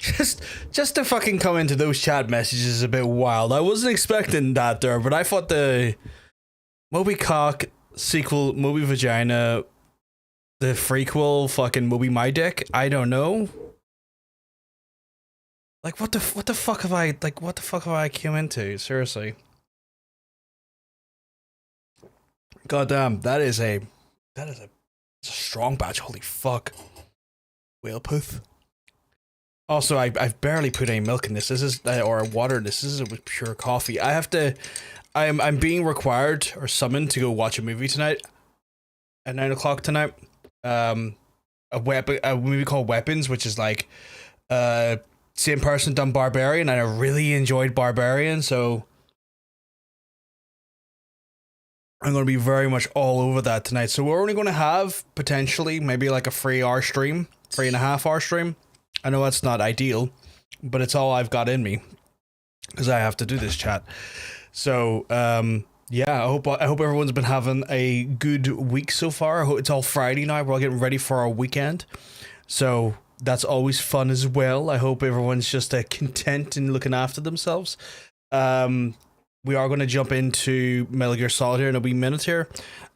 just to fucking come into those chat messages is a bit wild. I wasn't expecting that there, but I thought the Moby Cock sequel, Moby Vagina, the frequel, fucking Moby-Dick. I don't know. Like what the fuck have I come into? Seriously. Goddamn, it's a strong batch. Holy fuck. Whale pooth. Also, I've barely put any milk in this. This is or water in this. This is with pure coffee. I'm being required or summoned to go watch a movie tonight at 9 o'clock tonight. A movie called Weapons, which is like same person done Barbarian, and I really enjoyed Barbarian, so I'm going to be very much all over that tonight. So we're only going to have potentially maybe like a 3-hour stream, 3.5-hour stream. I know that's not ideal, but it's all I've got in me because I have to do this chat. So yeah, I hope everyone's been having a good week so far. I hope it's all Friday now. We're all getting ready for our weekend, so that's always fun as well. I hope everyone's just content and looking after themselves. We are going to jump into Metal Gear Solid here in a wee minute here.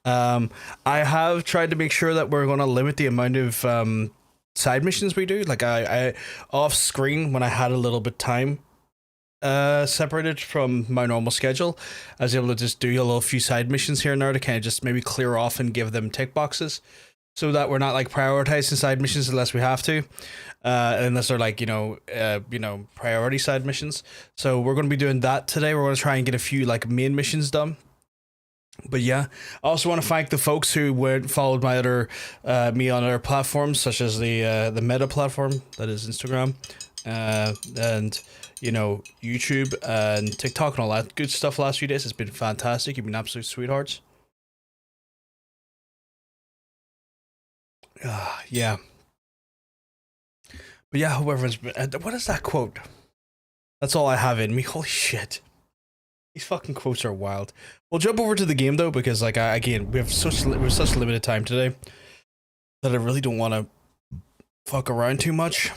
I have tried to make sure that we're going to limit the amount of side missions we do. Like I off screen, when I had a little bit time separated from my normal schedule, I was able to just do a little few side missions here and there to kind of just maybe clear off and give them tick boxes, so that we're not like prioritizing side missions unless we have to, unless they're like priority side missions. So we're going to be doing that today. We're going to try and get a few like main missions done. But yeah, I also want to thank the folks who followed my other me on other platforms, such as the Meta platform, that is Instagram, and YouTube and TikTok and all that good stuff last few days. It's been fantastic. You've been absolute sweethearts. Yeah. But yeah, hope everyone's been, what is that quote? That's all I have in me. Holy shit. These fucking quotes are wild. We'll jump over to the game though, because like again, we have such limited time today that I really don't want to fuck around too much.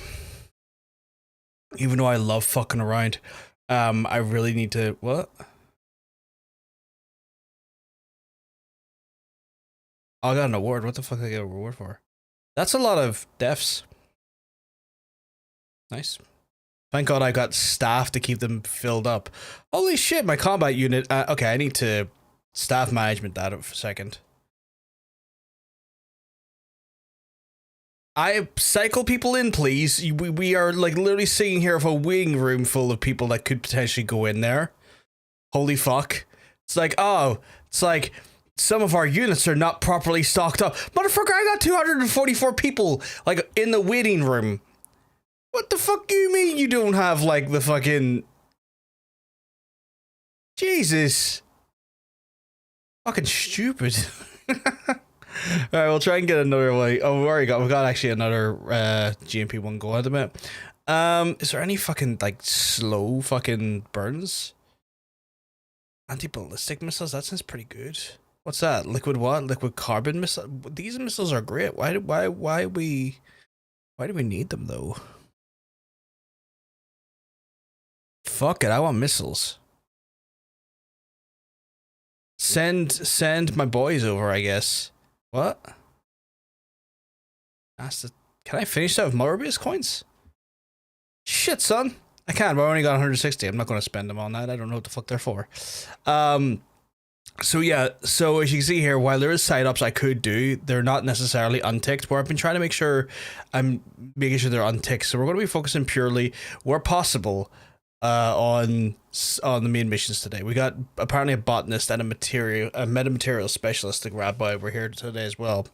Even though I love fucking around, I really need to. What? Oh, I got an award. What the fuck did I get an award for? That's a lot of deaths. Nice. Thank God I got staff to keep them filled up. Holy shit, my combat unit. Okay, I need to staff management that for a second. I cycle people in, please. We are like literally sitting here with a waiting room full of people that could potentially go in there. Holy fuck. It's like, oh, it's like some of our units are not properly stocked up. Motherfucker, I got 244 people like in the waiting room. What the fuck do you mean you don't have like the fucking... Jesus. Fucking stupid. Alright, we'll try and get another way. Oh, we got actually another GMP one going at the minute. Is there any fucking like slow fucking burns? Anti-ballistic missiles? That sounds pretty good. What's that? Liquid what? Liquid carbon missile? These missiles are great. Why do we need them though? Fuck it, I want missiles. Send my boys over, I guess. What? Can I finish that with Morbius coins? Shit, son. I can, but I only got 160. I'm not going to spend them on that. I don't know what the fuck they're for. So yeah, so as you can see here, while there is side ups I could do, they're not necessarily unticked, where I've been trying to make sure I'm making sure they're unticked. So we're going to be focusing purely, where possible, on the main missions today. We got apparently a botanist and a metamaterial specialist to grab by over here today as well.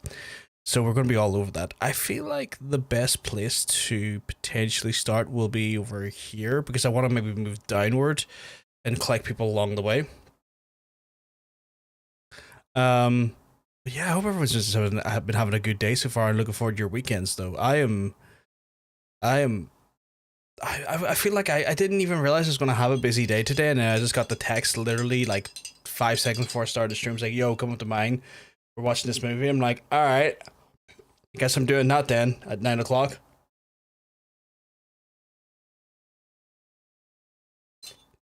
So we're going to be all over that. I feel like the best place to potentially start will be over here, because I want to maybe move downward and collect people along the way. Yeah, I hope everyone's just been having a good day so far and looking forward to your weekends though. I feel like I didn't even realize I was going to have a busy day today, and I just got the text literally like 5 seconds before I started the stream. It's like, yo, come up to mine. We're watching this movie. I'm like, all right, I guess I'm doing that then at 9 o'clock.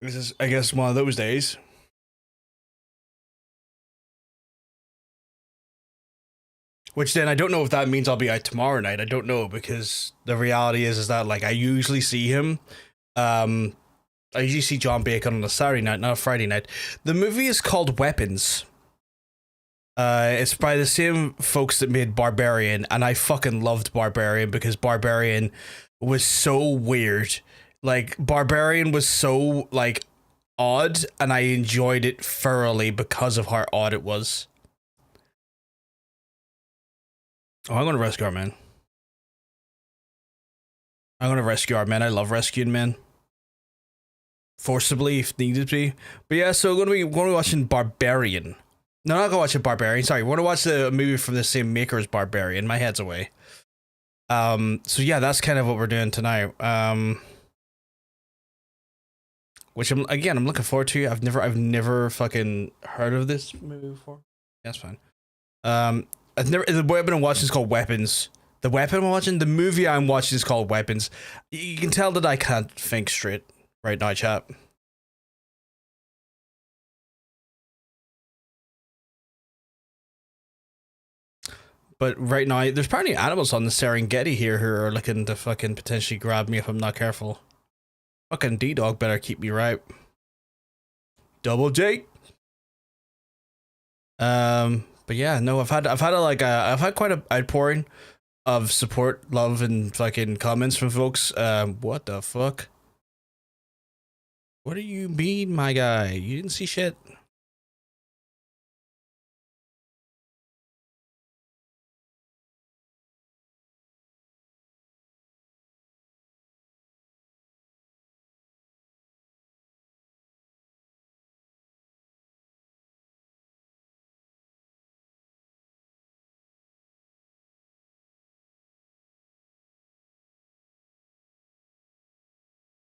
This is, I guess, one of those days. Which then I don't know if that means I'll be out tomorrow night. I don't know, because the reality is that like I usually see him. I usually see John Bacon on a Saturday night, not a Friday night. The movie is called Weapons. It's by the same folks that made Barbarian, and I fucking loved Barbarian because Barbarian was so weird. Like, Barbarian was so, like, odd, and I enjoyed it thoroughly because of how odd it was. Oh, I'm gonna rescue our man. I'm gonna rescue our men. I love rescuing men. Forcibly, if needed to be. But yeah, so we're gonna be watching Barbarian. No, I'm not gonna watch a Barbarian. Sorry, we're gonna watch the movie from the same maker as Barbarian. My head's away. So yeah, that's kind of what we're doing tonight. Which I'm looking forward to. I've never fucking heard of this movie before. That's fine. The weapon I'm watching is called Weapons. The weapon I'm watching, the movie I'm watching is called Weapons. You can tell that I can't think straight right now, chat. But right now, there's probably animals on the Serengeti here who are looking to fucking potentially grab me if I'm not careful. Fucking D-Dog better keep me right. Double J. But yeah, no, I've had quite a outpouring of support, love, and fucking comments from folks. What the fuck? What do you mean, my guy? You didn't see shit?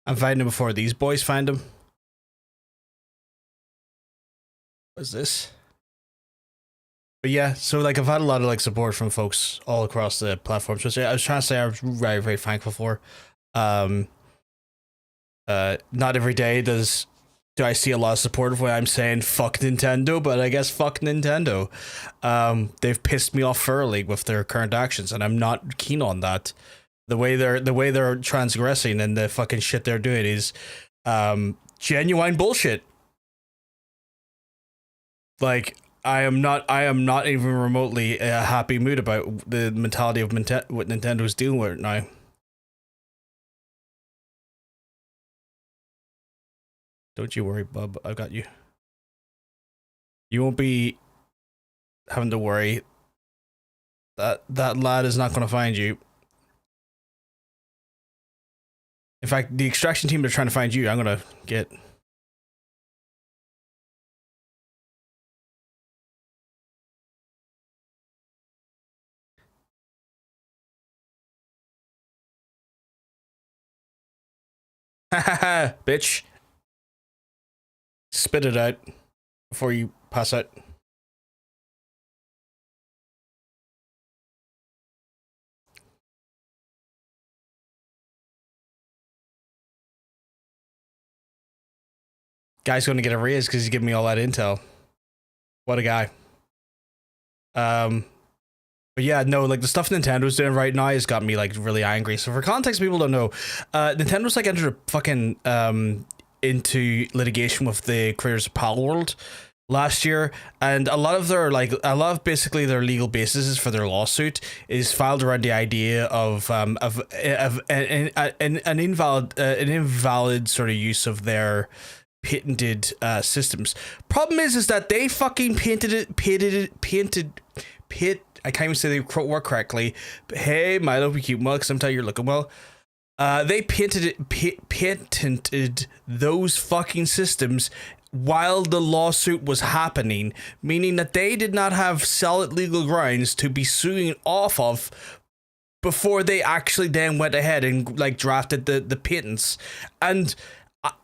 I'm finding him before these boys find him. What's this? But yeah, so like I've had a lot of like support from folks all across the platforms, which I was trying to say I was very, very thankful for. Not every day do I see a lot of support of where I'm saying fuck Nintendo, but I guess fuck Nintendo. They've pissed me off thoroughly with their current actions, and I'm not keen on that. The way they're transgressing and the fucking shit they're doing is genuine bullshit. Like, I am not even remotely a happy mood about the mentality of what Nintendo's doing with it now. Don't you worry, bub. I've got you. You won't be having to worry. That lad is not going to find you. In fact, the extraction team are trying to find you. I'm going to get... Hahaha, bitch. Spit it out before you pass out. Guy's going to get a raise because he's giving me all that intel. What a guy. But yeah, no, like the stuff Nintendo's doing right now has got me like really angry. So for context, people don't know, Nintendo's like entered a fucking into litigation with the creators of Palworld last year, and a lot of basically their legal basis for their lawsuit is filed around the idea of an invalid sort of use of their patented systems. Problem is that they fucking I can't even say the word correctly, but hey, Milo, be cute, because sometimes you're looking well. They patented those fucking systems while the lawsuit was happening, meaning that they did not have solid legal grounds to be suing off of before they actually then went ahead and like drafted the patents. And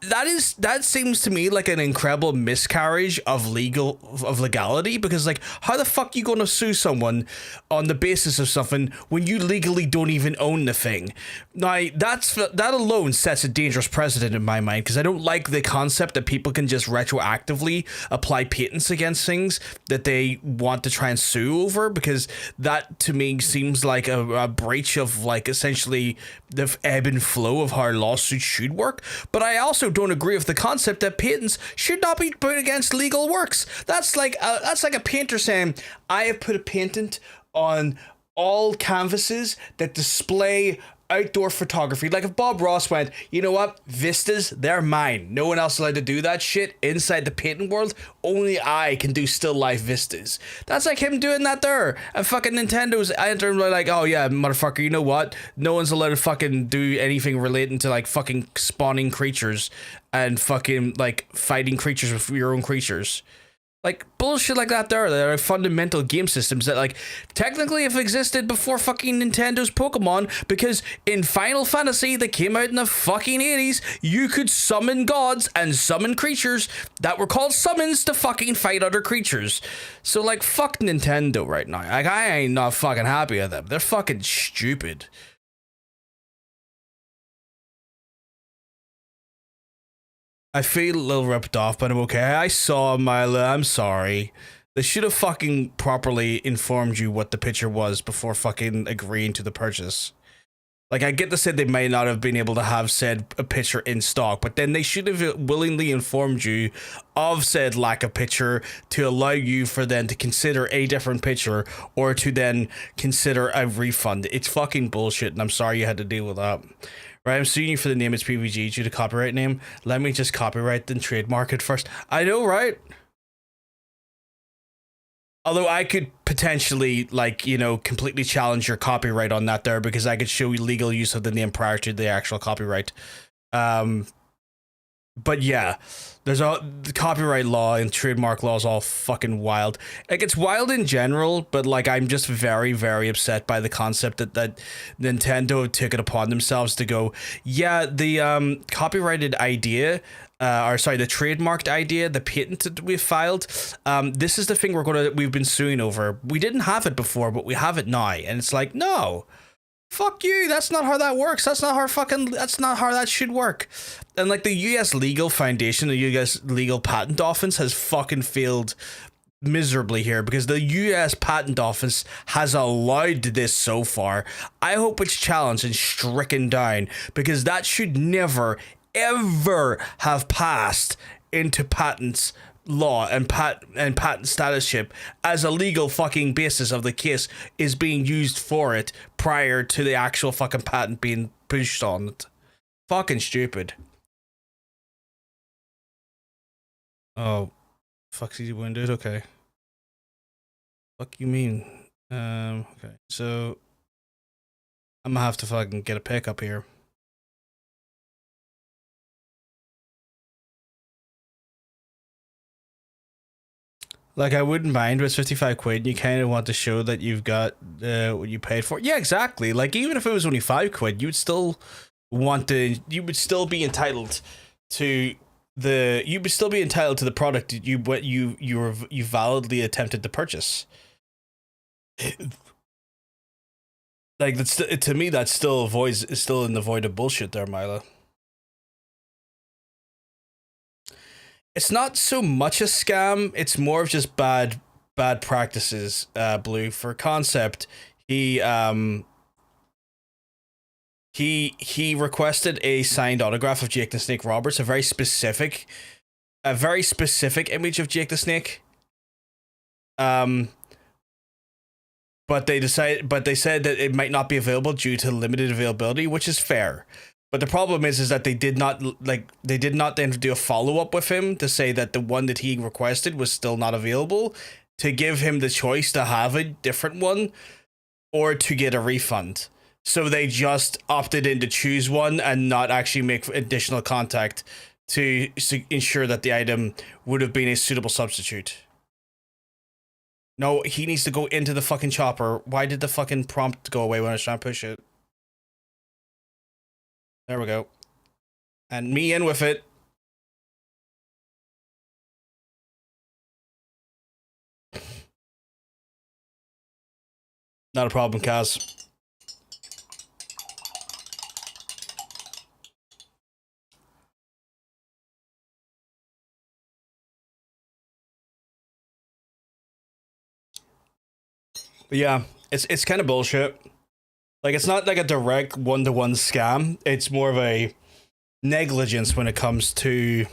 That seems to me like an incredible miscarriage of legality, because like, how the fuck you gonna sue someone on the basis of something when you legally don't even own the thing? Now that alone sets a dangerous precedent in my mind, because I don't like the concept that people can just retroactively apply patents against things that they want to try and sue over, because that to me seems like a breach of like essentially the ebb and flow of how lawsuits should work. But I also don't agree with the concept that patents should not be put against legal works. That's like a painter saying, I have put a patent on all canvases that display outdoor photography. Like if Bob Ross went, you know what, vistas, they're mine, no one else is allowed to do that shit inside the painting world, only I can do still life vistas. That's like him doing that there, and fucking Nintendo's entering like, oh yeah, motherfucker, you know what, no one's allowed to fucking do anything relating to like fucking spawning creatures and fucking like fighting creatures with your own creatures. Like, bullshit like that there are fundamental game systems that, like, technically have existed before fucking Nintendo's Pokemon, because in Final Fantasy that came out in the fucking 80s, you could summon gods and summon creatures that were called summons to fucking fight other creatures. So, like, fuck Nintendo right now. Like, I ain't not fucking happy with them. They're fucking stupid. I feel a little ripped off, but I'm okay. I saw Mila. I'm sorry. They should have fucking properly informed you what the picture was before fucking agreeing to the purchase. Like, I get to say they may not have been able to have said a picture in stock, but then they should have willingly informed you of said lack of picture to allow you for then to consider a different picture or to then consider a refund. It's fucking bullshit, and I'm sorry you had to deal with that. Right, I'm suing you for the name ItsPVG due to copyright name. Let me just copyright and trademark it first. I know, right? Although I could potentially, like, you know, completely challenge your copyright on that there, because I could show you legal use of the name prior to the actual copyright. But yeah, there's the copyright law and trademark law is all fucking wild. Like, it's wild in general, but like, I'm just very, very upset by the concept that Nintendo took it upon themselves to go, yeah, the copyrighted idea, or sorry, the trademarked idea, the patent that we filed, this is the thing we've been suing over. We didn't have it before, but we have it now. And it's like, no. Fuck you, that's not how that works. That's not how that should work. And like, the US Legal Foundation, the US Legal Patent Office has fucking failed miserably here, because the US Patent Office has allowed this so far. I hope it's challenged and stricken down, because that should never, ever have passed into patents law and patent statusship as a legal fucking basis of the case is being used for it prior to the actual fucking patent being pushed on it. Fucking stupid. Oh, fuck's easy wounded. Okay. Fuck you mean? Okay. So I'm gonna have to fucking get a pickup here. Like, I wouldn't mind, but it's 55 quid and you kind of want to show that you've got what you paid for. Yeah, exactly. Like, even if it was only 5 quid, you would still be entitled to the product that you validly attempted to purchase. Like, that's, to me, that's still is still in the void of bullshit there, Mila. It's not so much a scam, it's more of just bad practices, Blue. For concept, he requested a signed autograph of Jake the Snake Roberts, a very specific image of Jake the Snake. But they said that it might not be available due to limited availability, which is fair. But the problem is that they did not then do a follow-up with him to say that the one that he requested was still not available, to give him the choice to have a different one or to get a refund. So they just opted in to choose one and not actually make additional contact to ensure that the item would have been a suitable substitute. No, he needs to go into the fucking chopper. Why did the fucking prompt go away when I was trying to push it? There we go. And me in with it. Not a problem, Kaz. But yeah, it's kind of bullshit. Like, it's not like a direct one-to-one scam. It's more of a negligence when it comes to...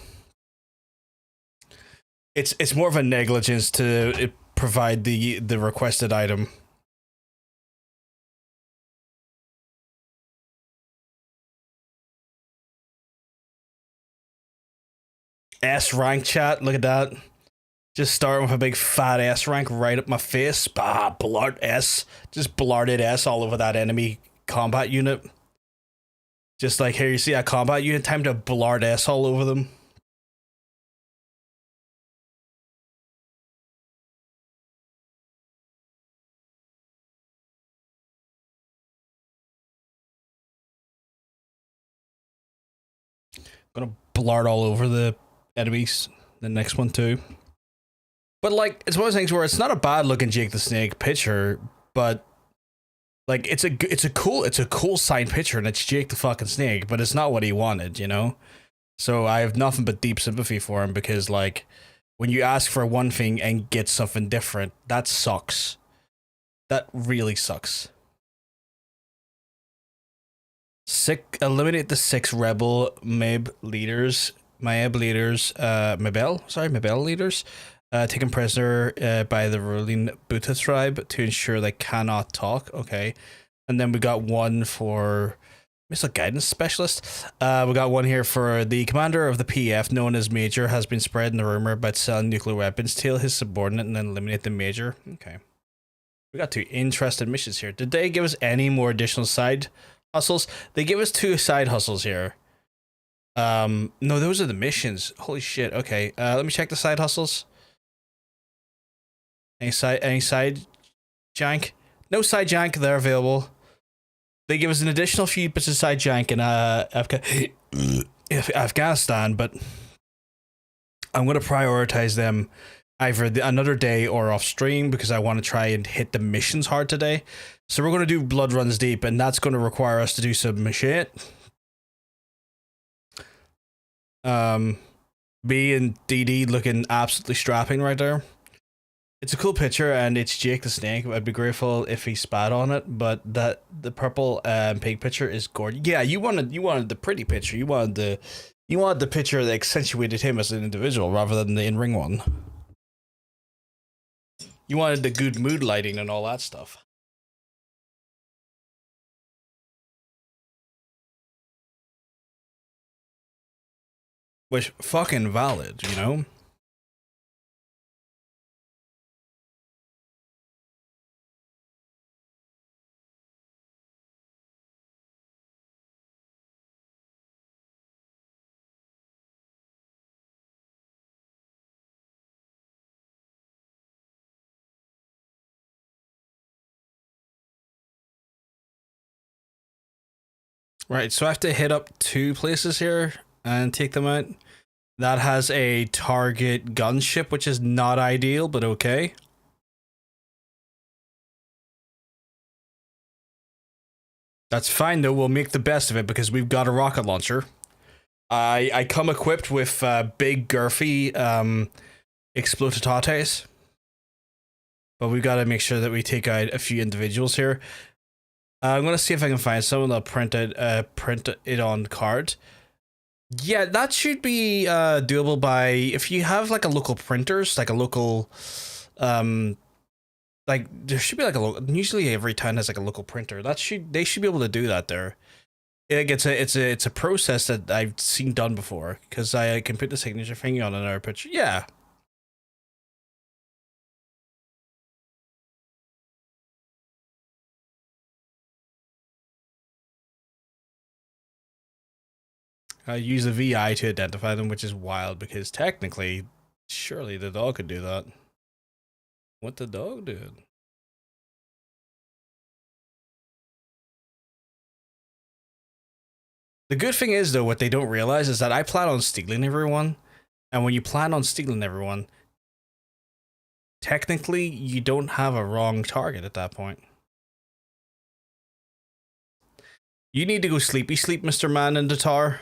It's more of a negligence to provide the requested item. S rank chat, look at that. Just starting with a big fat S rank right up my face. Bah, blart S. Just blarted S all over that enemy combat unit. Just like, here, you see that combat unit? Time to blart S all over them. Gonna blart all over the enemies. The next one too. But like, it's one of those things where it's not a bad looking Jake the Snake picture, but like, it's a cool signed picture, and it's Jake the fucking Snake, but it's not what he wanted, you know? So I have nothing but deep sympathy for him, because like, when you ask for one thing and get something different, that sucks. That really sucks. Eliminate the 6 rebel Mabel leaders, taken prisoner by the ruling Buta tribe to ensure they cannot talk. Okay. And then we got one for missile guidance specialist. We got one here for the commander of the PF, known as Major, has been spreading the rumor about selling nuclear weapons. Tail his subordinate and then eliminate the Major. Okay. We got 2 interesting missions here. Did they give us any more additional side hustles? They give us 2 side hustles here. No, those are the missions. Holy shit. Okay. Let me check the side hustles. Any side jank? No side jank. They're available. They give us an additional few bits of side jank in Afghanistan, but I'm going to prioritize them either another day or off stream, because I want to try and hit the missions hard today. So we're going to do Blood Runs Deep, and that's going to require us to do some shit. B and DD looking absolutely strapping right there. It's a cool picture, and it's Jake the Snake. I'd be grateful if he spat on it, but the purple pig picture is gorgeous. Yeah, you wanted the pretty picture. You wanted the picture that accentuated him as an individual rather than the in-ring one. You wanted the good mood lighting and all that stuff. Which fucking valid, you know? Right, so I have to hit up 2 places here and take them out. That has a target gunship, which is not ideal, but okay. That's fine though, we'll make the best of it because we've got a rocket launcher. I come equipped with big girthy explotatates. But we've got to make sure that we take out a few individuals here. I'm gonna see if I can find someone that'll print it on card. Yeah, that should be doable by, if you have like a local printers, like a local like there should be like a local, usually every town has like a local printer. They should be able to do that there. Like it's a process that I've seen done before, because I can put the signature thing on another picture. Yeah. I use the VI to identify them, which is wild because technically, surely the dog could do that. What the dog did. The good thing is, though, what they don't realize is that I plan on stealing everyone. And when you plan on stealing everyone, technically, you don't have a wrong target at that point. You need to go sleepy sleep, Mr. Man in the tower.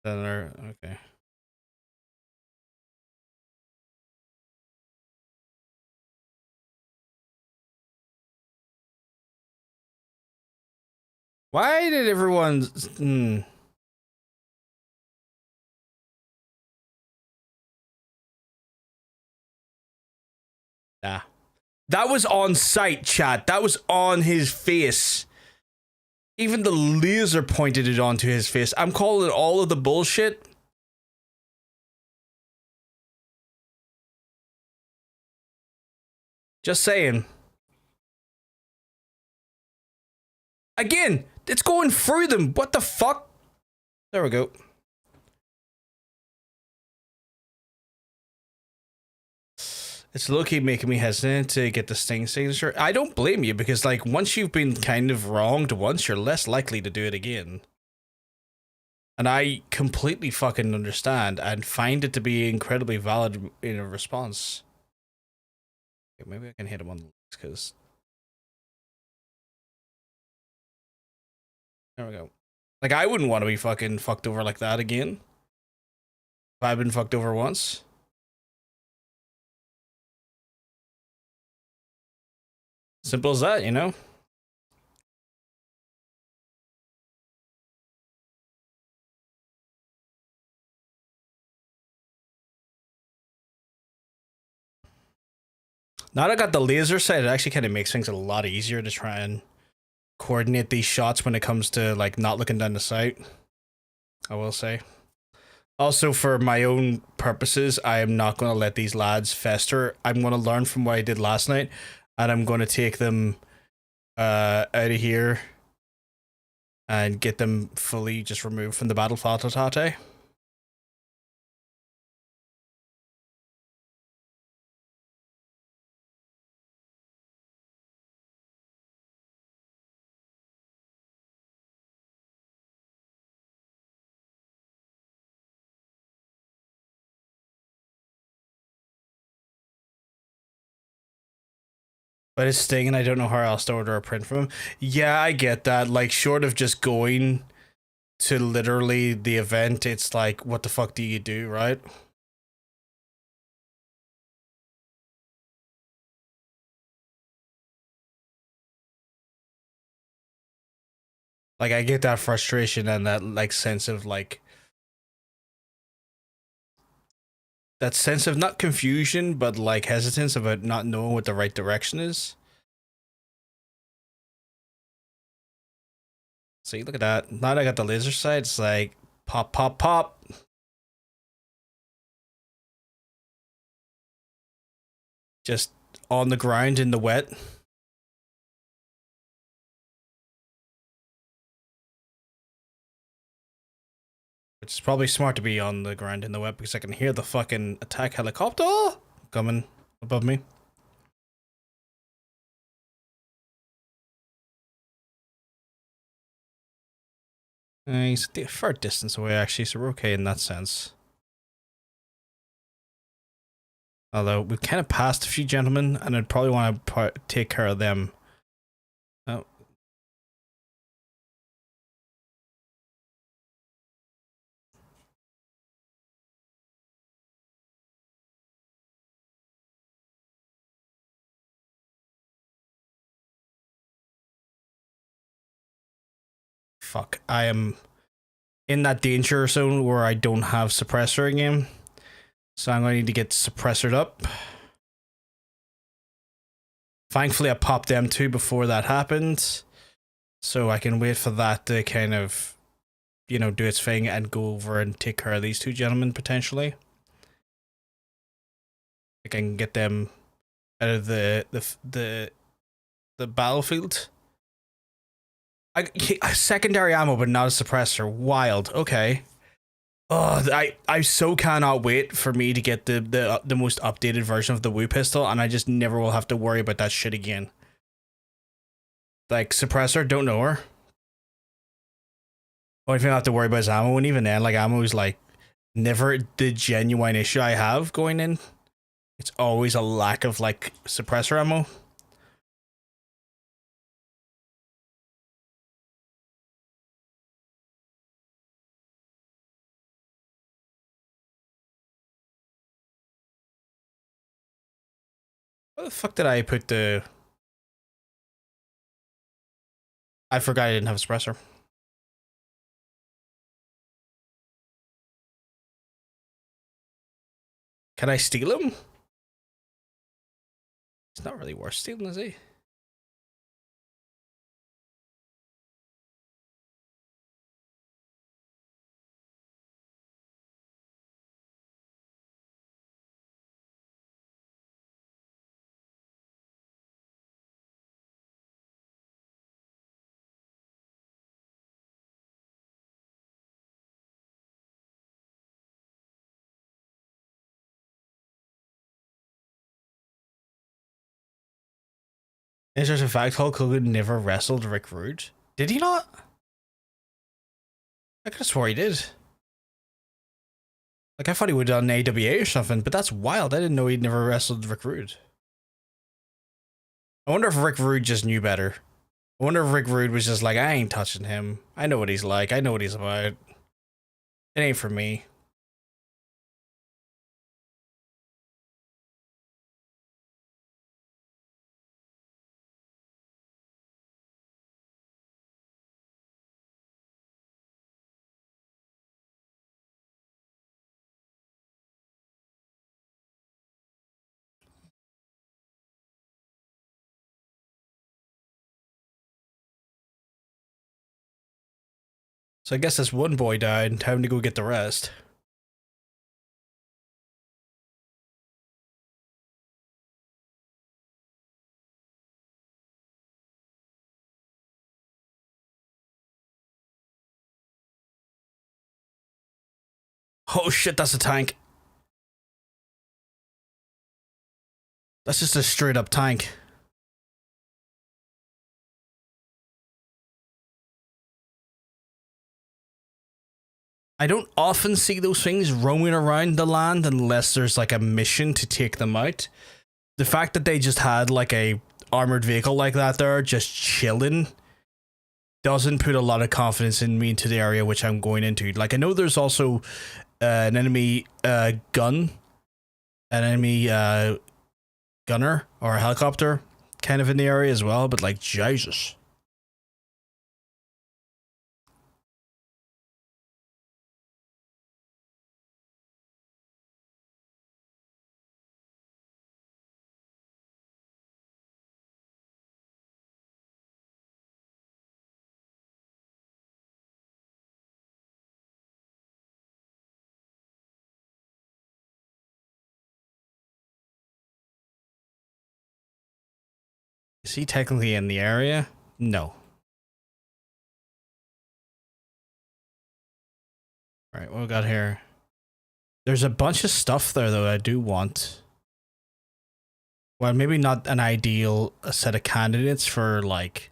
Okay. Why did everyone... Nah. That was on sight, chat. That was on his face. Even the laser pointed it onto his face. I'm calling all of the bullshit. Just saying. Again, it's going through them. What the fuck? There we go. It's low-key making me hesitant to get the Sting signature. I don't blame you, because like once you've been kind of wronged once, you're less likely to do it again. And I completely fucking understand and find it to be incredibly valid in a response. Okay, maybe I can hit him on the legs, because... There we go. Like, I wouldn't want to be fucking fucked over like that again. If I've been fucked over once. Simple as that, you know? Now that I got the laser sight, it actually kind of makes things a lot easier to try and coordinate these shots when it comes to, like, not looking down the sight. I will say. Also, for my own purposes, I am not going to let these lads fester. I'm going to learn from what I did last night, and I'm going to take them out of here and get them fully just removed from the battlefield. But it's Sting, and I don't know how else to order a print from him. Yeah, I get that. Like, short of just going to literally the event, it's like, what the fuck do you do, right? Like, I get that frustration and that, like, sense of, like... That sense of, not confusion, but, like, hesitance about not knowing what the right direction is. See, look at that. Now that I got the laser sight, it's like, pop, pop, pop. Just on the ground in the wet. Which is probably smart to be on the ground in the wet, because I can hear the fucking attack helicopter coming above me. He's a far distance away, actually, so we're okay in that sense. Although, we've kind of passed a few gentlemen, and I'd probably want to take care of them. Oh. Fuck, I am in that danger zone where I don't have suppressor again. So I'm going to need to get suppressored up. Thankfully, I popped M2 before that happened. So I can wait for that to kind of, you know, do its thing and go over and take care of these two gentlemen, potentially. I can get them out of the battlefield. Secondary ammo, but not a suppressor. Wild. Okay. Oh, I so cannot wait for me to get the most updated version of the Woo pistol, and I just never will have to worry about that shit again. Like, suppressor, don't know her. Only thing I have to worry about is ammo, and even then, like, ammo is like never the genuine issue I have going in. It's always a lack of, like, suppressor ammo. Where the fuck did I put the... I forgot I didn't have a suppressor. Can I steal him? It's not really worth stealing, is he? Interesting fact, Hulk Hogan never wrestled Rick Rude. Did he not? I could have swore he did. Like, I thought he would have done AWA or something, but that's wild. I didn't know he'd never wrestled Rick Rude. I wonder if Rick Rude just knew better. I wonder if Rick Rude was just like, I ain't touching him. I know what he's like. I know what he's about. It ain't for me. So I guess this one boy died. Time to go get the rest. Oh shit, that's a tank. That's just a straight up tank. I don't often see those things roaming around the land unless there's like a mission to take them out. The fact that they just had like a armored vehicle like that there just chilling doesn't put a lot of confidence in me into the area which I'm going into. Like, I know there's also an enemy gunner or a helicopter kind of in the area as well, but like, Jesus. Is he technically in the area? No. Alright, what we got here? There's a bunch of stuff there, though, I do want. Well, maybe not an ideal set of candidates for, like,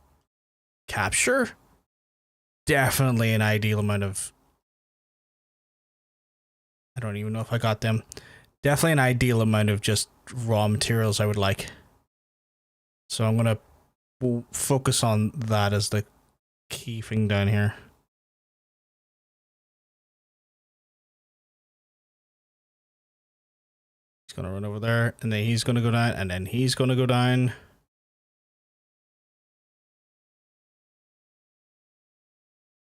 capture. Definitely an ideal amount of... I don't even know if I got them. Definitely an ideal amount of just raw materials I would like. So I'm going to focus on that as the key thing down here. He's going to run over there, and then he's going to go down, and then he's going to go down.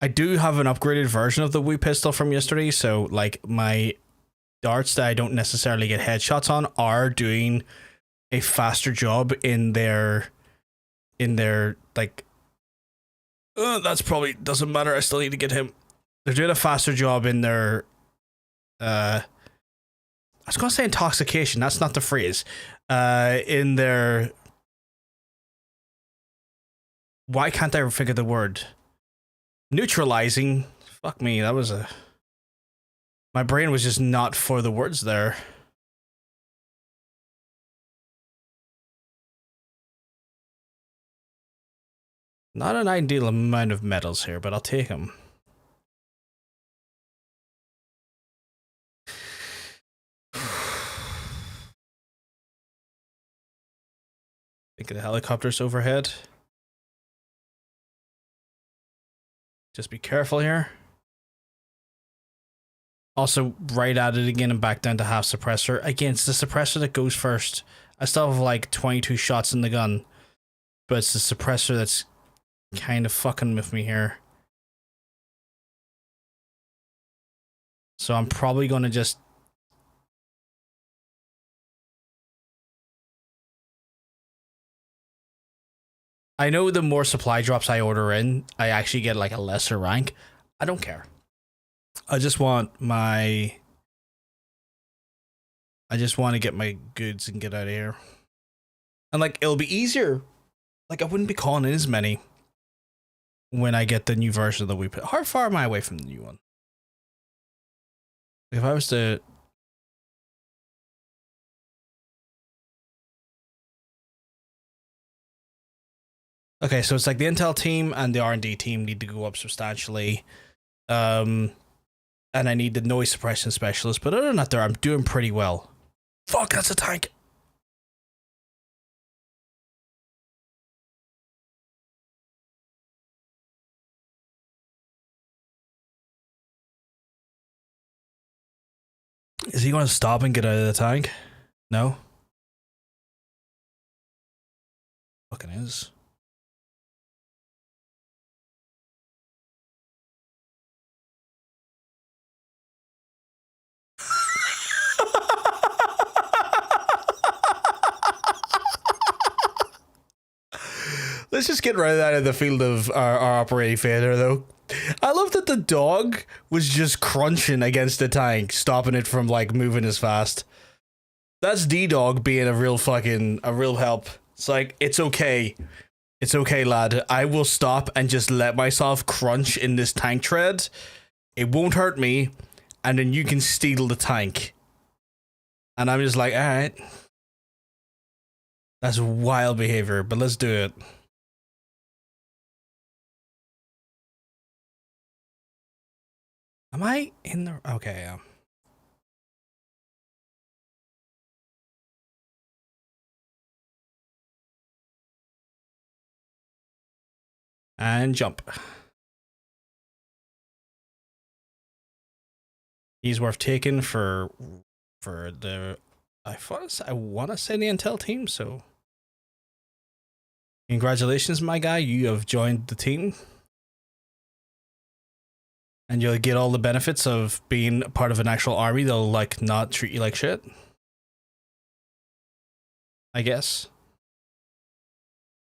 I do have an upgraded version of the Wii pistol from yesterday, so like my darts that I don't necessarily get headshots on are doing a faster job in their like, that's probably doesn't matter. I still need to get him. They're doing a faster job in their I was gonna say intoxication. That's not the phrase. In their, why can't I figure the word? Neutralizing. Fuck me. That was my brain was just not for the words there. Not an ideal amount of medals here, but I'll take them. Think of the helicopters overhead. Just be careful here. Also, right at it again and back down to half suppressor. Again, it's the suppressor that goes first. I still have like 22 shots in the gun, but it's the suppressor that's kind of fucking with me here. So I'm probably going to just... I know the more supply drops I order in, I actually get like a lesser rank. I don't care. I just want my... I just want to get my goods and get out of here. And like, it'll be easier. Like, I wouldn't be calling in as many when I get the new version that we put. How far am I away from the new one? If I was to... Okay, so it's like the Intel team and the R&D team need to go up substantially. And I need the noise suppression specialist, but other than that, I'm doing pretty well. Fuck, that's a tank. Is he going to stop and get out of the tank? No? Fucking is. Let's just get right out of the field of our operating theater, though. I love that the dog was just crunching against the tank, stopping it from, like, moving as fast. That's D-Dog being a real help. It's like, it's okay. It's okay, lad. I will stop and just let myself crunch in this tank tread. It won't hurt me, and then you can steal the tank. And I'm just like, alright. That's wild behavior, but let's do it. Am I in the... Okay, yeah. And jump. He's worth taking for the... I want to say the Intel team, so... Congratulations, my guy. You have joined the team. And you'll get all the benefits of being part of an actual army. They'll, like, not treat you like shit. I guess.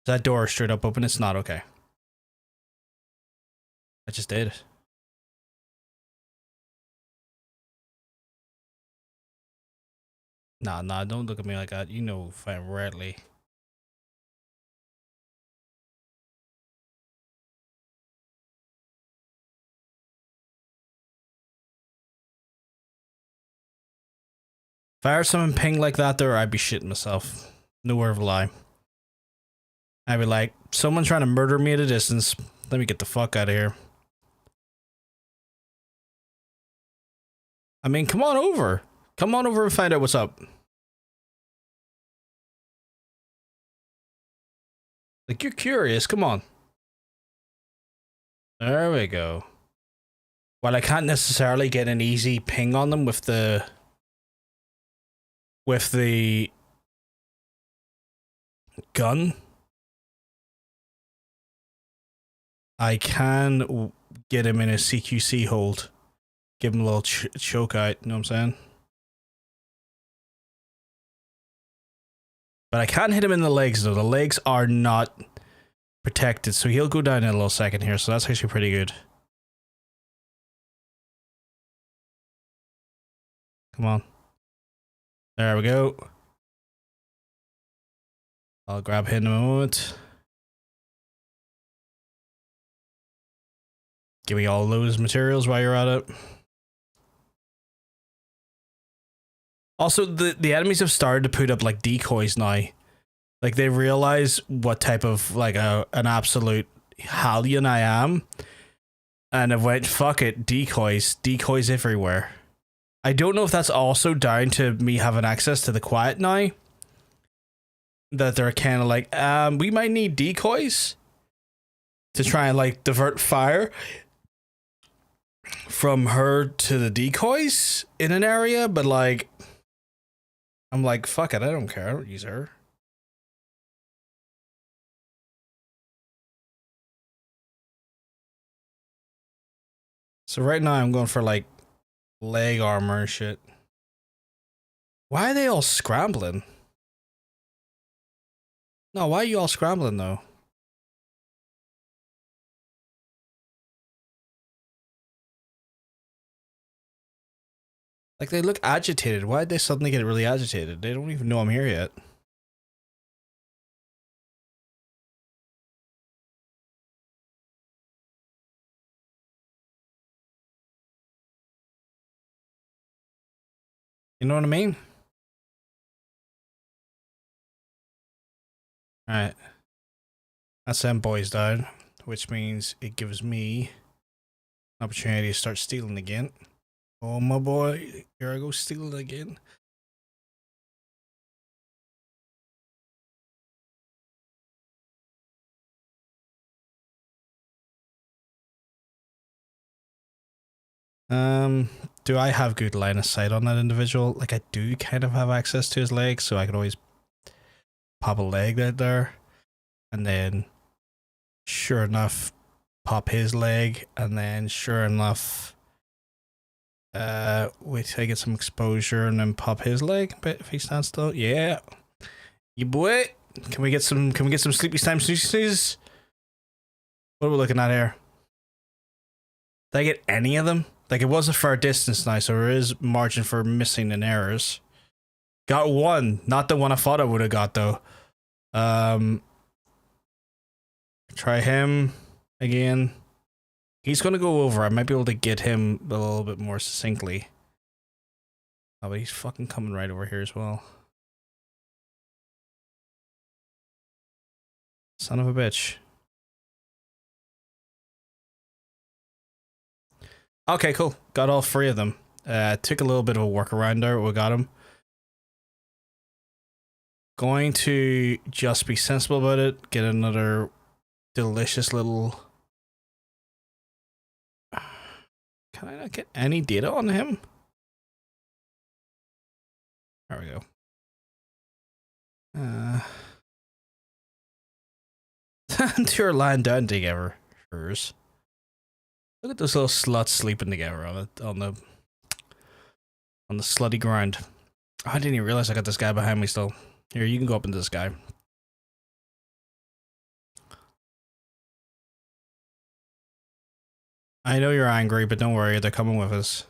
That door is straight up open. It's not okay. I just did. Nah, don't look at me like that. You know fine rightly. If I heard someone ping like that there, I'd be shitting myself. No word of a lie. I'd be like, someone's trying to murder me at a distance. Let me get the fuck out of here. I mean, come on over. Come on over and find out what's up. Like, you're curious. Come on. There we go. While I can't necessarily get an easy ping on them with the gun, I can get him in a CQC hold. Give him a little choke out, you know what I'm saying? But I can't hit him in the legs, though. The legs are not protected, so he'll go down in a little second here, so that's actually pretty good. Come on. There we go. I'll grab him in a moment. Give me all those materials while you're at it. Also, the enemies have started to put up like decoys now. Like they realize what type of like an absolute Hallion I am. And have went, fuck it, decoys everywhere. I don't know if that's also down to me having access to the quiet now. That they're kind of like, we might need decoys to try and like divert fire from her to the decoys in an area, but like I'm like, fuck it, I don't care. I don't use her. So right now I'm going for like leg armor and shit. Why are they all scrambling? No, why are you all scrambling though? Like, they look agitated. Why did they suddenly get really agitated? They don't even know I'm here yet. You know what I mean? Alright. That's them boys down, which means it gives me an opportunity to start stealing again. Oh my boy, here I go stealing again. Do I have good line of sight on that individual? Like, I do kind of have access to his leg, so I could always pop a leg out there, and then sure enough, pop his leg, and then sure enough, wait till I get some exposure and then pop his leg, but if he stands still, yeah. You boy, can we get some sleepy time sneezes? What are we looking at here? Did I get any of them? Like, it was a far distance now, so there is margin for missing and errors. Got one, not the one I thought I would have got though. Try him again. He's gonna go over. I might be able to get him a little bit more succinctly. Oh, but he's fucking coming right over here as well. Son of a bitch. Okay, cool. Got all three of them. Took a little bit of a workaround there, but we got him. Going to just be sensible about it. Get another delicious little... Can I not get any data on him? There we go. To our land down together. Hers. Look at those little sluts sleeping together on the slutty ground. Oh, I didn't even realize I got this guy behind me still. Here, you can go up into this guy. I know you're angry, but don't worry, they're coming with us.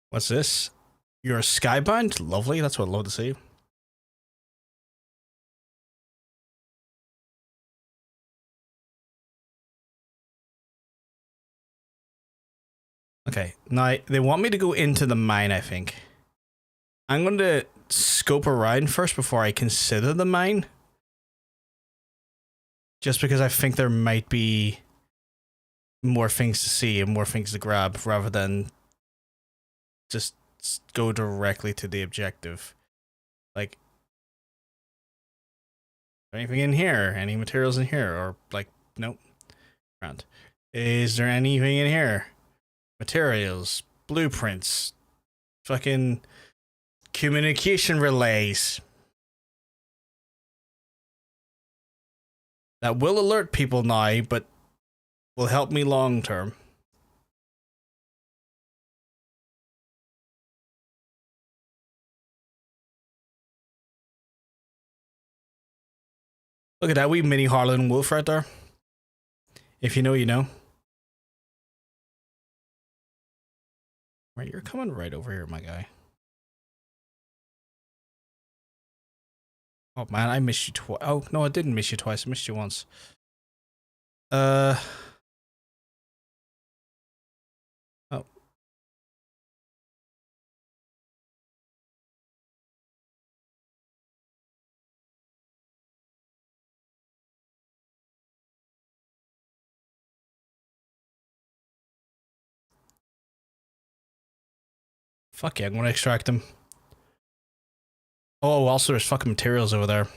What's this? You're skybound? Lovely, that's what I'd love to see. Okay, now they want me to go into the mine, I think. I'm going to scope around first before I consider the mine. Just because I think there might be more things to see and more things to grab rather than just go directly to the objective. Like, anything in here? Any materials in here? Or, like, nope. Around. Is there anything in here? Materials, blueprints, fucking communication relays. That will alert people now, but will help me long term. Look at that wee mini Harlan wolf right there. If you know, you know. Right, you're coming right over here, my guy. Oh man, I missed you twice. Oh no, I didn't miss you twice. I missed you once. Oh. Fuck yeah, I'm gonna extract him. Oh, also there's fucking materials over there.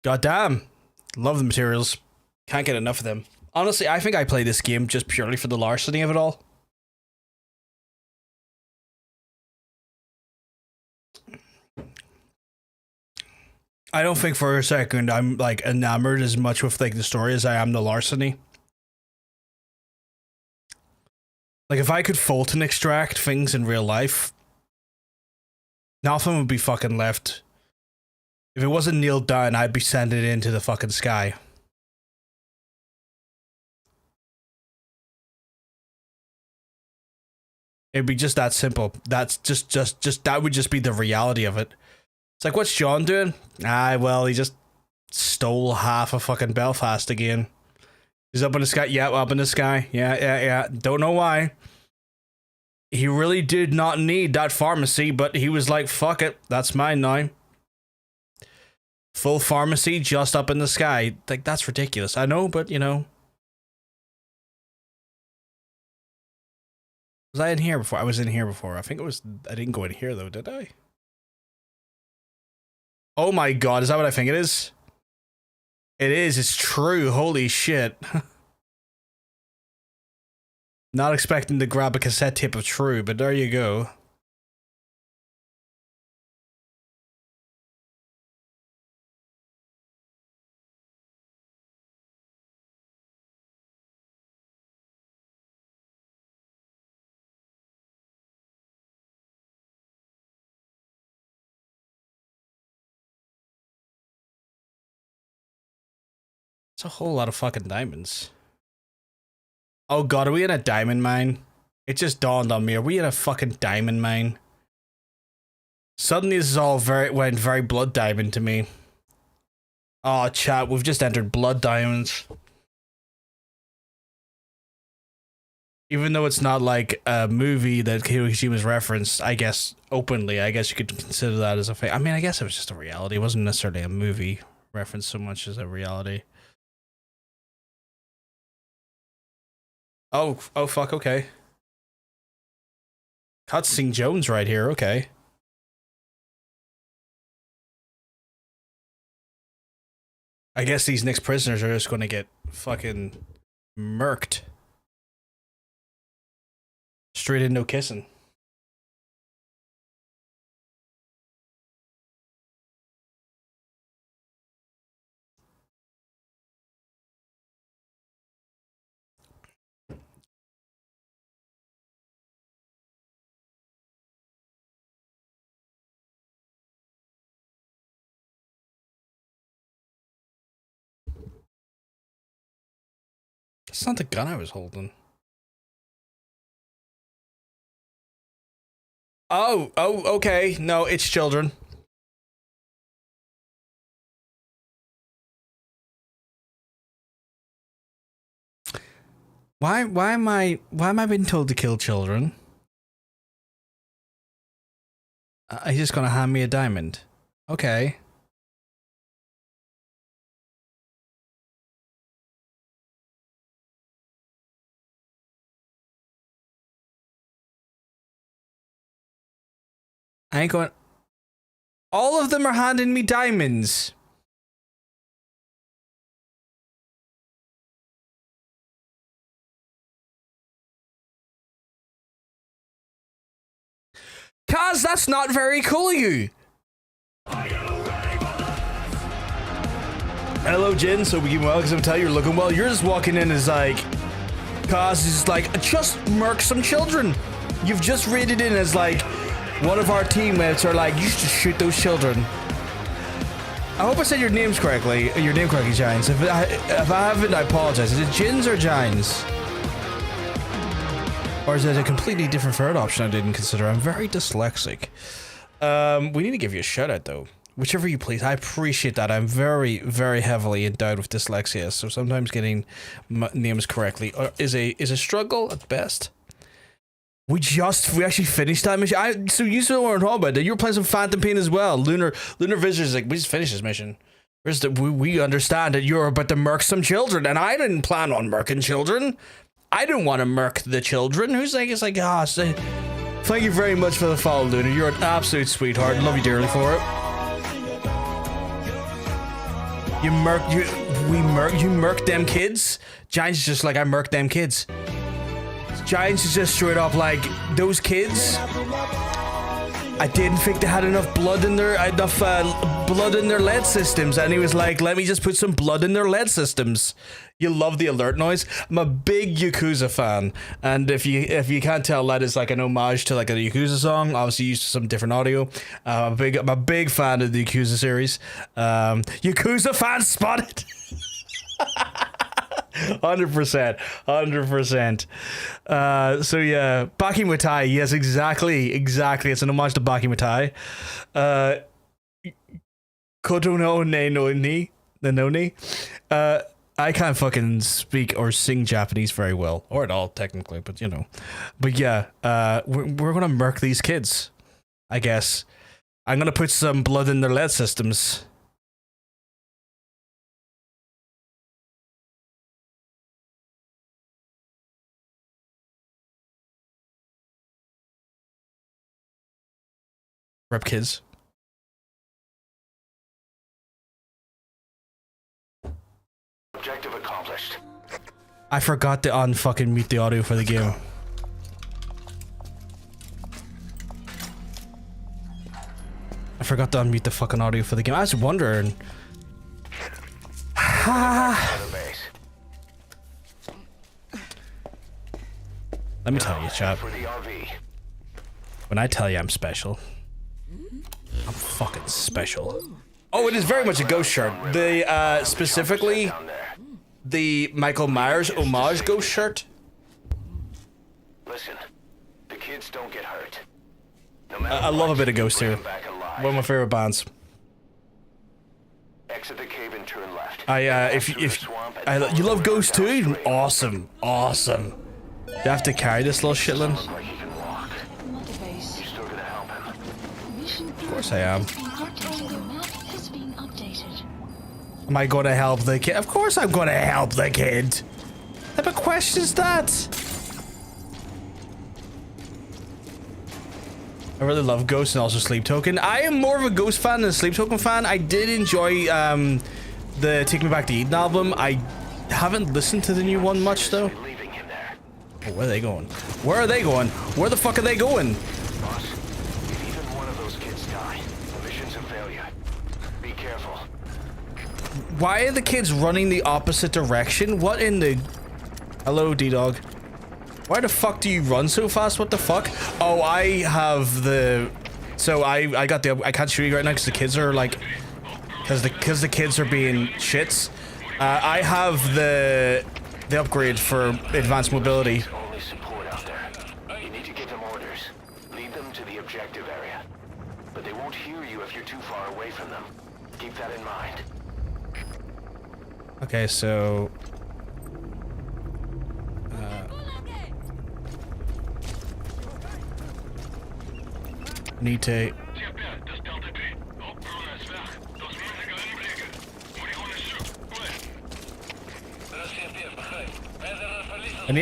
God damn. Love the materials. Can't get enough of them. Honestly, I think I play this game just purely for the larceny of it all. I don't think for a second I'm like enamored as much with like the story as I am the larceny. Like if I could Fulton extract things in real life, nothing would be fucking left. If it wasn't nailed down, I'd be sending it into the fucking sky. It'd be just that simple. That's just that would just be the reality of it. It's like, what's John doing? Ah, well, he just stole half of fucking Belfast again. He's up in the sky. Yeah, up in the sky. Yeah. Don't know why. He really did not need that pharmacy, but he was like, fuck it. That's mine now. Full pharmacy just up in the sky. Like, that's ridiculous. I know, but you know. Was I in here before? I was in here before. I think it was. I didn't go in here though, did I? Oh my god, is that what I think it is? It is, it's true. Holy shit. Not expecting to grab a cassette tape of True, but there you go. It's a whole lot of fucking diamonds. Oh god, are we in a diamond mine? It just dawned on me. Are we in a fucking diamond mine? Suddenly this is all went very blood diamond to me. Oh chat, we've just entered blood diamonds. Even though it's not like a movie that Hiroshima was referenced, I guess, openly, I guess you could consider that as a fake. I mean, I guess it was just a reality. It wasn't necessarily a movie reference so much as a reality. Oh fuck, okay. Cutscene Jones right here, okay. I guess these next prisoners are just gonna get fucking murked. Straight in, no kissing. That's not the gun I was holding. Oh, okay. No, it's children. Why am I being told to kill children? He's just gonna hand me a diamond. Okay. I ain't going. All of them are handing me diamonds. Kaz, that's not very cool of you. Hello, Jin. So we keep well because I'm telling you, you're looking well. You're just walking in as like, Kaz is like, just murk some children. You've just rated in as like, one of our teammates are like, you should shoot those children. I hope I said your names correctly. Your name correctly, Gines. If I haven't, I apologize. Is it Jins or Gines? Or is it a completely different third option I didn't consider? I'm very dyslexic. We need to give you a shout out though. Whichever you please. I appreciate that. I'm very, very heavily endowed with dyslexia, so sometimes getting names correctly is a struggle at best. We actually finished that mission. So you still weren't talking about that. You were playing some Phantom Pain as well. Lunar Visitor's like, we just finished this mission. We understand that you're about to murk some children, and I didn't plan on murking children. I didn't want to murk the children. Who's like, it's like, Thank you very much for the follow, Luna. You're an absolute sweetheart. Love you dearly for it. You murk them kids? Giants is just like, I murked them kids. Giants is just straight up like, those kids, I didn't think they had enough blood in their lead systems, and he was like, let me just put some blood in their lead systems. You love the alert noise. I'm a big Yakuza fan, and if you can't tell, that is like an homage to like a Yakuza song, obviously used some different audio. I'm a big fan of the Yakuza series. Yakuza fan spotted. 100%. So yeah, Baki Mutai. Yes, exactly. It's an homage to Baki Mutai. Koto no ne no ni the no ni. I can't fucking speak or sing Japanese very well, or at all technically, but you know. But yeah, we're gonna murk these kids, I guess. I'm gonna put some blood in their lead systems. Rep kids. Objective accomplished. I forgot to unfucking mute the audio for the game. I forgot to unmute the fucking audio for the game. I was wondering. Let me tell you, chap. When I tell you I'm special, I'm fucking special. Oh, it is very much a ghost shirt. The specifically the Michael Myers homage ghost shirt. Listen, the kids don't get hurt. I love a bit of Ghost here. One of my favorite bands. Exit the cave and turn left. You love Ghost too? Awesome. You have to carry this little shitlin. Of course I am. Am I gonna help the kid? Of course I'm gonna help the kid. What type of question is that? I really love Ghost and also Sleep Token. I am more of a Ghost fan than a Sleep Token fan. I did enjoy the Take Me Back to Eden album. I haven't listened to the new one much though. Oh, where are they going? Where are they going? Where the fuck are they going? Boss, if even one of those kids die, the mission's a failure. Be careful. Why are the kids running the opposite direction? What in the... Hello, D-Dog. Why the fuck do you run so fast? What the fuck? Oh, I have the... So I got the... I can't shoot you right now because the kids are like... Because the kids are being shits. I have the upgrade for advanced mobility. Only support out there. You need to give them orders. Lead them to the objective area. But they won't hear you if you're too far away from them. Keep that in mind. Okay, so... need to...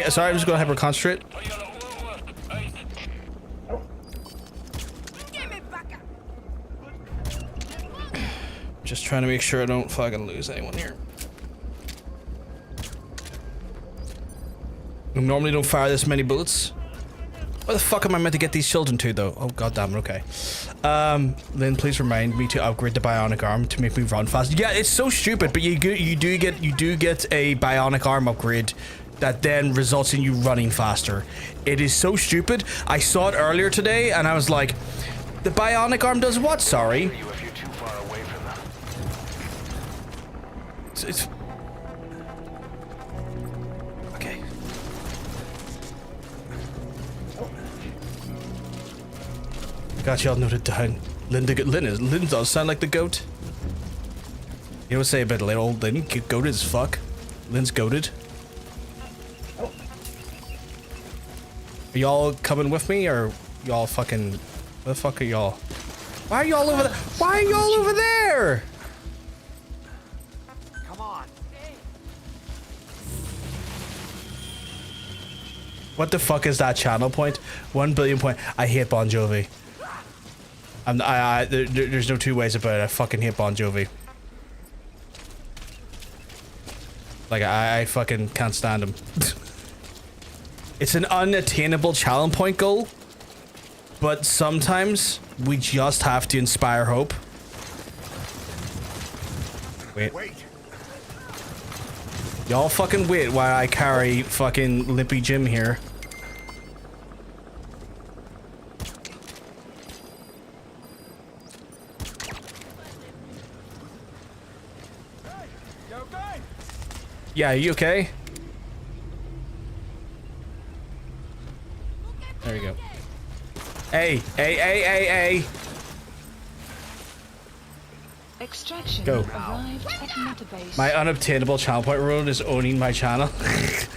sorry, I'm just gonna hyper concentrate. Just trying to make sure I don't fucking lose anyone here. I normally don't fire this many bullets. Where the fuck am I meant to get these children to though? Oh goddamn, okay. Lynn, please remind me to upgrade the bionic arm to make me run fast. Yeah, it's so stupid, but you do get a bionic arm upgrade that then results in you running faster. It is so stupid. I saw it earlier today and I was like, the bionic arm does what? Sorry. It's okay. Got y'all noted down. Lynn does sound like the goat. You know what I say about old Lynn? Goated as fuck. Lynn's goated. Are y'all coming with me or y'all fucking... Where the fuck are y'all? Why are y'all over there? Why are y'all over there? What the fuck is that channel point? 1 billion point. I hate Bon Jovi. There's no two ways about it. I fucking hate Bon Jovi. Like, I fucking can't stand him. It's an unattainable challenge point goal, but sometimes we just have to inspire hope. Wait. Y'all fucking wait while I carry fucking Limpy Jim here. Yeah, you okay? There we go. Hey. Extraction Go. arrived at Metabase. My unobtainable channel point rule is owning my channel.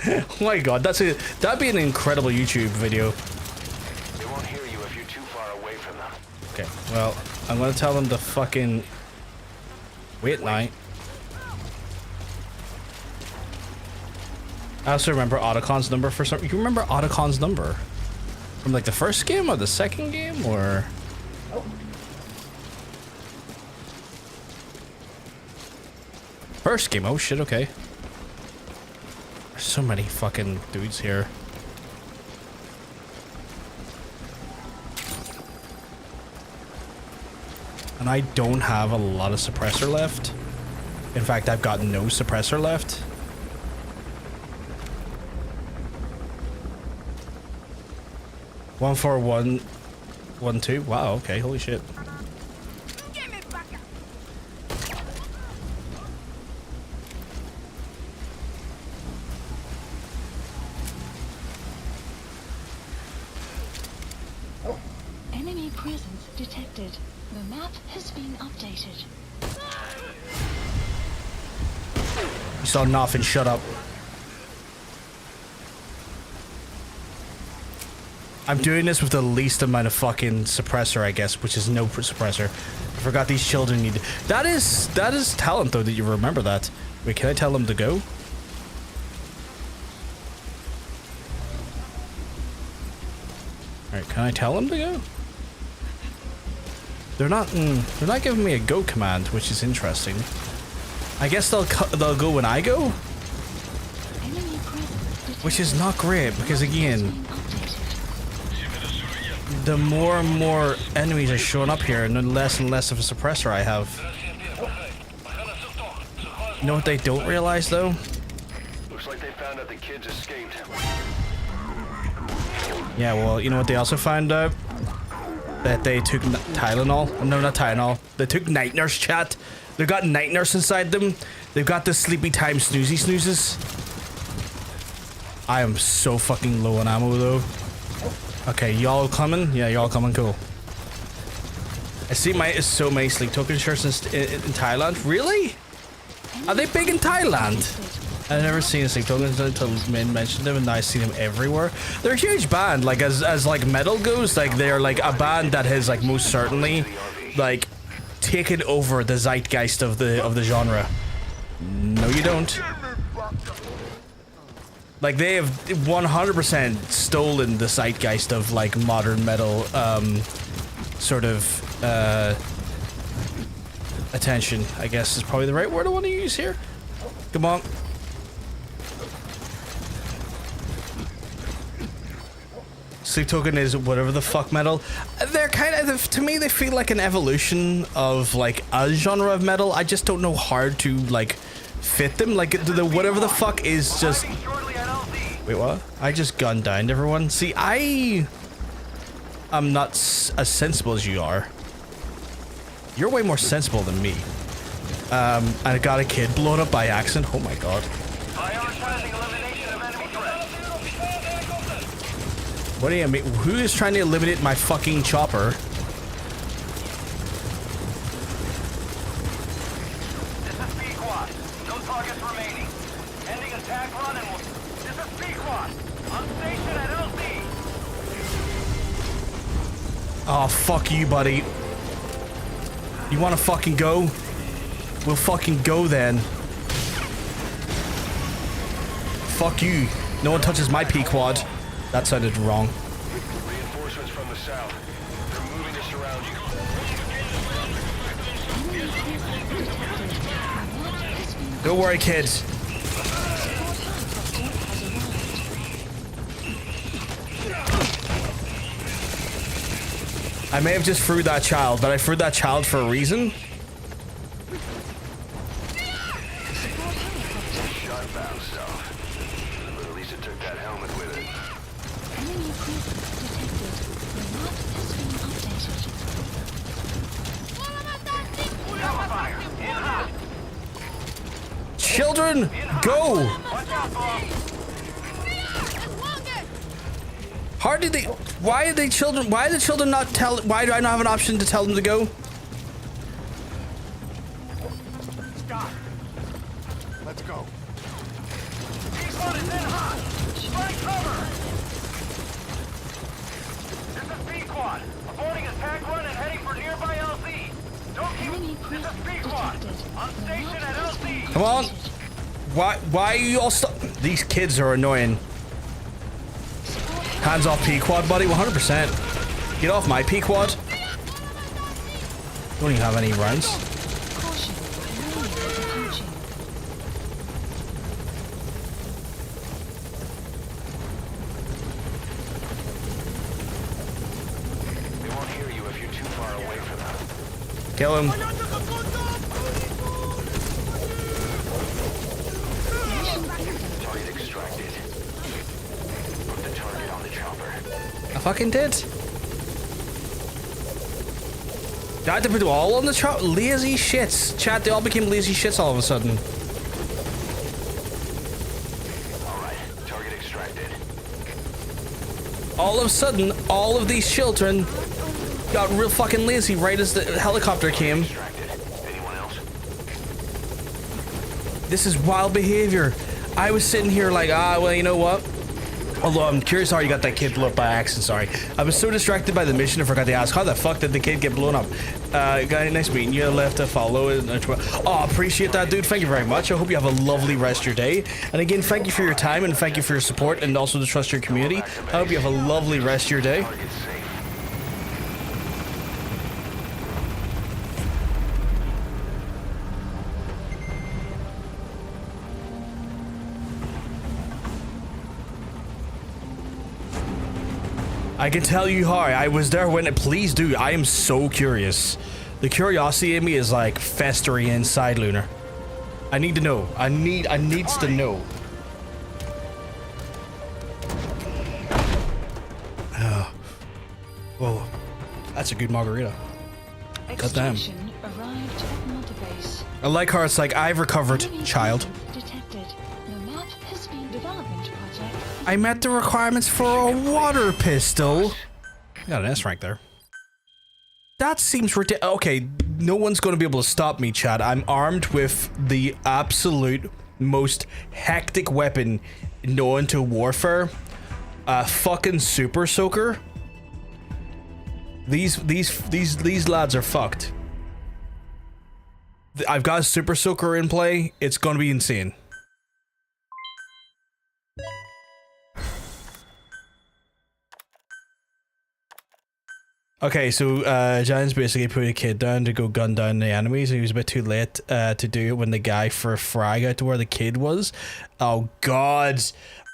Oh my god, that'd be an incredible YouTube video. They won't hear you if you're too far away from them. Okay, well, I'm gonna tell them to fucking wait now. I also remember Otacon's number for some. You remember Otacon's number from like the first game or the second game or? First game. Oh shit. Okay. There's so many fucking dudes here. And I don't have a lot of suppressor left. In fact, I've got no suppressor left. One four one, 1-2. Wow. Okay. Holy shit. Enemy presence detected. The map has been updated. You saw nothing. Shut up. I'm doing this with the least amount of fucking suppressor, I guess, which is no suppressor. I forgot these children need. That is talent though that you remember that. Wait, can I tell them to go? All right, can I tell them to go? They're not giving me a go command, which is interesting. I guess they'll go when I go, which is not great because again, the more and more enemies are showing up here, and the less and less of a suppressor I have. You know what they don't realize though? Looks like they found out the kids escaped. Yeah, well, you know what they also found out? That they took Tylenol. No, not Tylenol. They took night nurse, chat. They've got night nurse inside them. They've got the sleepy time snoozes. I am so fucking low on ammo though. Okay, y'all coming? Yeah, y'all coming. Cool. I see so many sleep token shirts in Thailand. Really? Are they big in Thailand? I've never seen a sleep tokens until Min mentioned them, and now I see them everywhere. They're a huge band. Like as like metal goes, like they're like a band that has like most certainly like taken over the zeitgeist of the genre. No, you don't. Like they have 100% stolen the zeitgeist of like modern metal sort of attention, I guess is probably the right word I want to use here. Come on. Sleep token is whatever the fuck metal. They're kind of, to me, they feel like an evolution of like a genre of metal. I just don't know how to like fit them. Like the whatever the fuck is just. Wait, what? I just gunned down everyone. See, I'm not as sensible as you are. You're way more sensible than me. I got a kid blown up by accident. Oh my god. What do you mean? Who is trying to eliminate my fucking chopper? This is P-Quad. No targets remaining. Ending attack run and we'll... This is P-Quad. On station at LZ. Oh, fuck you, buddy. You wanna fucking go? We'll fucking go then. Fuck you. No one touches my P-Quad. That sounded wrong. Reinforcements from the south. They're moving to surround you. Don't worry, kids. I may have just threw that child, but I threw that child for a reason. Shot bound south. But at least it took that helmet with it. Enemy presence detected. The map has been updated. Cover fire. In hot. Children, go! Watch out, boss. How did they? Why are they children? Why are the children not tell? Why do I not have an option to tell them to go? Stop. Let's go. P1 is in hot. Strike cover. This is P-Quad. Aborting attack run and heading for nearby LZ. Don't Enemy keep... This is presence P-Quad. detected. On The station map at has LZ. been Come on. updated. Why are you all stuck? These kids are annoying. Hands off P-Quad, buddy. 100%. Get off my P-Quad. Don't even have any rounds. Caution. Enemy is approaching. They won't hear you if you're too far away from them. Kill him. Target extracted. Put the target on the chopper. I fucking did. Did I have to put all on the chop? Lazy shits. Chat, they all became lazy shits all of a sudden. Alright, target extracted. All of a sudden, all of these children got real fucking lazy right as the helicopter came. Extracted. Anyone else? This is wild behavior. I was sitting here like, well, you know what? Although I'm curious how you got that kid blown up by accident, sorry. I was so distracted by the mission I forgot to ask, how the fuck did the kid get blown up? Guy, nice meeting you. Left a follow. Oh, appreciate that, dude. Thank you very much. I hope you have a lovely rest of your day. And again, thank you for your time and thank you for your support and also the trust of your community. I hope you have a lovely rest of your day. Target safe. I can tell you how I was there when it. Please do. I am so curious. The curiosity in me is like festering inside, Lunar. I need to know. I needs to know. Whoa, that's a good margarita. Goddamn. Extraction arrived at Moby-Dick. I like how it's like I've recovered, Enemy child. presence detected. The map has been development project. I met the requirements for a water pistol. I got an S rank there. That seems ridiculous. Okay, no one's going to be able to stop me, Chad. I'm armed with the absolute most hectic weapon known to warfare. A fucking super soaker. These lads are fucked. I've got a super soaker in play. It's going to be insane. Okay, so Giants basically put a kid down to go gun down the enemies. He was a bit too late to do it when the guy for a frag out to where the kid was. Oh God.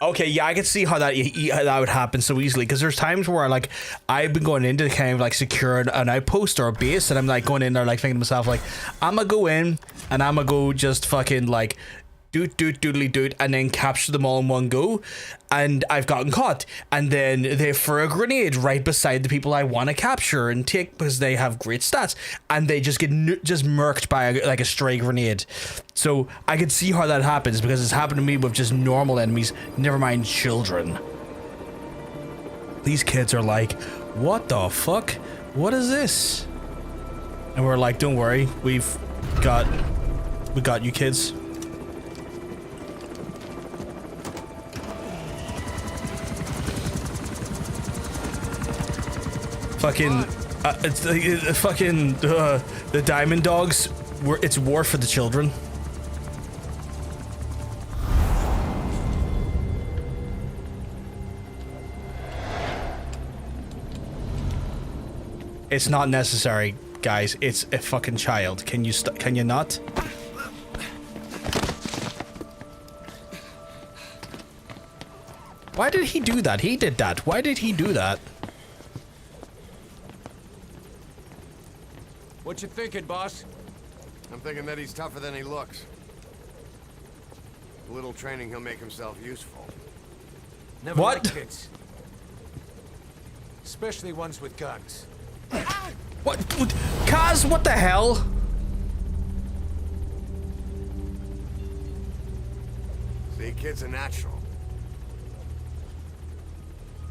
Okay, yeah, I could see how that would happen so easily, because there's times where like I've been going into kind of like secure an outpost or a base, and I'm like going in there like thinking to myself like, I'm gonna go in and I'm gonna go just fucking like doodly and then capture them all in one go, and I've gotten caught, and then they throw a grenade right beside the people I want to capture and take because they have great stats, and they just get just murked by like a stray grenade. So I could see how that happens, because it's happened to me with just normal enemies, never mind children. These kids are like, what the fuck? What is this? And we're like, don't worry, we got you kids. Fucking, it's the Diamond Dogs. It's war for the children. It's not necessary, guys. It's a fucking child. Can you not? Why did he do that? He did that. Why did he do that? What you thinking, boss? I'm thinking that he's tougher than he looks. With a little training, he'll make himself useful. Never What? liked kids. Especially ones with guns. What? Kaz, what the hell? See, kid's a natural.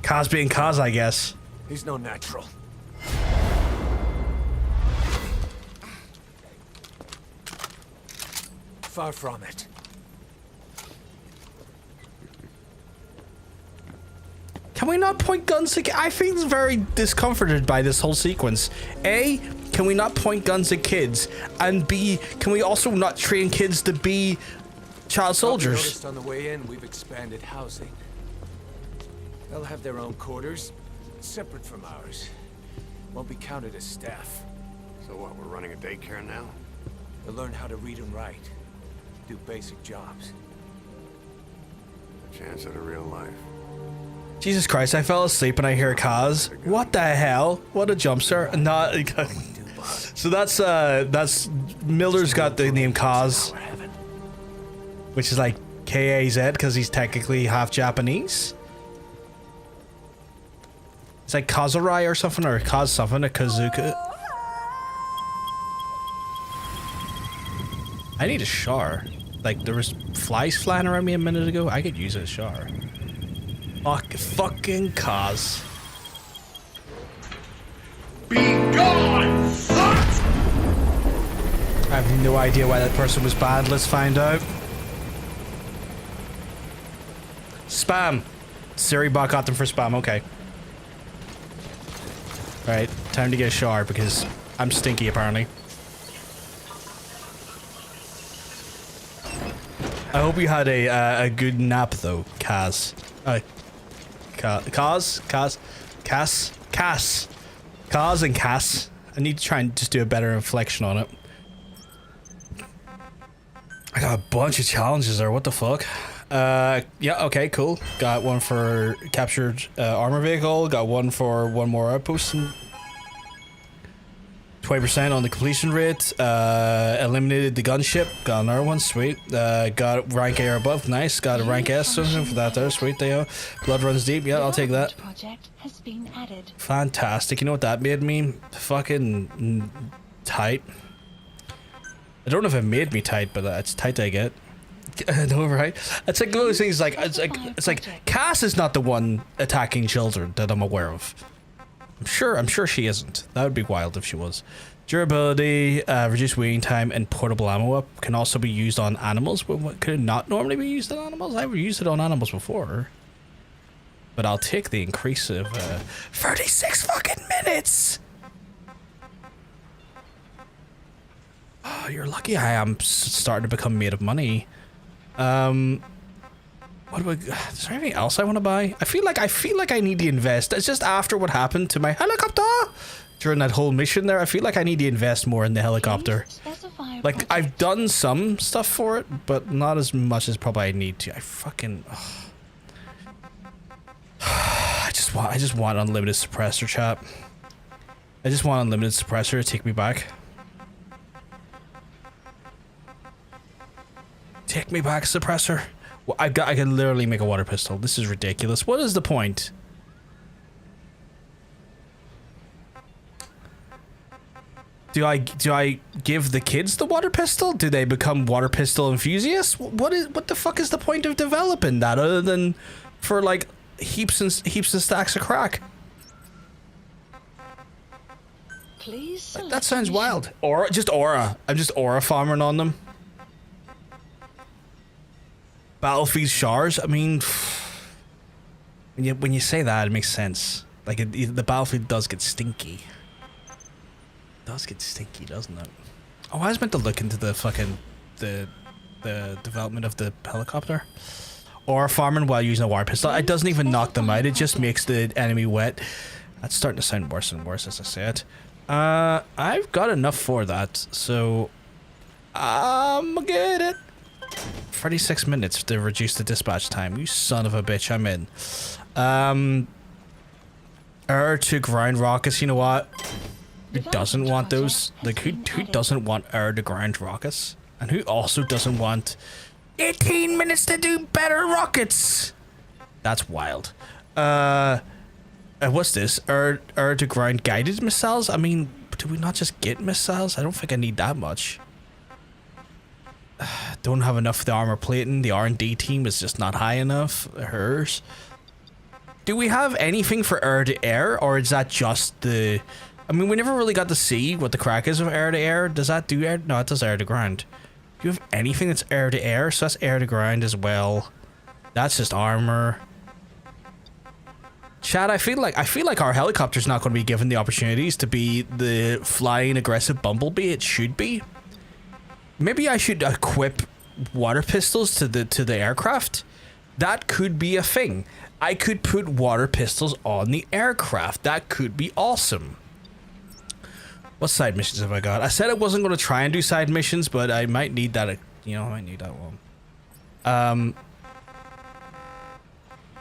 Kaz being Kaz, I guess. He's no natural. Far from it. Can we not point guns at... I feel very discomforted by this whole sequence. A, can we not point guns at kids? And B, can we also not train kids to be child soldiers? Noticed on the way in, we've expanded housing. They'll have their own quarters, separate from ours. Won't be counted as staff. So what, we're running a daycare now? They'll learn how to read and write. Do basic jobs. A chance at a real life. Jesus Christ, I fell asleep and I hear Kaz. What the hell? What a jump scare. Not... So that's... Miller's got the name Kaz. Which is like K-A-Z because he's technically half Japanese. It's like Kazurai or something, or Kaz something, a Kazuka. I need a shower. Like, there was flies flying around me a minute ago. I could use a shower. Fucking Kaz. Be gone, slut! I have no idea why that person was bad. Let's find out. Spam. Siri bot got them for spam. Okay. Alright, time to get a shower because I'm stinky apparently. I hope you had a good nap though, Kaz. Kaz and Cass. I need to try and just do a better inflection on it. I got a bunch of challenges there, what the fuck? Yeah, okay, cool. Got one for captured armor vehicle, got one for one more outpost. 20% on the completion rate, eliminated the gunship, got another one, sweet. Got rank A or above, nice. Got a rank S something for that there, sweet, there. Blood runs deep, yeah, I'll take that. Project has been added. Fantastic, you know what that made me? Fucking tight. I don't know if it made me tight, but it's tight I get. No, right? It's like those things like, it's like Cass is not the one attacking children that I'm aware of. I'm sure she isn't. That would be wild if she was. Durability, reduced waiting time, and portable ammo up can also be used on animals. But what could it not normally be used on animals? I've used it on animals before. But I'll take the increase of 36 fucking minutes. Oh, you're lucky I am starting to become made of money. What do I... Is there anything else I want to buy? I feel like I need to invest. It's just after what happened to my helicopter during that whole mission there. I feel like I need to invest more in the helicopter. Like, I've done some stuff for it, but not as much as probably I need to. I fucking... Oh. I just want unlimited suppressor, chap. I just want unlimited suppressor to take me back. Take me back, suppressor. Well, I can literally make a water pistol. This is ridiculous. What is the point? Do I give the kids the water pistol? Do they become water pistol enthusiasts? What the fuck is the point of developing that other than for like heaps and stacks of crack? Please. Like, that sounds wild. Aura, just aura. I'm just aura farming on them. Battlefield showers. I mean, when you say that, it makes sense. Like the battlefield does get stinky. It does get stinky, doesn't it? Oh, I was meant to look into the fucking the development of the helicopter. Or farming while using a water pistol. It doesn't even knock them out. It just makes the enemy wet. That's starting to sound worse and worse as I say it. I've got enough for that, so I'm gonna get it. 36 minutes to reduce the dispatch time. You son of a bitch, I'm in. To grind rockets, you know what? Who doesn't want those? Like, who doesn't want to grind rockets? And who also doesn't want 18 minutes to do better rockets? That's wild. What's this? To grind guided missiles? I mean, do we not just get missiles? I don't think I need that much. Don't have enough of the armor plating. The R&D team is just not high enough. Hers. Do we have anything for air-to-air, or is that just the... I mean, we never really got to see what the crack is of air-to-air. Does that do air? No, it does air-to-grind. Do you have anything that's air-to-air? So that's air-to-grind as well. That's just armor. Chad, I feel like our helicopter's not going to be given the opportunities to be the flying aggressive bumblebee it should be. Maybe I should equip water pistols to the aircraft. That could be a thing. I could put water pistols on the aircraft. That could be awesome. What side missions have I got? I said I wasn't going to try and do side missions, but I might need that. You know, I might need that one.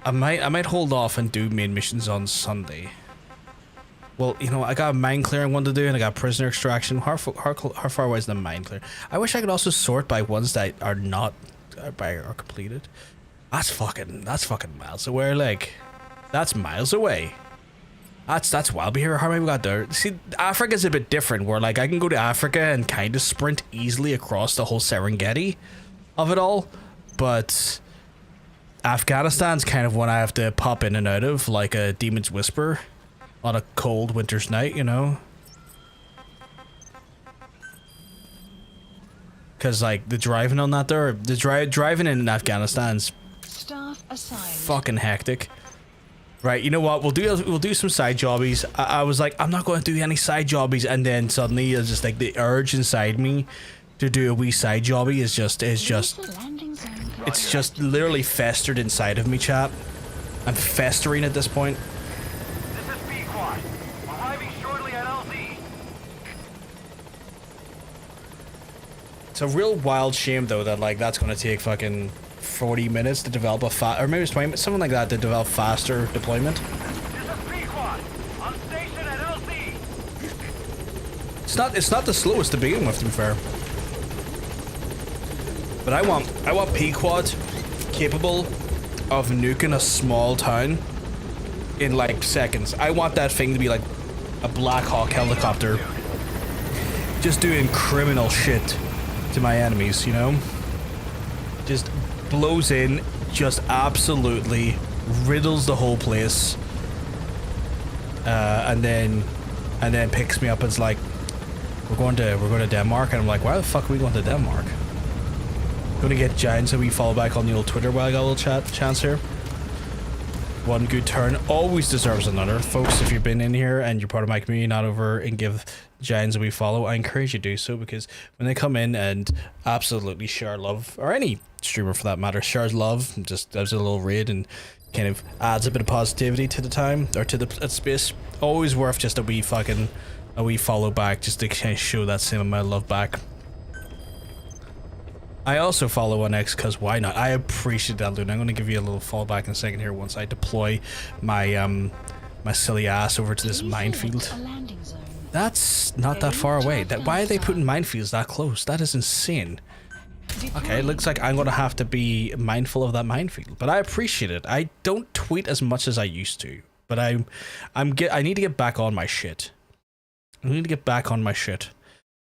I might hold off and do main missions on Sunday. Well, you know, I got a mine clearing one to do, and I got prisoner extraction. How far away is the mine clear? I wish I could also sort by ones that are not are completed. That's fucking miles away. Like, that's miles away. That's wild. But here, how many we got there? See, Africa's a bit different. Where like I can go to Africa and kind of sprint easily across the whole Serengeti of it all, but Afghanistan's kind of one I have to pop in and out of, like a Demon's Whisper on a cold winter's night, you know? Because, like, the driving on that there, the driving in Afghanistan's Staff assigned. fucking hectic. Right, you know what? We'll do some side jobbies. I was like, I'm not going to do any side jobbies, and then suddenly it's just like the urge inside me to do a wee side jobby is just it's just literally festered inside of me, chat. I'm festering at this point. This is Pequod. Arriving shortly at LZ. It's a real wild shame though that like that's going to take fucking 40 minutes to develop or maybe it's 20 minutes, something like that, to develop faster deployment. This is Pequod. On station at LZ. It's not the slowest to begin with, to be fair. But I want Pequod capable of nuking a small town in like seconds. I want that thing to be like a Black Hawk helicopter, just doing criminal shit to my enemies, you know? Just blows in, just absolutely riddles the whole place, and then picks me up and is like, we're going to Denmark, and I'm like, why the fuck are we going to Denmark? Gonna get giants, and we follow back on the old Twitter while I got a little chance here. One good turn always deserves another. Folks, if you've been in here and you're part of my community, not over and give giants a wee follow, I encourage you to do so, because when they come in and absolutely share love, or any streamer for that matter shares love, just does a little raid and kind of adds a bit of positivity to the time, or to the space, always worth just a wee follow back, just to kind of show that same amount of love back. I also follow on X because why not? I appreciate that, Luna. I'm going to give you a little fall back in a second here once I deploy my my silly ass over to this minefield. That's not that far away. Why are they putting minefields that close? That is insane. Okay, it looks like I'm going to have to be mindful of that minefield, but I appreciate it. I don't tweet as much as I used to, but I need to get back on my shit.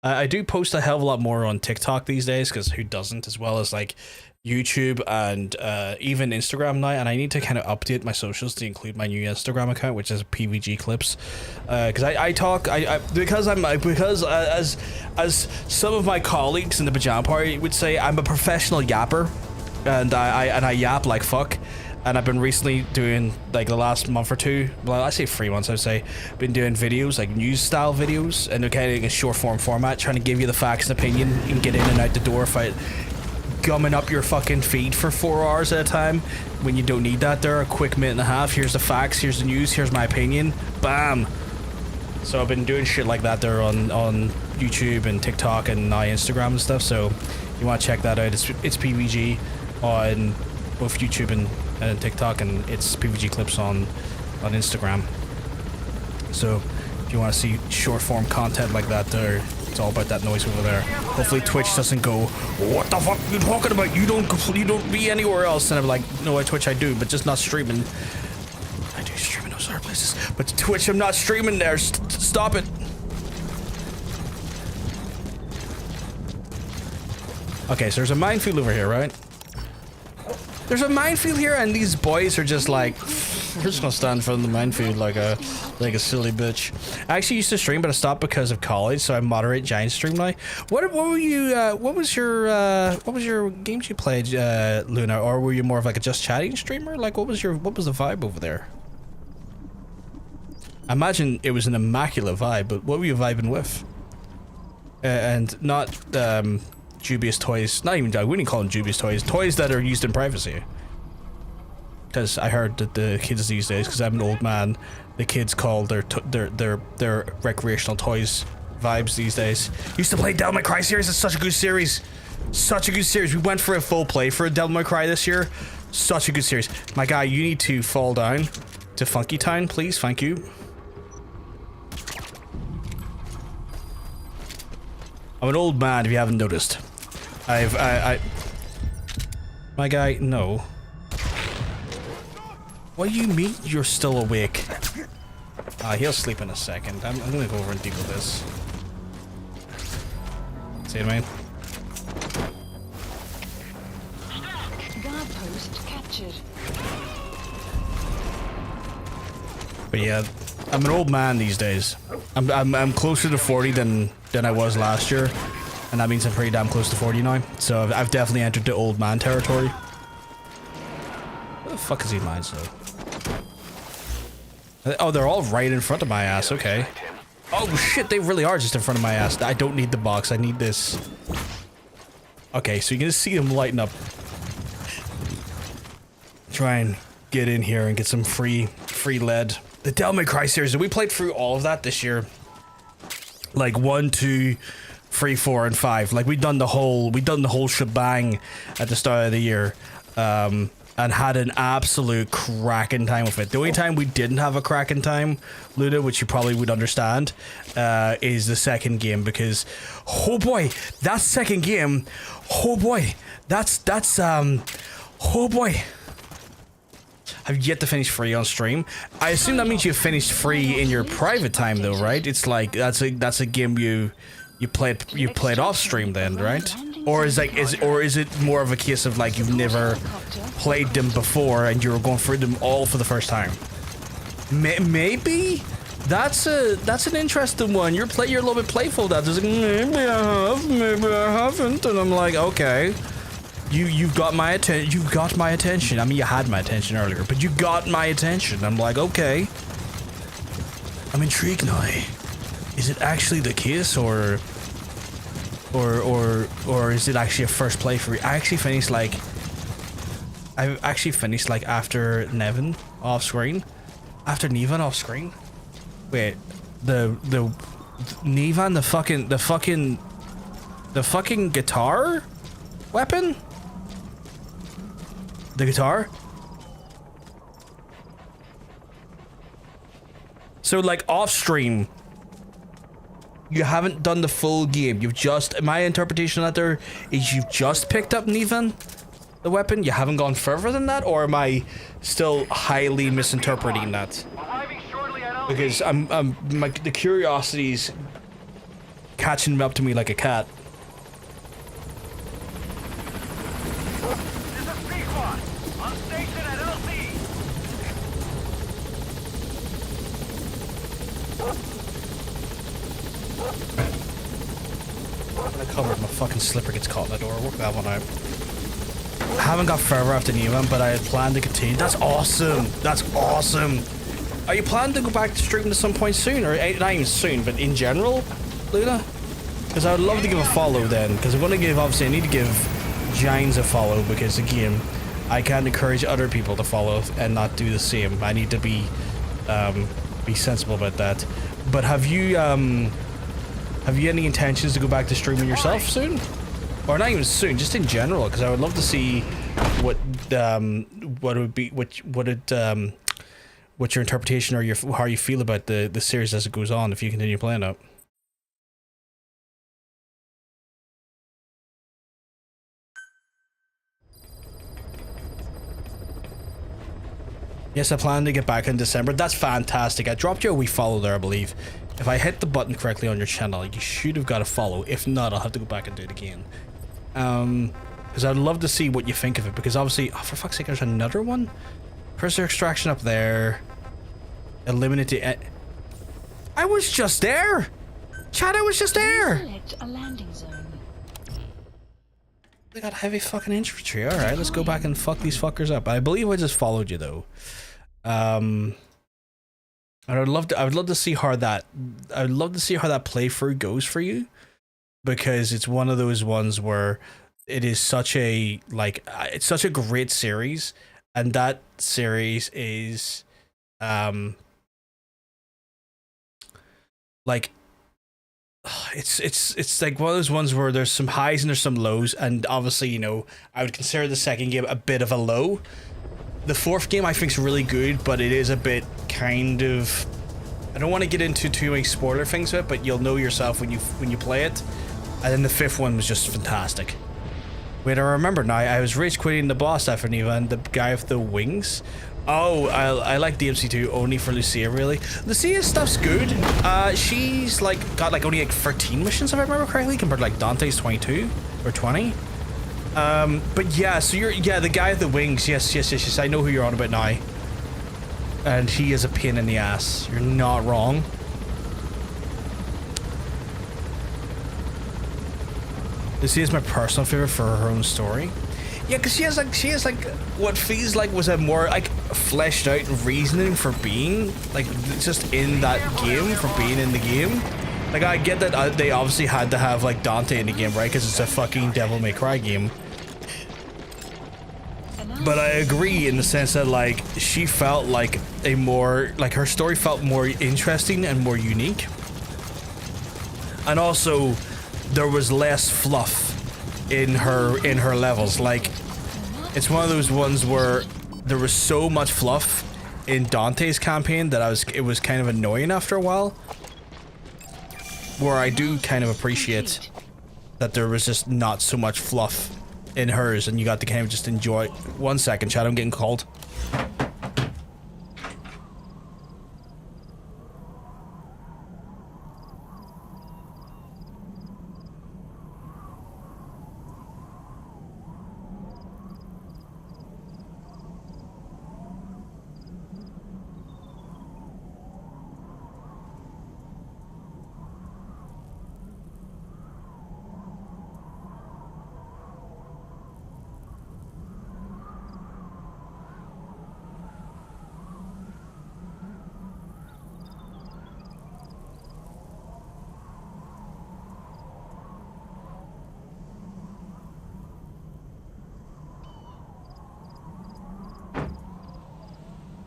I do post a hell of a lot more on TikTok these days, because who doesn't, as well as like YouTube and even Instagram now, and I need to kind of update my socials to include my new Instagram account, which is PVG Clips, because as some of my colleagues in the pajama party would say, I'm a professional yapper, and I yap like fuck. And I've been recently doing, like, the last month or two, well, I say 3 months, I'd say, been doing videos, like news-style videos, and they're kind of in a short-form format, trying to give you the facts and opinion. You can get in and out the door without gumming up your fucking feed for 4 hours at a time, when you don't need that there. A quick minute and a half, here's the facts, here's the news, here's my opinion, bam. So I've been doing shit like that there on YouTube and TikTok and now Instagram and stuff. So if you want to check that out, it's PVG on both YouTube and TikTok, and it's PVG clips on Instagram. So if you want to see short form content like that there, it's all about that noise over there. Hopefully Twitch doesn't go, what the fuck are you talking about? You don't be anywhere else. And I'm like, no, at Twitch I do, but just not streaming. I do stream in those other places, but Twitch I'm not streaming there. Stop it. Okay, so there's a minefield over here, right? There's a minefield here, and these boys are just like, we're just gonna stand in front of the minefield like a silly bitch. I actually used to stream, but I stopped because of college, so I moderate giant stream now. What were you? What was your games you played, Luna? Or were you more of like a just chatting streamer? Like, what was the vibe over there? I imagine it was an immaculate vibe, but what were you vibing with? And not dubious toys. Not even, I wouldn't call them dubious toys. Toys that are used in privacy. Because I heard that the kids these days, because I'm an old man, the kids call their recreational toys vibes these days. Used to play Devil May Cry series. It's such a good series. Such a good series. We went for a full play for a Devil May Cry this year. Such a good series. My guy, you need to fall down to Funky Town, please. Thank you. I'm an old man, if you haven't noticed. My guy, no. What do you mean you're still awake? He'll sleep in a second. I'm gonna go over and deal with this. See what I mean? Guard post captured. But yeah, I'm an old man these days. I'm closer to 40 than I was last year, and that means I'm pretty damn close to 40 now. So I've definitely entered the old man territory. What the fuck is he mines though? Oh, they're all right in front of my ass. Okay. Oh shit, they really are just in front of my ass. I don't need the box. I need this. Okay, so you can just see them lighting up. Try and get in here and get some free lead. The Devil May Cry series. We played through all of that this year. Like 1, 2, 3, 4, and 5. Like we'd done the whole shebang at the start of the year. And had an absolute cracking time with it. The only time we didn't have a cracking time, Luda, which you probably would understand, is the second game, because oh boy, that second game, oh boy, oh boy. I've yet to finish free on stream. I assume that means you finished free in your private time though, right? It's like that's a game you played off stream then, right? Or is it more of a case of like you've never played them before and you were going through them all for the first time? Maybe that's an interesting one. You're a little bit playful. That is like, maybe I have, maybe I haven't, and I'm like, okay, you've got my attention. You got my attention. I mean, you had my attention earlier, but you got my attention. I'm like, okay, I'm intrigued now. Is it actually the case, or is it actually a first playthrough? I actually finished like after Nevin off screen. After Nevan off screen. Wait, the Nevan, the fucking guitar weapon? The guitar? So like off stream, you haven't done the full game. You've just, my interpretation of that there is you've just picked up Nevan, the weapon. You haven't gone further than that, or am I still highly misinterpreting that? Because the curiosity's catching up to me like a cat. This is Pequot, on station at LC. I'm gonna cover it. My fucking slipper gets caught in the door. Work that one out. I haven't got further after Nevan, but I had planned to continue. That's awesome. That's awesome. Are you planning to go back to streaming at some point soon, or not even soon, but in general, Luna? Because I would love to give a follow then. Because I'm going to give, obviously, I need to give Gines a follow, because again, I can't encourage other people to follow and not do the same. I need to be sensible about that. But have you any intentions to go back to streaming yourself soon? Or not even soon, just in general, because I would love to see what your interpretation or how you feel about the series as it goes on if you continue playing it. Yes, I plan to get back in December. That's fantastic. I dropped you a wee follow there, I believe. If I hit the button correctly on your channel, you should have got a follow. If not, I'll have to go back and do it again. Because I'd love to see what you think of it. Because obviously, oh, for fuck's sake, there's another one. Prisoner extraction up there. Eliminate the. I was just there. Chad, I was just there. Select a landing zone. They got heavy fucking infantry. All right, let's go back and fuck these fuckers up. I believe I just followed you though. And I would love to see how that. I would love to see how that playthrough goes for you, because it's one of those ones where it is such a it's such a great series, and that series is like. It's like one of those ones where there's some highs and there's some lows, and obviously, you know, I would consider the second game a bit of a low. The fourth game I think is really good, but it is a bit kind of, I don't want to get into too many spoiler things with it, but you'll know yourself when you play it. And then the fifth one was just fantastic. Wait, I remember now, I was rage quitting the boss after Neva and the guy with the wings. Oh, I like DMC2 only for Lucia, really. Lucia's stuff's good. She's like got like only like 13 missions if I remember correctly, compared to like Dante's 22 or 20. But yeah, so the guy with the wings, yes, I know who you're on about now. And he is a pain in the ass. You're not wrong. Lucia's my personal favorite for her own story. Yeah, because she has like what feels like was a more like fleshed out reasoning for being like just in that game, for being in the game. Like I get that they obviously had to have like Dante in the game, right? Because it's a fucking Devil May Cry game. But I agree in the sense that like she felt like a more like her story felt more interesting and more unique, and also there was less fluff in her levels. Like it's one of those ones where there was so much fluff in Dante's campaign that it was kind of annoying after a while, where I do kind of appreciate that there was just not so much fluff in hers and you got to kind of just enjoy. 1 second, chat, I'm getting called.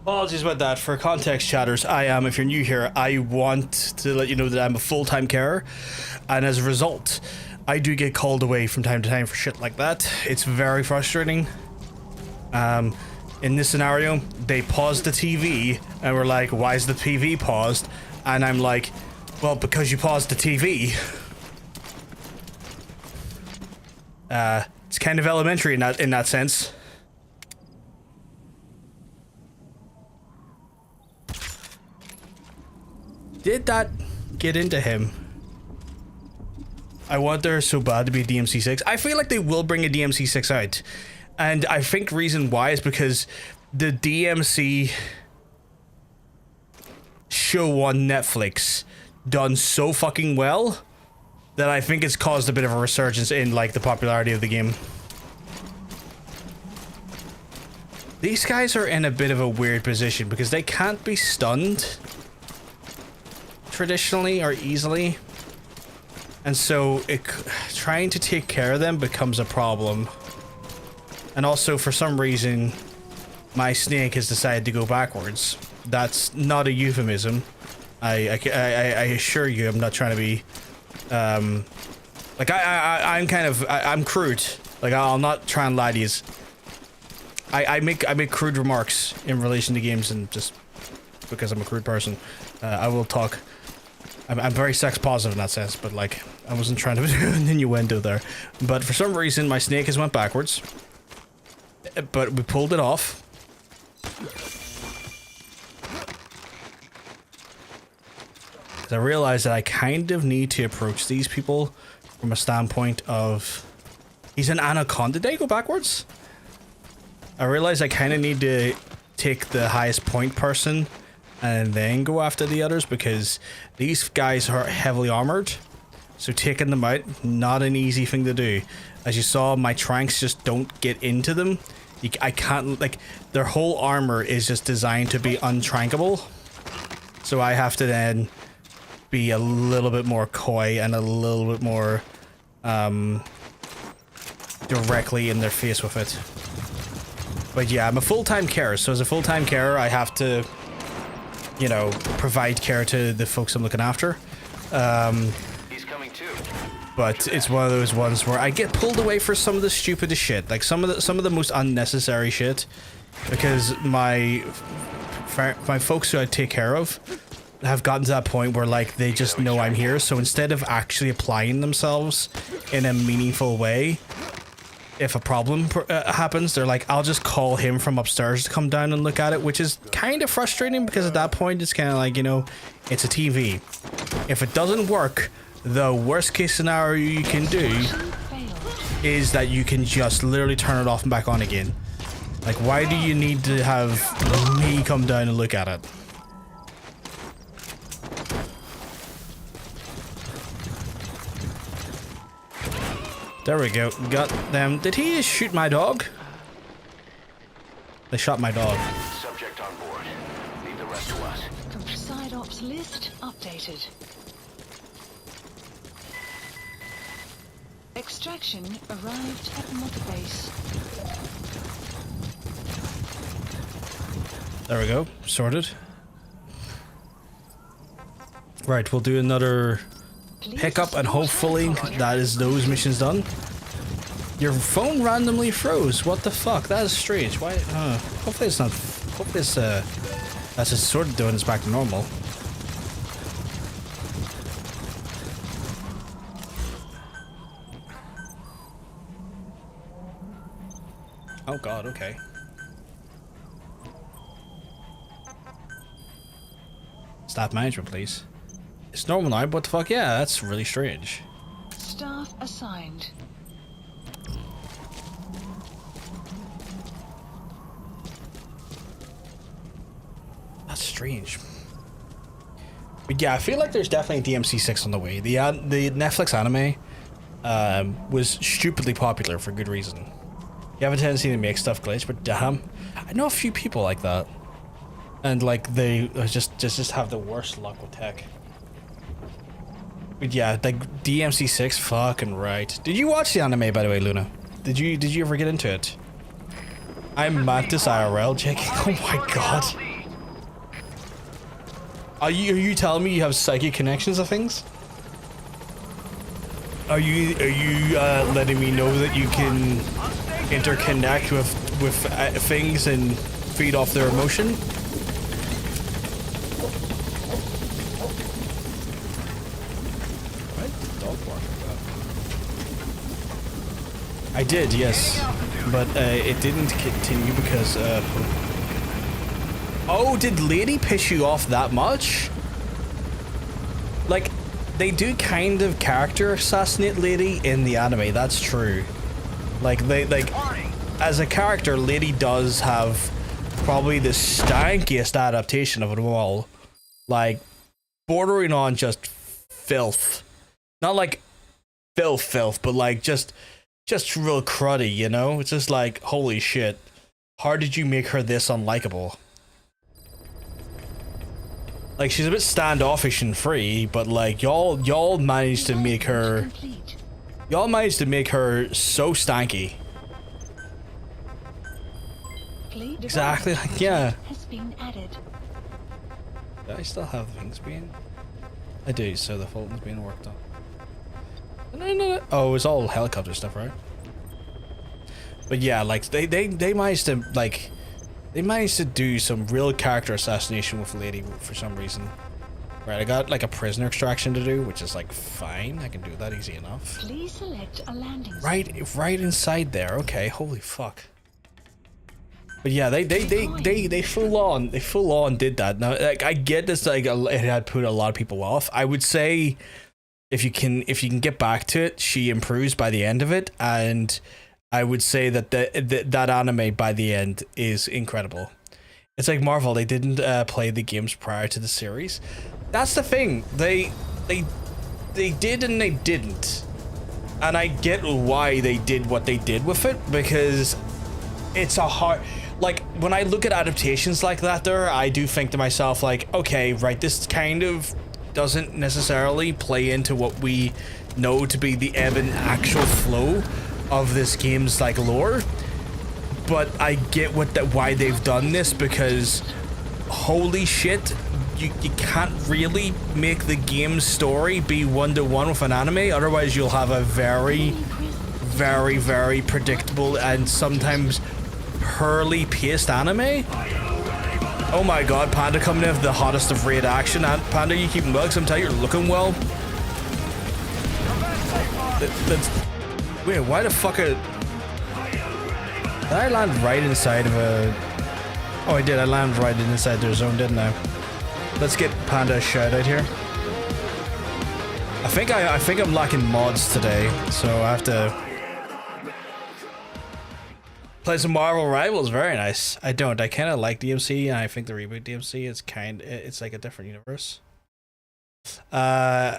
Apologies about that. For context, chatters, if you're new here, I want to let you know that I'm a full-time carer, and as a result, I do get called away from time to time for shit like that. It's very frustrating. In this scenario, they paused the TV, and we're like, why is the TV paused? And I'm like, well, because you paused the TV. It's kind of elementary in that sense. Did that get into him? I want there so bad to be a DMC6. I feel like they will bring a DMC6 out. And I think reason why is because the DMC show on Netflix done so fucking well that I think it's caused a bit of a resurgence in like the popularity of the game. These guys are in a bit of a weird position because they can't be stunned traditionally or easily, and so trying to take care of them becomes a problem. And also, for some reason, my snake has decided to go backwards. That's not a euphemism. I assure you, I'm not trying to be, like I'm crude. Like I'll not try and lie to you. I make crude remarks in relation to games, and just because I'm a crude person, I will talk. I'm very sex positive in that sense, but like I wasn't trying to do an innuendo there. But for some reason, my snake has went backwards. But we pulled it off. I realized that I kind of need to approach these people from a standpoint of... He's an anaconda. Did I go backwards? I realized I kind of need to take the highest point person and then go after the others, because these guys are heavily armored. So taking them out, not an easy thing to do. As you saw, my tranks just don't get into them. I can't, like, their whole armor is just designed to be untrankable. So I have to then be a little bit more coy and a little bit more directly in their face with it. But yeah, I'm a full-time carer, so as a full-time carer, I have to, you know, provide care to the folks I'm looking after. He's coming too. But it's one of those ones where I get pulled away for some of the stupidest shit, like some of the most unnecessary shit, because my folks who I take care of have gotten to that point where like they just know I'm here, so instead of actually applying themselves in a meaningful way, if a problem happens, they're like, I'll just call him from upstairs to come down and look at it, which is kind of frustrating, because at that point it's kind of like, you know, it's a TV. If it doesn't work, the worst case scenario you can do is that you can just literally turn it off and back on again. Like, why do you need to have me come down and look at it? There we go. Got them. Did he just shoot my dog? They shot my dog. Subject on board. Leave the rest to us. Side ops list updated. Extraction arrived at Mother Base. There we go. Sorted. Right, we'll do another pickup, and hopefully that is those missions done. Your phone randomly froze. What the fuck? That is strange. Why? Hopefully it's not. Hopefully it's that's just sort of doing it's back to normal. Oh god. Okay. Staff management, please. It's normal now. What the fuck? Yeah, that's really strange. Staff assigned. That's strange. But yeah, I feel like there's definitely DMC6 on the way. The Netflix anime was stupidly popular for good reason. You have a tendency to make stuff glitch, but damn, I know a few people like that, and like they just have the worst luck with tech. But yeah, like DMC6, fucking right. Did you watch the anime, by the way, Luna? Did you ever get into it? I'm Mantis IRL, Jake. Oh my god. Are you telling me you have psychic connections of things? Are you letting me know that you can interconnect with things and feed off their emotion? What? Dog bark. I did, yes, but it didn't continue because oh, did Lady piss you off that much? Like, they do kind of character assassinate Lady in the anime, that's true. Like, as a character, Lady does have probably the stankiest adaptation of them all. Like, bordering on just filth. Not like filth, but like just real cruddy, you know? It's just like, holy shit. How did you make her this unlikable? Like, she's a bit standoffish and free, but like y'all managed to make her so stanky. Exactly, like, yeah. Has been added. Do I still have things being? I do, so the Fulton's being worked on. No. Oh, it's all helicopter stuff, right? But yeah, like they managed to like they managed to do some real character assassination with Lady for some reason. Right, I got like a prisoner extraction to do, which is like fine. I can do that easy enough. Please select a landing zone. Right inside there. Okay, holy fuck. But yeah, they full on did that. Now, like I get this, like it had put a lot of people off. I would say if you can get back to it, she improves by the end of it, and I would say that that anime by the end is incredible. It's like Marvel, they didn't play the games prior to the series. That's the thing. They did and they didn't. And I get why they did what they did with it, because it's a hard, like when I look at adaptations like that there, I do think to myself like, okay, right, this kind of doesn't necessarily play into what we know to be the ebb and actual flow of this game's like lore. But I get why they've done this, because holy shit, you can't really make the game's story be one-to-one with an anime, otherwise you'll have a very, very, very predictable and sometimes poorly paced anime. Oh my god, Panda coming in with the hottest of raid action. And Panda, you keeping well? 'Cause I'm telling you, you're looking well. Wait, why the fuck are... Did I land right inside of a... Oh, I did. I landed right inside their zone, didn't I? Let's get Panda a shout out here. I think I'm lacking mods today, so I have to play some Marvel Rivals. Very nice. I kind of like DMC, and I think the reboot DMC is it's like a different universe. Yeah,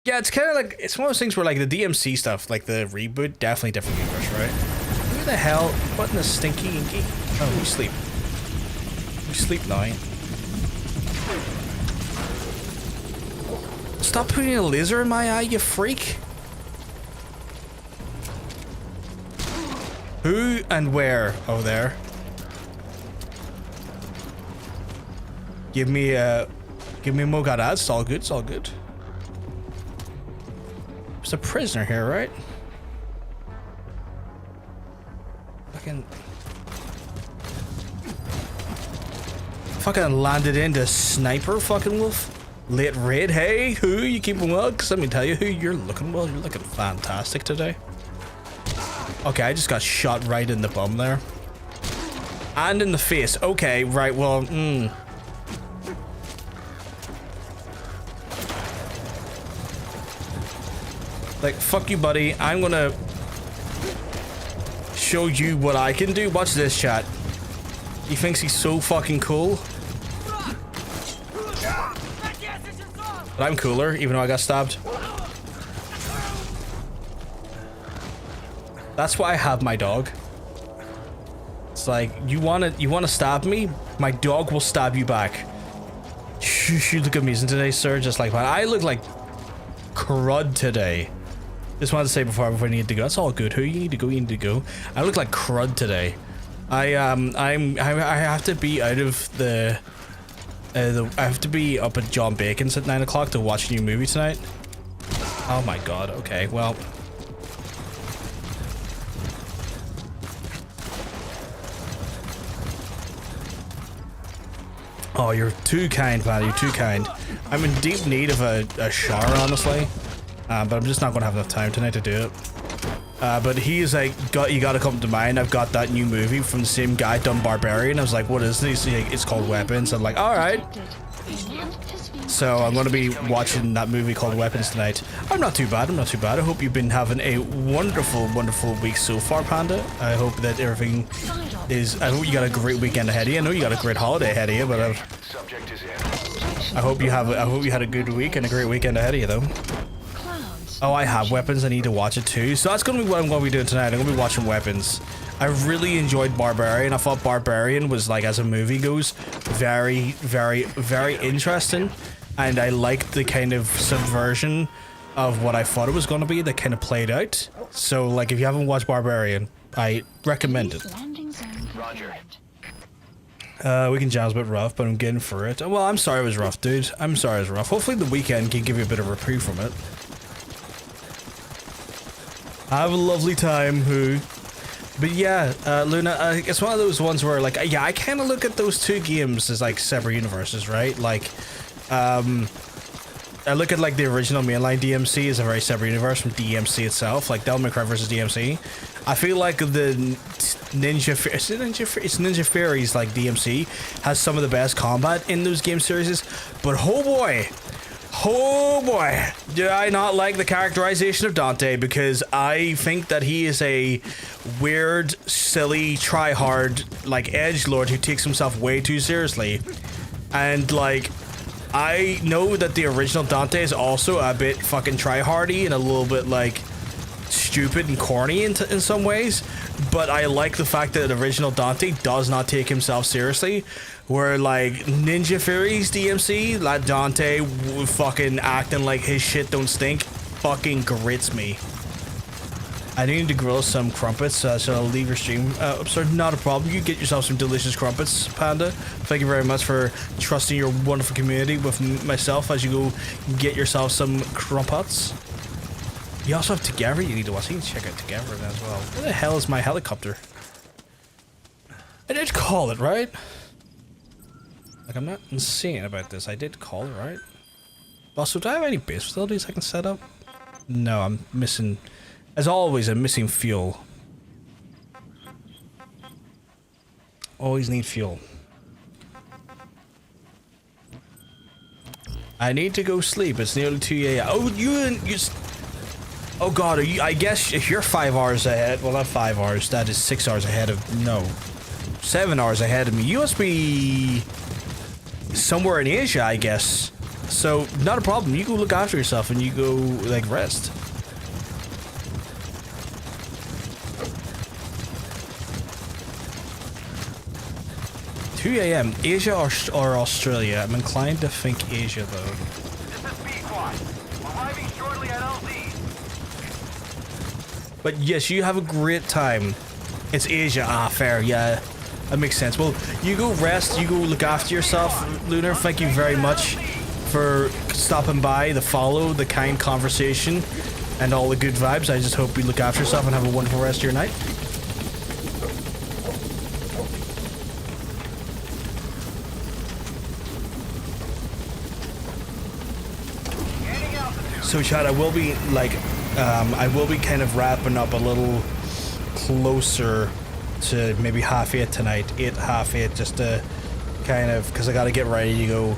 it's kind of like, it's one of those things where like the DMC stuff, like the reboot, definitely different universe, right? Who the hell? What in the stinky inky? Oh, we sleep. We sleep now. Stop putting a laser in my eye, you freak. Who and where? Oh, there. Give me more Mogadad. It's all good. It's all good. There's a prisoner here, right? Fucking landed into sniper, fucking wolf. Late raid. Hey, who you keeping well? Cause let me tell you, who you're looking well. You're looking fantastic today. Okay, I just got shot right in the bum there. And in the face. Okay, right, well, Like, fuck you, buddy. I'm gonna show you what I can do. Watch this, chat. He thinks he's so fucking cool. But I'm cooler, even though I got stabbed. That's why I have my dog. It's like, you wanna stab me? My dog will stab you back. You look amazing today, sir. Just like I look like crud today. Just wanted to say before I need to go. That's all good. Who you need to go? You need to go. I look like crud today. I have to be out of I have to be up at John Bacon's at 9 o'clock to watch a new movie tonight. Oh my god. Okay, well. Oh, you're too kind, man. You're too kind. I'm in deep need of a shower, honestly. But I'm just not going to have enough time tonight to do it. But he's like, you got to come to mind. I've got that new movie from the same guy, done Barbarian. I was like, what is this? He's like, it's called Weapons. I'm like, all right. So I'm going to be watching that movie called Weapons tonight. I'm not too bad. I'm not too bad. I hope you've been having a wonderful, wonderful week so far, Panda. I hope that everything is... I hope you got a great weekend ahead of you. I know you got a great holiday ahead of you, but I hope you had a good week and a great weekend ahead of you, though. Oh, I have Weapons. I need to watch it too. So that's going to be what I'm going to be doing tonight. I'm going to be watching Weapons. I really enjoyed Barbarian. I thought Barbarian was, like, as a movie goes, very, very, very interesting. And I liked the kind of subversion of what I thought it was going to be that kind of played out. So, like, if you haven't watched Barbarian, I recommend it. Roger. We can jazz a bit rough, but I'm getting for it. Well, I'm sorry it was rough, dude. I'm sorry it was rough. Hopefully the weekend can give you a bit of reprieve from it. Have a lovely time, who. But yeah, Luna, it's one of those ones where, like, yeah, I kind of look at those two games as, like, separate universes, right? Like, I look at, like, the original mainline DMC as a very separate universe from DMC itself, like Devil May Cry versus DMC. I feel like the Ninja Fury's, like, DMC has some of the best combat in those game series, but oh boy, do I not like the characterization of Dante, because I think that he is a weird, silly, try-hard, like, edgelord who takes himself way too seriously. And, like, I know that the original Dante is also a bit fucking try-hardy and a little bit, like, stupid and corny in some ways, but I like the fact that the original Dante does not take himself seriously, where, like, Ninja Fury's DMC, like, Dante fucking acting like his shit don't stink fucking grits me. I need to grill some crumpets, so I'll leave your stream. Sorry, not a problem. You get yourself some delicious crumpets, Panda. Thank you very much for trusting your wonderful community with myself as you go get yourself some crumpets. You also have Together you need to watch. You can check out Together as well. Where the hell is my helicopter? I did call it, right? Like, I'm not insane about this. I did call it, right? Also, do I have any base facilities I can set up? No, I'm missing... As always, I'm missing fuel. Always need fuel. I need to go sleep. It's nearly 2 a.m. Oh, you... Oh god, I guess if you're 5 hours ahead, well, not 5 hours, that is 6 hours ahead of, no, 7 hours ahead of me. You must be somewhere in Asia, I guess. So, not a problem. You go look after yourself and you go, like, rest. $2 a.m. Asia or Australia? I'm inclined to think Asia, though. This is B-Quad. Arriving shortly at LZ. But yes, you have a great time. It's Asia. Ah, fair. Yeah, that makes sense. Well, you go rest. You go look after yourself, Lunar. Thank you very much for stopping by, the follow, the kind conversation, and all the good vibes. I just hope you look after yourself and have a wonderful rest of your night. So, Chad, I will be, like, I will be kind of wrapping up a little closer to maybe 8:30 tonight, 8:30, just to kind of, because I got to get ready to go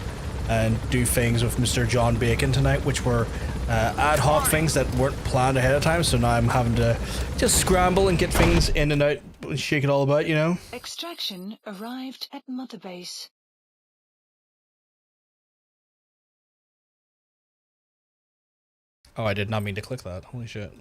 and do things with Mr. John Bacon tonight, which were ad hoc things that weren't planned ahead of time, so now I'm having to just scramble and get things in and out, shake it all about, you know? Extraction arrived at Mother Base. Oh, I did not mean to click that. Holy shit.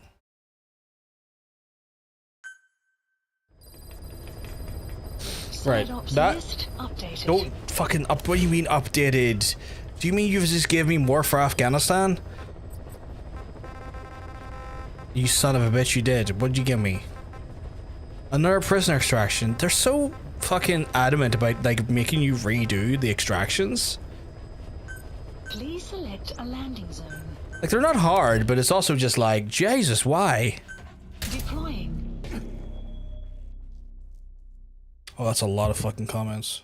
Right, that... Updated. Don't fucking up... What do you mean updated? Do you mean you just gave me more for Afghanistan? You son of a bitch, you did. What did you give me? Another prisoner extraction. They're so fucking adamant about, like, making you redo the extractions. Please select a landing zone. Like, they're not hard, but it's also just like, Jesus, why? Deploying. Oh, that's a lot of fucking comments.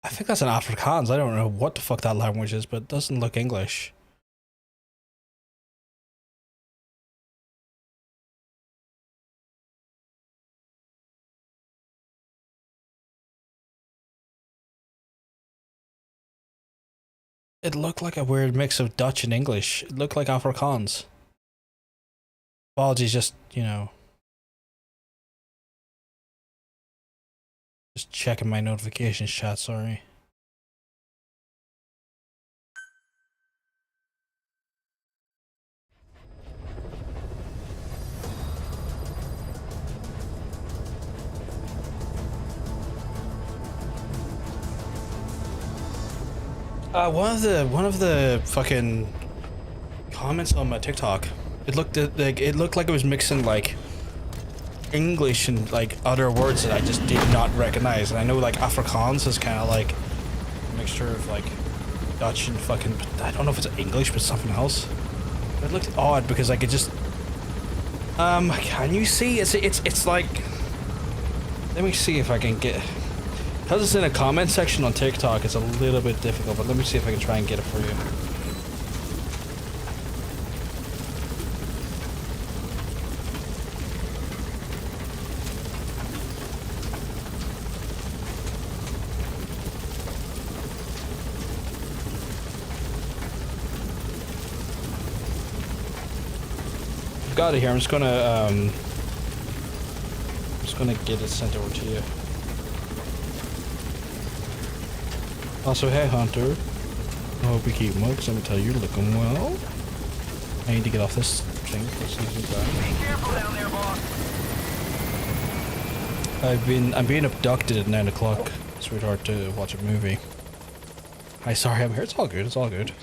I think that's an Afrikaans. I don't know what the fuck that language is, but it doesn't look English. It looked like a weird mix of Dutch and English. It looked like Afrikaans. Apologies, just, you know. Just checking my notifications chat, sorry. One of the fucking comments on my TikTok, it looked like it was mixing like English and like other words that I just did not recognize. And I know like Afrikaans is kind of like a mixture of like Dutch and fucking, I don't know if it's English but something else. But it looked odd because like it just can you see it's like, let me see if I can get, because it's in a comment section on TikTok, it's a little bit difficult, but let me see if I can try and get it for you. Got it here. I'm just gonna get it sent over to you. Also, hey Hunter, I hope you keep well, because let me tell you, you're looking well. I need to get off this thing. Be careful down there, boss. I'm being abducted at 9 o'clock, sweetheart, to watch a movie. Hi, sorry, I'm here. It's all good. It's all good.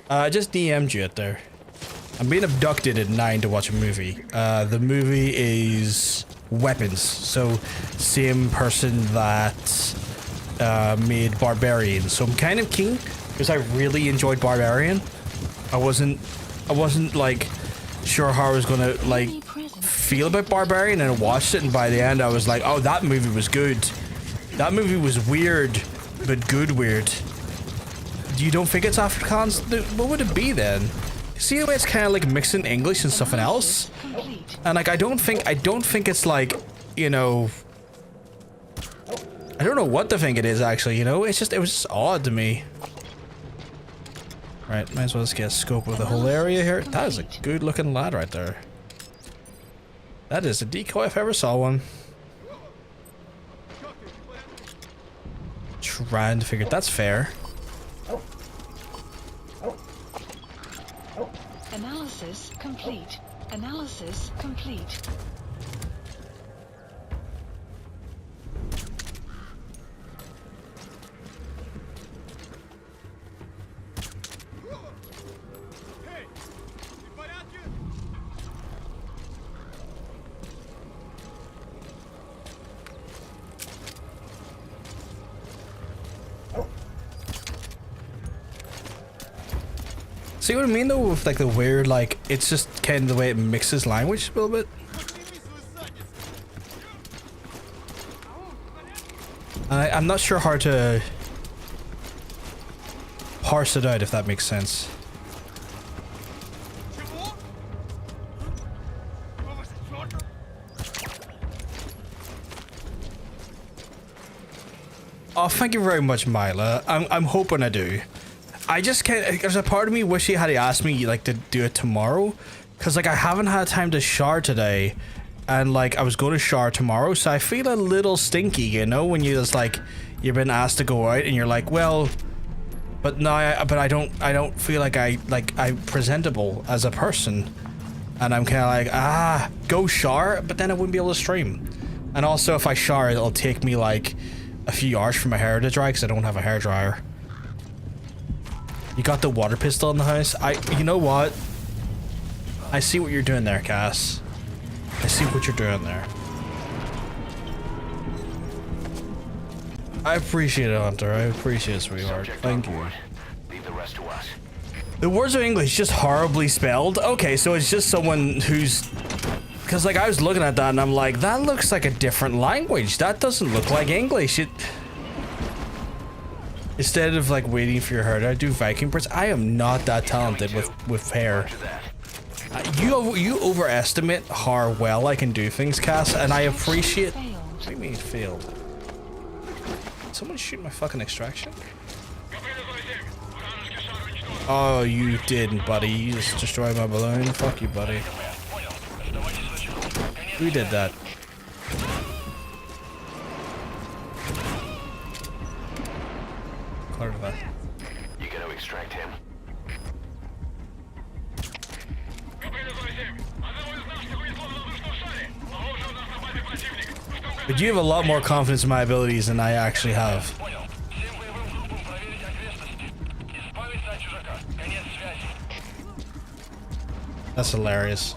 I just DM'd you out there. I'm being abducted at 9 to watch a movie. The movie is Weapons. So, same person that made Barbarian. So I'm kind of keen because I really enjoyed Barbarian. I wasn't like sure how I was gonna like feel about Barbarian, and I watched it, and by the end I was like, oh, that movie was good. That movie was weird, but good weird. You don't think it's Afrikaans? What would it be then? See the way it's kind of like mixing English and something else? And like I don't think it's like, you know, I don't know what to think it is actually, you know? It was just odd to me. Right, might as well just get a scope of the whole area here. That is a good looking lad right there. That is a decoy if I ever saw one. Trying to figure, that's fair. Analysis complete. Analysis complete. See what I mean though with like the weird, like it's just kind of the way it mixes language a little bit. I'm not sure how to parse it out, if that makes sense. Oh, thank you very much, Mila. I'm hoping I do. I just can't. There's a part of me wish he had asked me like to do it tomorrow, because like I haven't had time to shower today, and like I was going to shower tomorrow, so I feel a little stinky, you know, when you just like you've been asked to go out and you're like, well, but no, I don't feel like I'm presentable as a person, and I'm kind of like go shower, but then I wouldn't be able to stream, and also if I shower, it'll take me like a few hours for my hair to dry because I don't have a hairdryer. You got the water pistol in the house? You know what? I see what you're doing there, Cass. I see what you're doing there. I appreciate it, Hunter. I appreciate it, sweetheart. Thank you. Leave the rest to us. The words are English, just horribly spelled. Okay, so it's just someone who's... Because, like, I was looking at that and I'm like, that looks like a different language. That doesn't look like English. Instead of like waiting for your hair to do Viking braids, I am not that talented with hair. You overestimate how well I can do things, Cass, and I appreciate. What do you mean failed? Did someone shoot my fucking extraction? Oh, you didn't, buddy. You just destroyed my balloon. Fuck you, buddy. Who did that? But you have a lot more confidence in my abilities than I actually have. That's hilarious.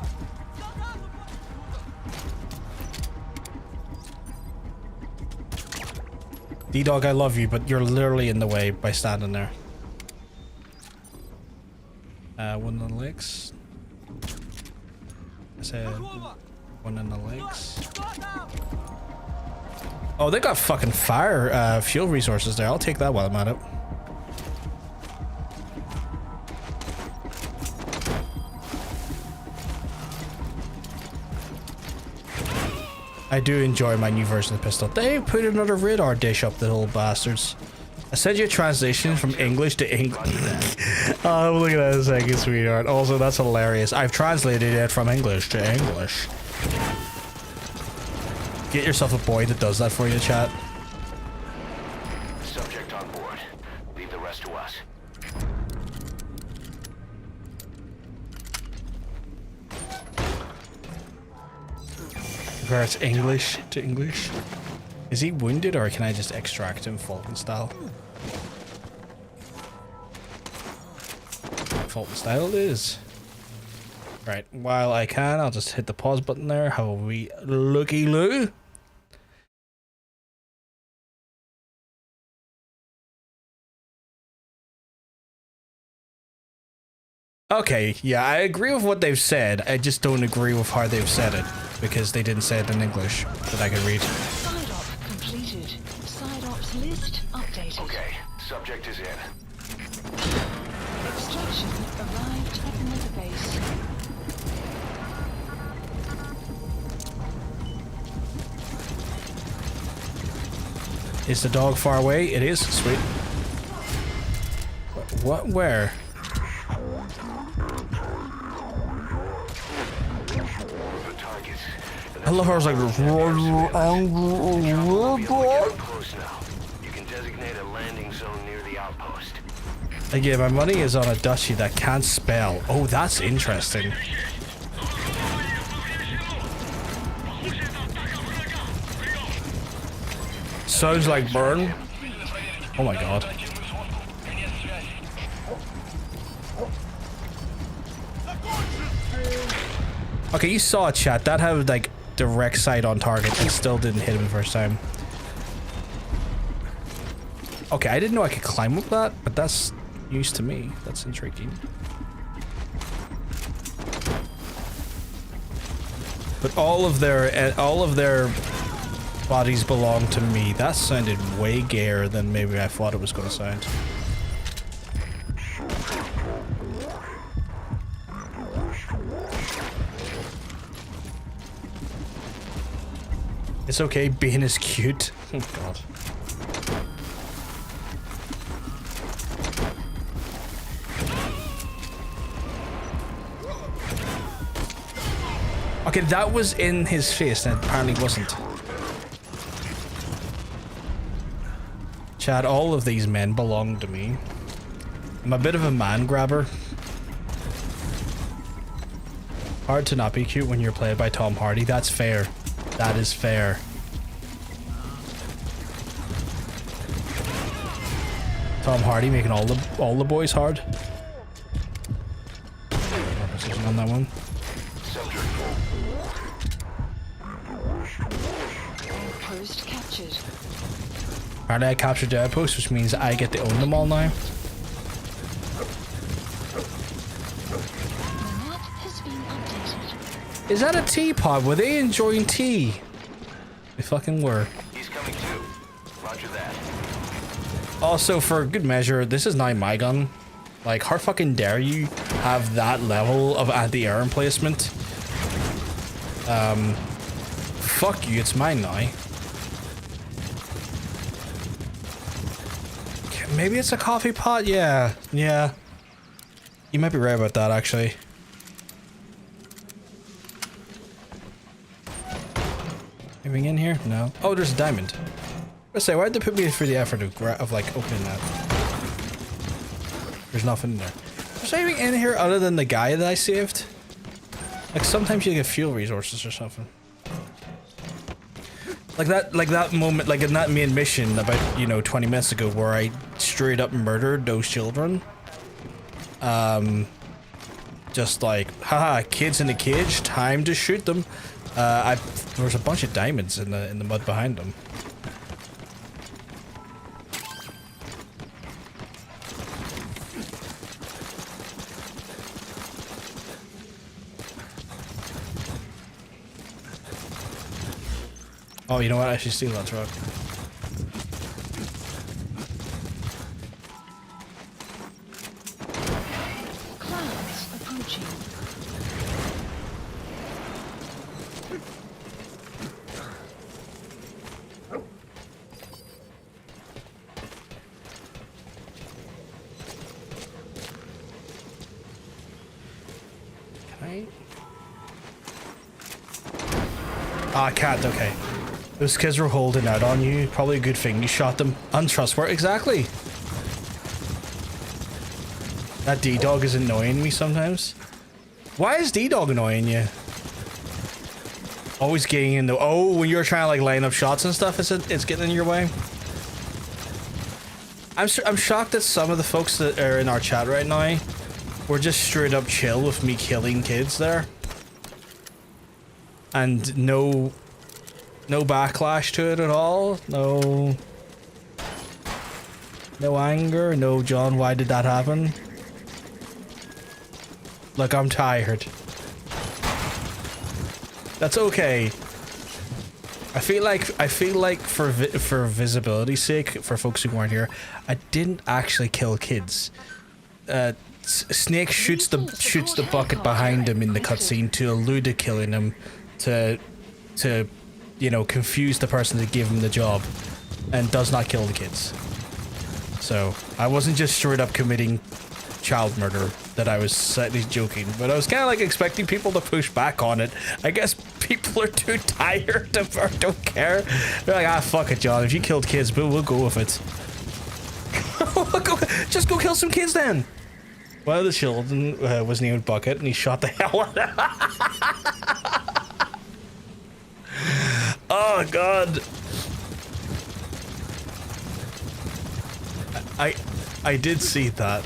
D-Dog, I love you, but you're literally in the way by standing there. One in the legs. I said one in the legs. Oh, they got fucking fire fuel resources there. I'll take that while I'm at it. I do enjoy my new version of the pistol. They put another radar dish up the little bastards. I sent you a translation from English to English. Oh, look at that second, sweetheart. Also, that's hilarious. I've translated it from English to English. Get yourself a boy that does that for you, chat. Subject on board. Leave the rest to us. Where it's English to English. Is he wounded or can I just extract him Fulton style? Fulton style it is. Right, while I can, I'll just hit the pause button there. How are we looky loo? Okay, yeah, I agree with what they've said. I just don't agree with how they've said it. Because they didn't say it in English that I could read. Side op completed. Side ops list updated. Okay, subject is in. Extraction arrived at another base. Is the dog far away? It is. Sweet. What? Where? I love how I was like, Close now. You can designate a landing zone near the outpost. again, my money is on a Dutchie that can't spell. Oh, that's interesting. Sounds like burn. Oh my god. Okay, you saw it, chat. That had like direct sight on target and still didn't hit him the first time. Okay, I didn't know I could climb up that, but that's news to me. That's intriguing. But all of their bodies belong to me. That sounded way gayer than maybe I thought it was going to sound. It's okay, being is cute. Oh god. Okay, that was in his face and it apparently wasn't. Chad, all of these men belong to me. I'm a bit of a man grabber. Hard to not be cute when you're played by Tom Hardy. That's fair. That is fair. Tom Hardy making all the boys hard. Precision on that one. Outpost captured. Apparently I captured the outpost, which means I get to own them all now. The map has been updated. Is that a teapot? Were they enjoying tea? They fucking were. He's coming too. Roger that. Also, for good measure, this is now my gun. Like, how fucking dare you have that level of anti-air emplacement? Fuck you, it's mine now. Okay, maybe it's a coffee pot? Yeah. You might be right about that, actually. Anything in here? No. Oh, there's a diamond. I say, why'd they put me through the effort of like opening that? There's nothing in there. Is there anything in here other than the guy that I saved? Like sometimes you get fuel resources or something. Like that moment, like in that main mission about, you know, 20 minutes ago where I straight up murdered those children. Just like, haha, kids in a cage, time to shoot them. There was a bunch of diamonds in the mud behind them. Oh, you know what? I should steal that truck. Clouds approaching. Can I? Ah, I can't. Okay. Those kids were holding out on you. Probably a good thing you shot them. Untrustworthy. Exactly. That D-Dog is annoying me sometimes. Why is D-Dog annoying you? Always getting in the... Oh, when you're trying to like line up shots and stuff, it's getting in your way. I'm shocked that some of the folks that are in our chat right now were just straight up chill with me killing kids there. And no backlash to it at all. No anger. No, John, why did that happen? Look, I'm tired. That's okay. I feel like for visibility's sake, for folks who weren't here, I didn't actually kill kids. Snake shoots the bucket behind him in the cutscene to allude to killing him, to you know, confuse the person that gave him the job, and does not kill the kids. So I wasn't just straight up committing child murder, that I was slightly joking, but I was kind of like expecting people to push back on it. I guess people are too tired or don't care. They're like, ah, fuck it, John. If you killed kids, we'll go with it. Just go kill some kids then. One of the children was named Bucket, and he shot the hell out of him. Oh god. I did see that.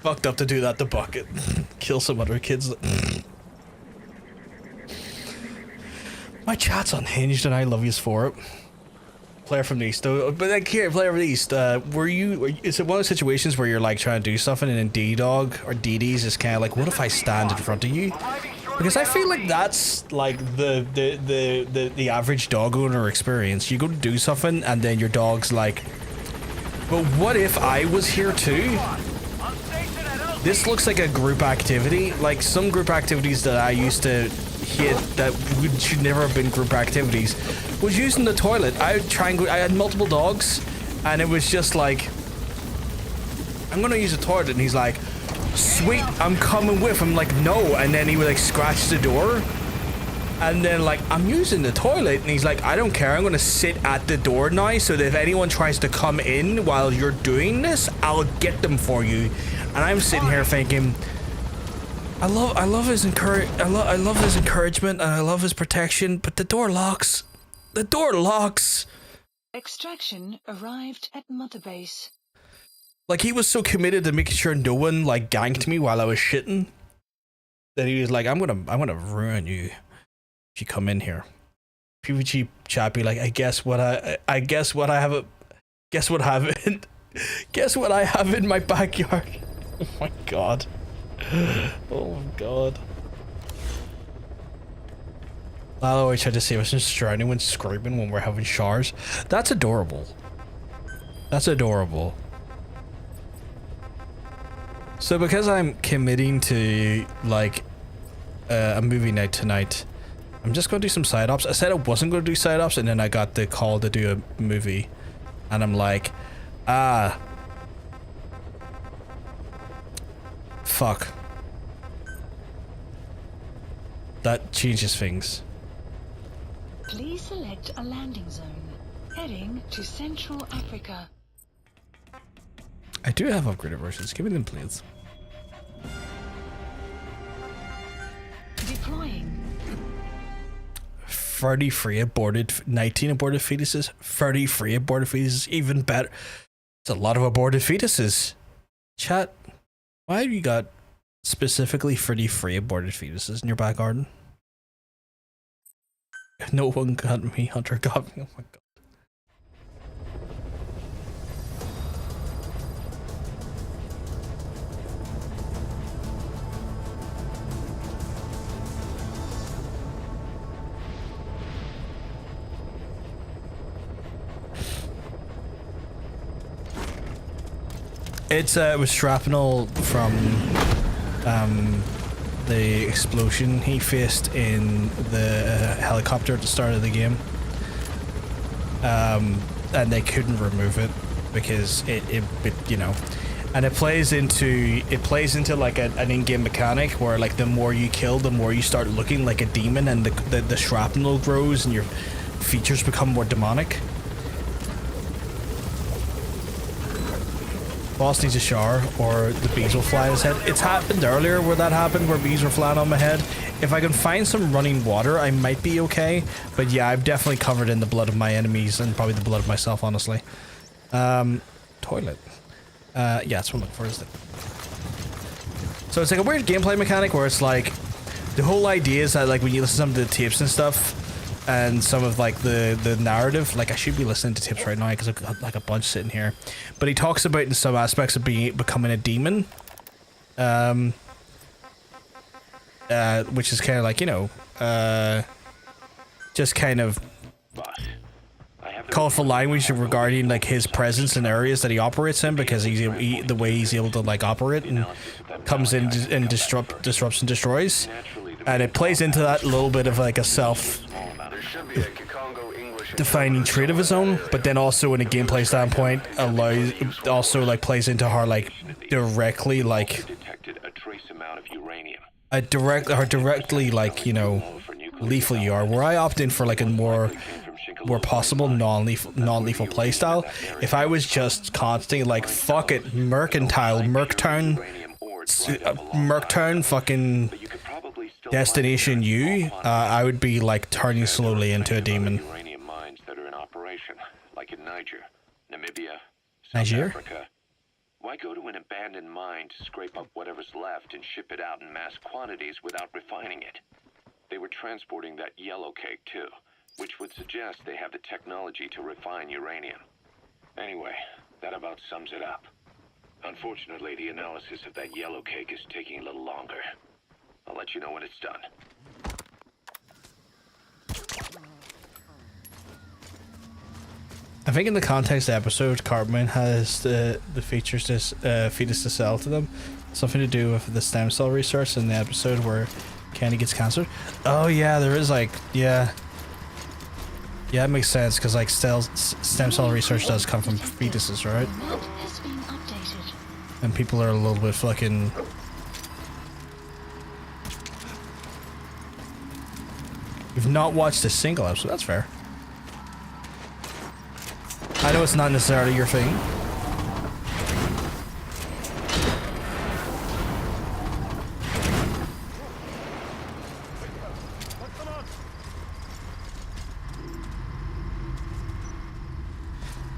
Fucked up to do that to Bucket. Kill some other kids. My chat's unhinged and I love yous for it. Player from the East though, but like here, player from the East, is it one of those situations where you're like trying to do something and then D-Dog or DD's is kind of like, what if I stand in front of you? Because I feel like that's like the average dog owner experience. You go to do something and then your dog's like, but what if I was here too? This looks like a group activity, like some group activities that I used to hate that should never have been group activities, was using the toilet. I would try and go, I had multiple dogs and it was just like, I'm gonna use the toilet, and he's like, sweet, I'm coming with. I'm like, no, and then he would like scratch the door, and then like, I'm using the toilet, and he's like, I don't care, I'm gonna sit at the door now so that if anyone tries to come in while you're doing this, I'll get them for you. And I'm sitting here thinking, I love his encouragement and I love his protection, but the door locks. The door locks. Extraction arrived at Mother Base. Like, he was so committed to making sure no one like ganked me while I was shitting that he was like, I'm gonna ruin you if you come in here. PVG chat be like, guess what I have in my backyard. Oh my god. Oh my god. I always try to save us from surrounding when screaming when we're having showers. That's adorable. That's adorable. So because I'm committing to like a movie night tonight, I'm just gonna do some side ops. I said I wasn't gonna do side ops, and then I got the call to do a movie, and I'm like, fuck. That changes things. Please select a landing zone. Heading to Central Africa. I do have upgraded versions. Give me them, please. Deploying. 33 aborted, 19 aborted fetuses, 33 aborted fetuses, even better. It's a lot of aborted fetuses. Chat, why have you got specifically 33 aborted fetuses in your back garden? No one got me, Hunter got me, oh my god. It was shrapnel from the explosion he faced in the helicopter at the start of the game. And they couldn't remove it because it you know, and it plays into like an in-game mechanic where like the more you kill, the more you start looking like a demon, and the shrapnel grows and your features become more demonic. Boss needs a shower or the bees will fly on his head. It's happened earlier where that happened, where bees were flying on my head. If I can find some running water, I might be okay. But yeah, I'm definitely covered in the blood of my enemies and probably the blood of myself, honestly. Toilet. Yeah, that's what I'm looking for, isn't it? So it's like a weird gameplay mechanic where it's like, the whole idea is that like when you listen to some of the tapes and stuff, and some of like the narrative, like I should be listening to tips right now because I've got like a bunch sitting here, but he talks about in some aspects of becoming a demon, which is kind of like, you know, just kind of colorful language regarding like his presence in areas that he operates in, because the way he's able to like operate and comes in and disrupts and destroys, and it plays into that little bit of like a defining trait of his own, but then also in a gameplay standpoint also like plays into how like directly like directly like, you know, lethal you are, where I opt in for like a more possible non-lethal playstyle. If I was just constantly like fuck it, Merctown fucking Destination U, I would be like turning slowly into a demon. Like in Niger, Namibia, Niger? Africa. Why go to an abandoned mine to scrape up whatever's left and ship it out in mass quantities without refining it? They were transporting that yellow cake too, which would suggest they have the technology to refine uranium. Anyway, that about sums it up. Unfortunately, the analysis of that yellow cake is taking a little longer. I'll let you know when it's done. I think in the context of the episode, Cartman has the features fetus to sell to them. Something to do with the stem cell research in the episode where Kenny gets cancer. Oh yeah, there is like, yeah, it makes sense because like stem cell research does come from fetuses, right? And people are a little bit fucking. You've not watched a single episode, that's fair. I know it's not necessarily your thing.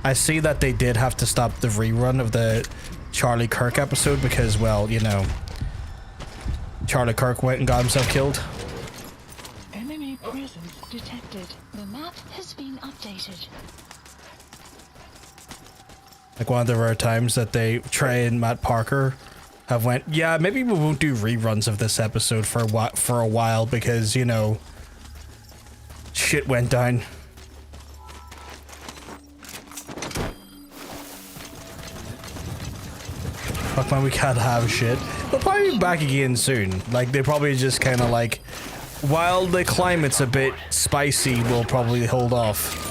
I see that they did have to stop the rerun of the Charlie Kirk episode because, well, you know, Charlie Kirk went and got himself killed. Enemy presence detected. The map has been updated. Like one of the rare times that Trey and Matt Parker have went, yeah, maybe we won't do reruns of this episode for a while because, you know, shit went down. Fuck man, we can't have shit. They'll probably be back again soon. Like, they probably just kind of like, while the climate's a bit spicy, we'll probably hold off.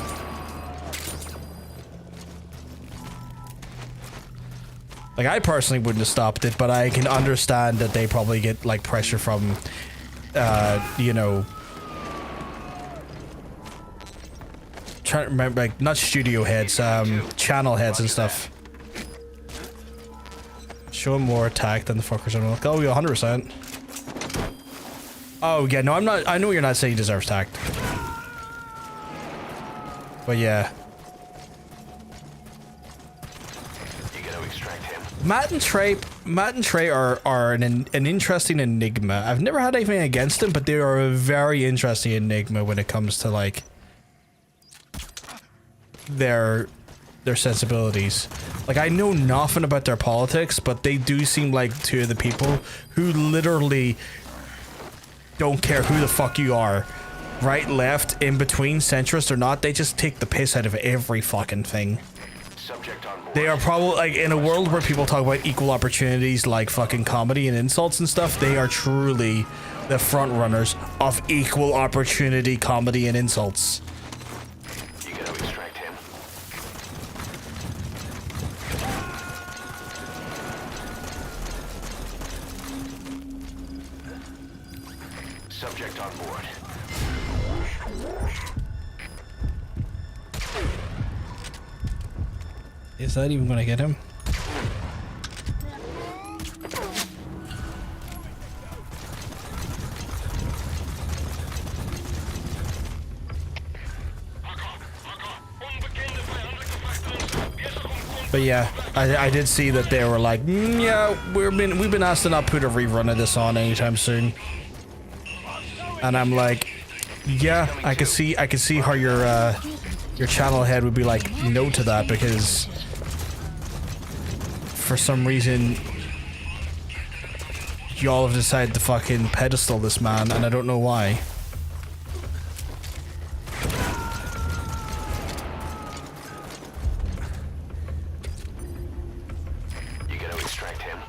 Like, I personally wouldn't have stopped it, but I can understand that they probably get, like, pressure from, you know... Trying to remember, like, not studio heads, channel heads and stuff. Show more attack than the fuckers on. Oh, yeah, 100%. Oh, yeah, no, I'm not... I know you're not saying he deserves tact. But yeah. You gotta extract him. Matt and Trey are an interesting enigma. I've never had anything against them, but they are a very interesting enigma when it comes to like their sensibilities. Like, I know nothing about their politics, but they do seem like two of the people who literally don't care who the fuck you are. Right, left, in between, centrist or not, they just take the piss out of every fucking thing. Subject on board. They are probably, like, in a world where people talk about equal opportunities like fucking comedy and insults and stuff, they are truly the front runners of equal opportunity comedy and insults. You gotta extract him. Subject on board. Is that even gonna get him? But yeah, I did see that they were like, yeah, we've been asked to not put a rerun of this on anytime soon. And I'm like, yeah, I could see how your channel head would be like no to that, because for some reason y'all have decided to fucking pedestal this man, and I don't know why. You gotta extract him.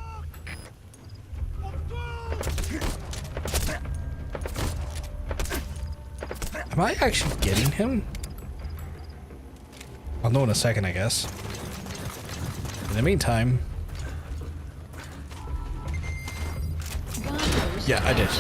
Am I actually getting him? I'll know in a second, I guess. In the meantime... Yeah, I did.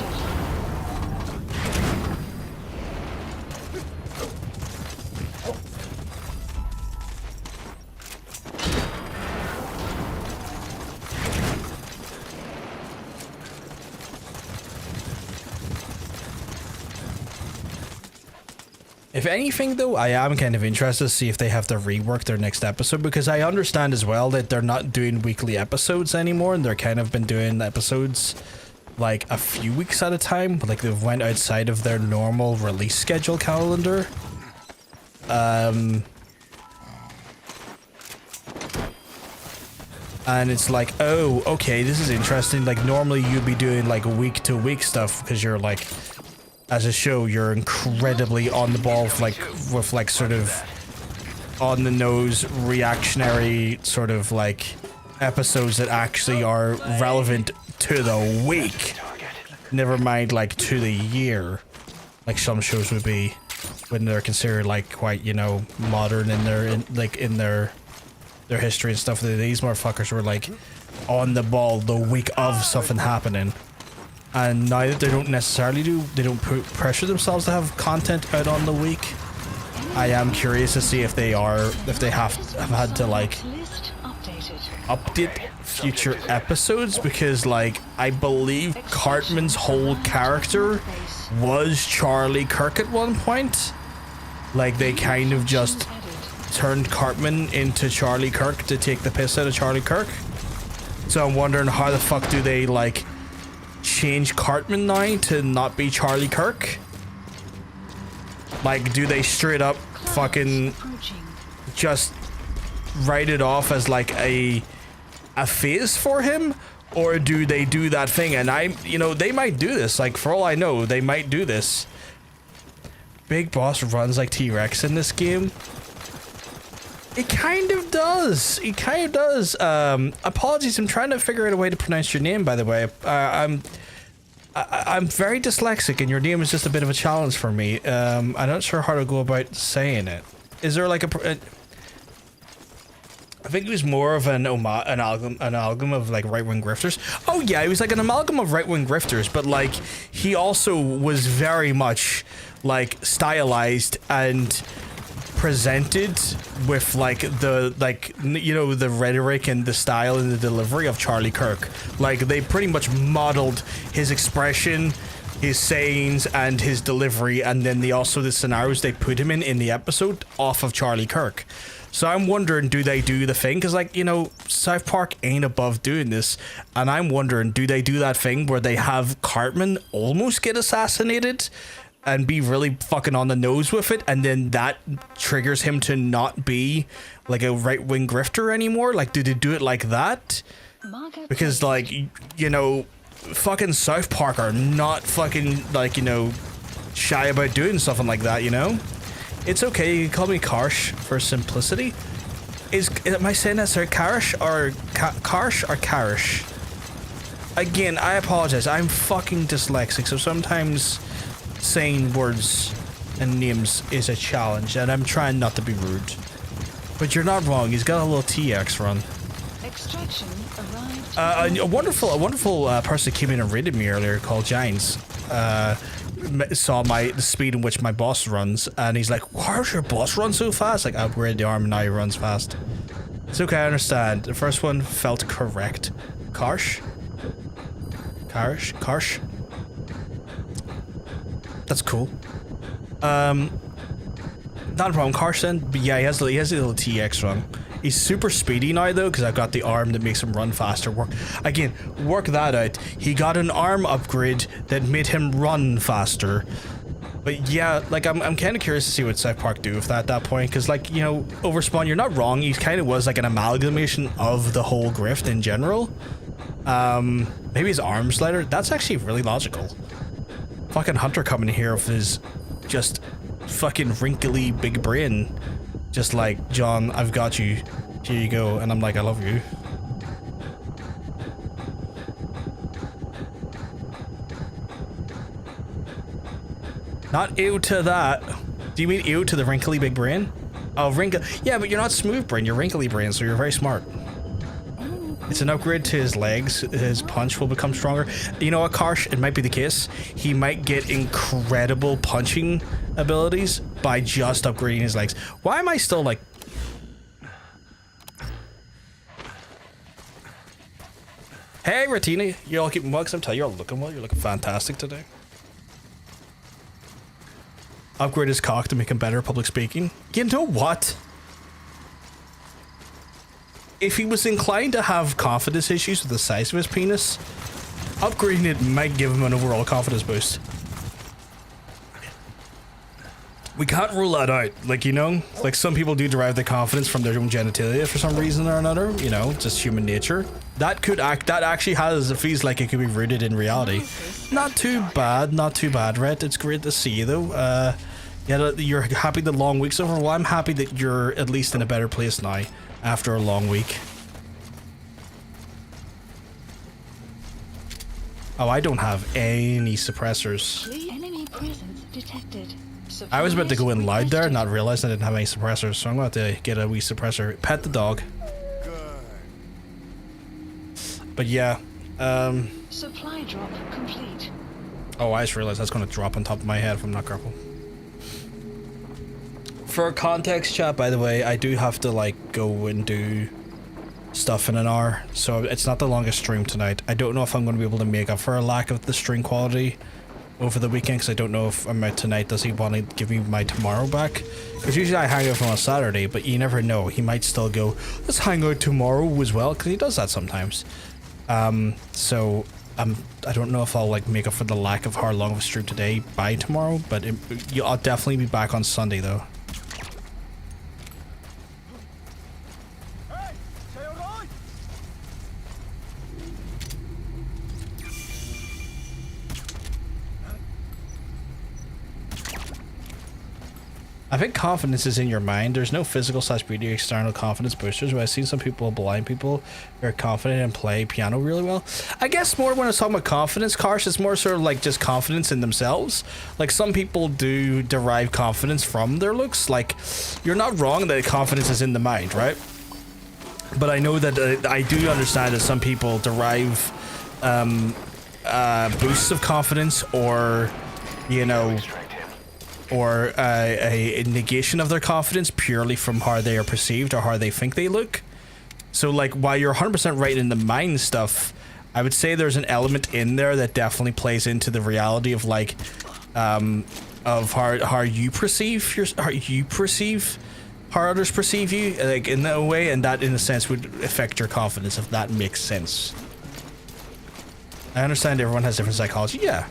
If anything, though, I am kind of interested to see if they have to rework their next episode, because I understand as well that they're not doing weekly episodes anymore, and they're kind of been doing episodes like a few weeks at a time. Like, they've went outside of their normal release schedule calendar. And it's like, oh, okay, this is interesting. Like, normally you'd be doing like week to week stuff, because you're like, as a show, you're incredibly on the ball with like sort of on the nose reactionary sort of like episodes that actually are relevant to the week, never mind like to the year, like some shows would be when they're considered like quite, you know, modern in their history and stuff. These motherfuckers were like on the ball the week of something happening. And now that they don't necessarily they don't pressure themselves to have content out on the week. I am curious to see if they have had to like update future episodes, because like I believe Cartman's whole character was Charlie Kirk at one point. Like, they kind of just turned Cartman into Charlie Kirk to take the piss out of Charlie Kirk. So I'm wondering how the fuck do they like change Cartman now to not be Charlie Kirk? Like, do they straight up fucking just write it off as like a phase for him, or do they do that thing? And they might do this. Like, for all I know, they might do this. Big Boss runs like T-Rex in this game. It kind of does. It kind of does. Apologies, I'm trying to figure out a way to pronounce your name, by the way. I'm very dyslexic, and your name is just a bit of a challenge for me. I'm not sure how to go about saying it. Is there like I think it was more of an amalgam of like right-wing grifters. Oh yeah, it was like an amalgam of right-wing grifters, but like he also was very much like stylized and presented with like the the rhetoric and the style and the delivery of Charlie Kirk. Like, they pretty much modeled his expression, his sayings and his delivery, and then the scenarios they put him in the episode off of Charlie Kirk. So I'm wondering, do they do the thing? Because, like, you know, South Park ain't above doing this. And I'm wondering, do they do that thing where they have Cartman almost get assassinated and be really fucking on the nose with it, and then that triggers him to not be, like, a right-wing grifter anymore? Like, do they do it like that? Because, like, you know, fucking South Park are not fucking, like, you know, shy about doing something like that, you know? It's okay, you can call me Karsh for simplicity. Am I saying that, sir? Karsh or Karsh or Karish? Again, I apologize. I'm fucking dyslexic, so sometimes saying words and names is a challenge, and I'm trying not to be rude. But you're not wrong. He's got a little TX run. Extraction arrived. A wonderful person came in and raided me earlier called Giants. Saw the speed in which my boss runs, and he's like, why does your boss run so fast? Like, I upgraded the arm and now he runs fast. It's okay, I understand. The first one felt correct. Karsh? That's cool. Not a problem. Karsh then, but yeah, he has a little TX run. He's super speedy now though, because I've got the arm that makes him run faster. Work that out. He got an arm upgrade that made him run faster. But yeah, like I'm kind of curious to see what South Park do with that at that point, because, like, you know, Overspawn, you're not wrong. He kind of was like an amalgamation of the whole grift in general. Maybe his arms lighter. That's actually really logical. Fucking Hunter coming here with his just fucking wrinkly big brain. Just like, John, I've got you. Here you go. And I'm like, I love you. Not ew to that. Do you mean ew to the wrinkly big brain? Oh, wrinkle. Yeah, but you're not smooth brain. You're wrinkly brain, so you're very smart. It's an upgrade to his legs. His punch will become stronger. You know what, Karsh? It might be the case. He might get incredible punching abilities by just upgrading his legs. Why am I still like... Hey, Ratina. You all keeping well? Because I'm telling you, you're all looking well. You're looking fantastic today. Upgrade his cock to make him better at public speaking. You know what? If he was inclined to have confidence issues with the size of his penis, upgrading it might give him an overall confidence boost. We can't rule that out. Like, you know, like some people do derive their confidence from their own genitalia for some reason or another, you know, just human nature. That actually it feels like it could be rooted in reality. Not too bad, Rhett. It's great to see you though. Yeah, you're happy the long week's over. Well, I'm happy that you're at least in a better place now after a long week. Oh, I don't have any suppressors. Enemy presence detected. I was about to go in loud there, not realize I didn't have any suppressors, so I'm going to get a wee suppressor. Pet the dog. But yeah, Supply drop complete. oh, I just realized that's going to drop on top of my head if I'm not careful. For context, chat, by the way, I do have to, like, go and do stuff in an hour, so it's not the longest stream tonight. I don't know if I'm going to be able to make up for a lack of the stream quality over the weekend, because I don't know if I'm out tonight. Does he want to give me my tomorrow back? Because usually I hang out with him on Saturday, but you never know. He might still go, let's hang out tomorrow as well, because he does that sometimes. So I don't know if I'll, like, make up for the lack of how long of a stream today by tomorrow, but I'll definitely be back on Sunday though. I think confidence is in your mind. There's no physical / beauty external confidence boosters, but I've seen some people, blind people, who are confident and play piano really well. I guess more when I was talking about confidence, Karsh, it's more sort of like just confidence in themselves. Like, some people do derive confidence from their looks. Like, you're not wrong that confidence is in the mind, right? But I know that I do understand that some people derive boosts of confidence, or, you know, or a negation of their confidence purely from how they are perceived or how they think they look. So, like, while you're 100% right in the mind stuff, I would say there's an element in there that definitely plays into the reality of like, of how you perceive how others perceive you, like in that way, and that in a sense would affect your confidence, if that makes sense. I understand everyone has different psychology, yeah.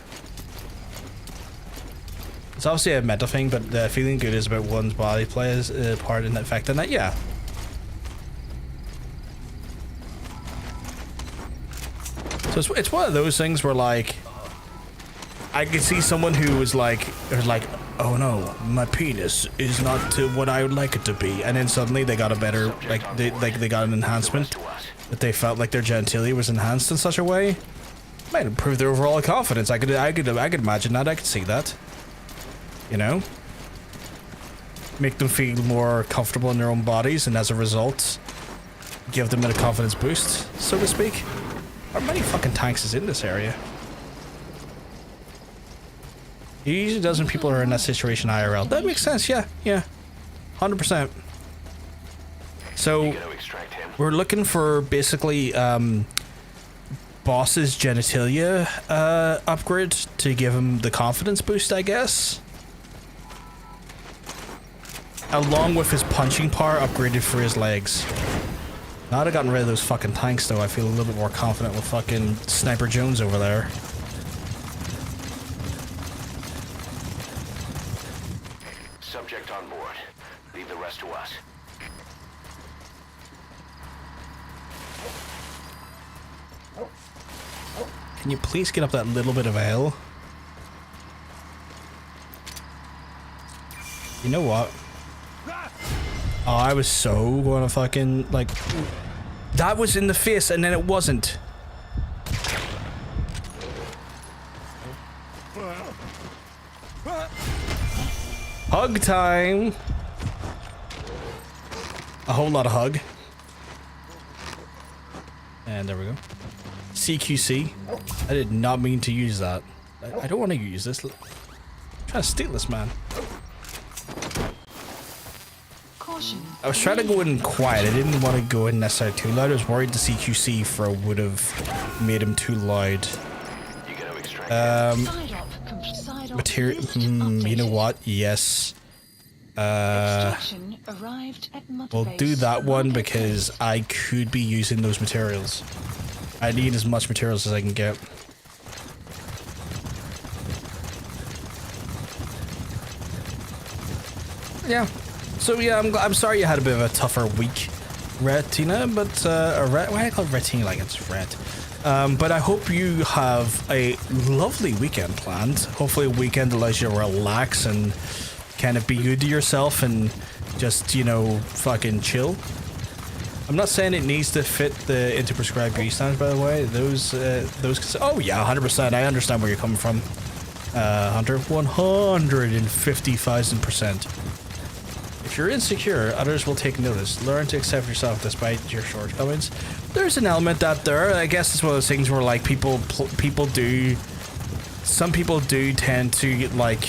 It's obviously a mental thing, but the feeling good is about one's body plays a part in affecting that, yeah. So it's one of those things where like I could see someone who was like, oh no, my penis is not to what I would like it to be, and then suddenly they got a better, like they got an enhancement that they felt like their genitalia was enhanced in such a way. Might improve their overall confidence. I could imagine that. I could see that. You know, make them feel more comfortable in their own bodies, and as a result, give them a confidence boost, so to speak. How many fucking tanks is in this area? It usually does when people are in that situation IRL. That makes sense, yeah, 100%. So, we're looking for basically, boss's genitalia, upgrade to give him the confidence boost, I guess. Along with his punching power upgraded for his legs. Now that I've gotten rid of those fucking tanks, though, I feel a little bit more confident with fucking Sniper Jones over there. Subject on board. Leave the rest to us. Can you please get up that little bit of a hill? You know what? Oh, I was so gonna fucking, like... That was in the face, and then it wasn't. Hug time! A whole lot of hug. And there we go. CQC. I did not mean to use that. I don't want to use this. I'm trying to steal this, man. I was trying to go in quiet. I didn't want to go in necessarily too loud. I was worried the CQC for would have made him too loud. Material. You know what? Yes. We'll do that one because I could be using those materials. I need as much materials as I can get. Yeah. So yeah, I'm sorry you had a bit of a tougher week, Retina, but why do I call it Retina like it's red? But I hope you have a lovely weekend planned. Hopefully a weekend allows you to relax and kind of be good to yourself and just, you know, fucking chill. I'm not saying it needs to fit the into prescribed beauty standards, by the way. Those oh yeah, 100%. I understand where you're coming from, Hunter. 150,000%. If you're insecure, others will take notice. Learn to accept yourself despite your shortcomings. There's an element that there. I guess it's one of those things where like some people do tend to like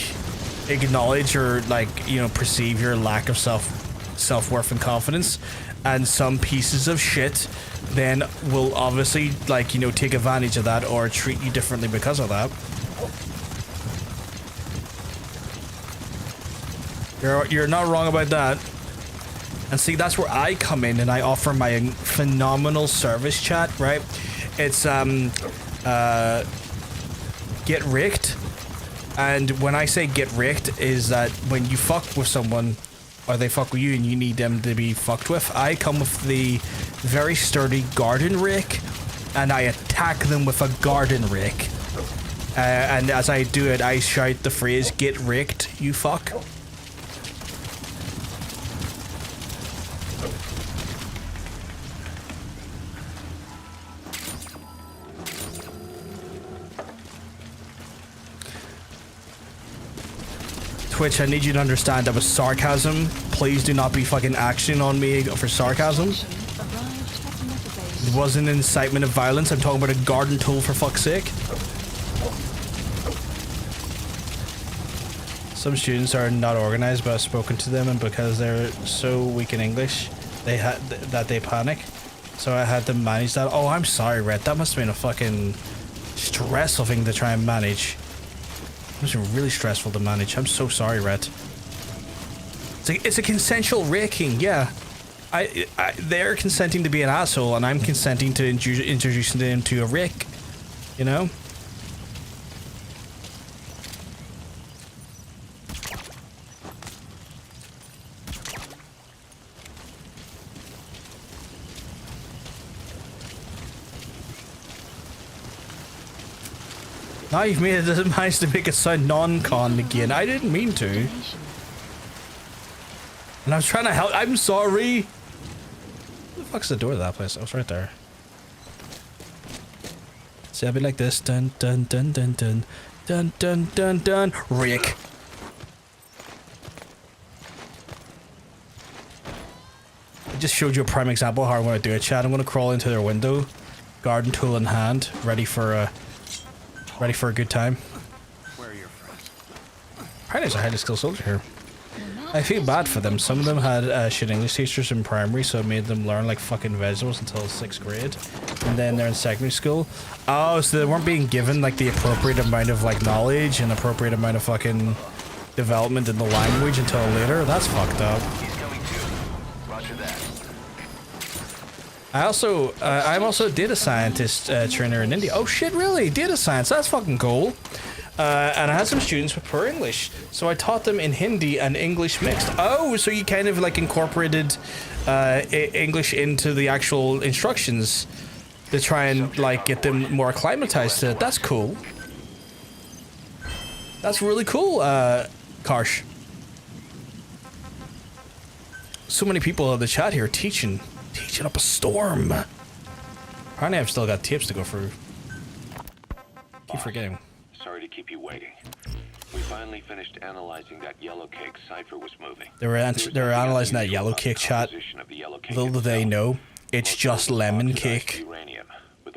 acknowledge or like, you know, perceive your lack of self-worth and confidence, and some pieces of shit then will obviously, like, you know, take advantage of that or treat you differently because of that. You're not wrong about that. And see, that's where I come in and I offer my phenomenal service chat, right? It's get rigged. And when I say get rigged is that when you fuck with someone or they fuck with you and you need them to be fucked with, I come with the very sturdy garden rake and I attack them with a garden rake. And as I do it, I shout the phrase, "Get rigged, you fuck." Twitch, I need you to understand that was sarcasm. Please do not be fucking actioning on me for sarcasm. It wasn't an incitement of violence. I'm talking about a garden tool, for fuck's sake. Some students are not organized, but I've spoken to them, and because they're so weak in English, they panic. So I had to manage that. Oh, I'm sorry, Red. That must have been a fucking stressful thing to try and manage. It must have been really stressful to manage. I'm so sorry, Red. It's a consensual raking, yeah. They're consenting to be an asshole, and I'm consenting to introducing them to a rake. You know? Now you've made it managed to make it sound non-con again. I didn't mean to. And I was trying to help. I'm sorry. Where the fuck's the door to that place? Oh, it's right there. See, I'll be like this. Dun dun dun dun dun dun dun dun dun. Rick. I just showed you a prime example of how I'm going to do it, Chad. I'm going to crawl into their window, garden tool in hand, ready for a good time. Where are your friends? Probably there's a highly skilled soldier here. I feel bad for them. Some of them had shit English teachers in primary, so it made them learn like fucking vegetables until 6th grade. And then they're in secondary school. Oh, so they weren't being given like the appropriate amount of like knowledge and appropriate amount of fucking development in the language until later? That's fucked up. He's coming too. Roger that. I'm also a data scientist trainer in India. Oh shit, really? Data science? That's fucking cool. And I had some students with poor English, so I taught them in Hindi and English mixed. Oh, so you kind of like incorporated English into the actual instructions to try and like get them more acclimatized to it. That's cool. That's really cool, Karsh. So many people in the chat here teaching up a storm. Apparently I've still got tapes to go through. Keep forgetting. Sorry to keep you waiting. We finally finished analyzing that yellow cake cipher was moving. They were analyzing that yellow cake chat. Little do they know, it's just lemon cake.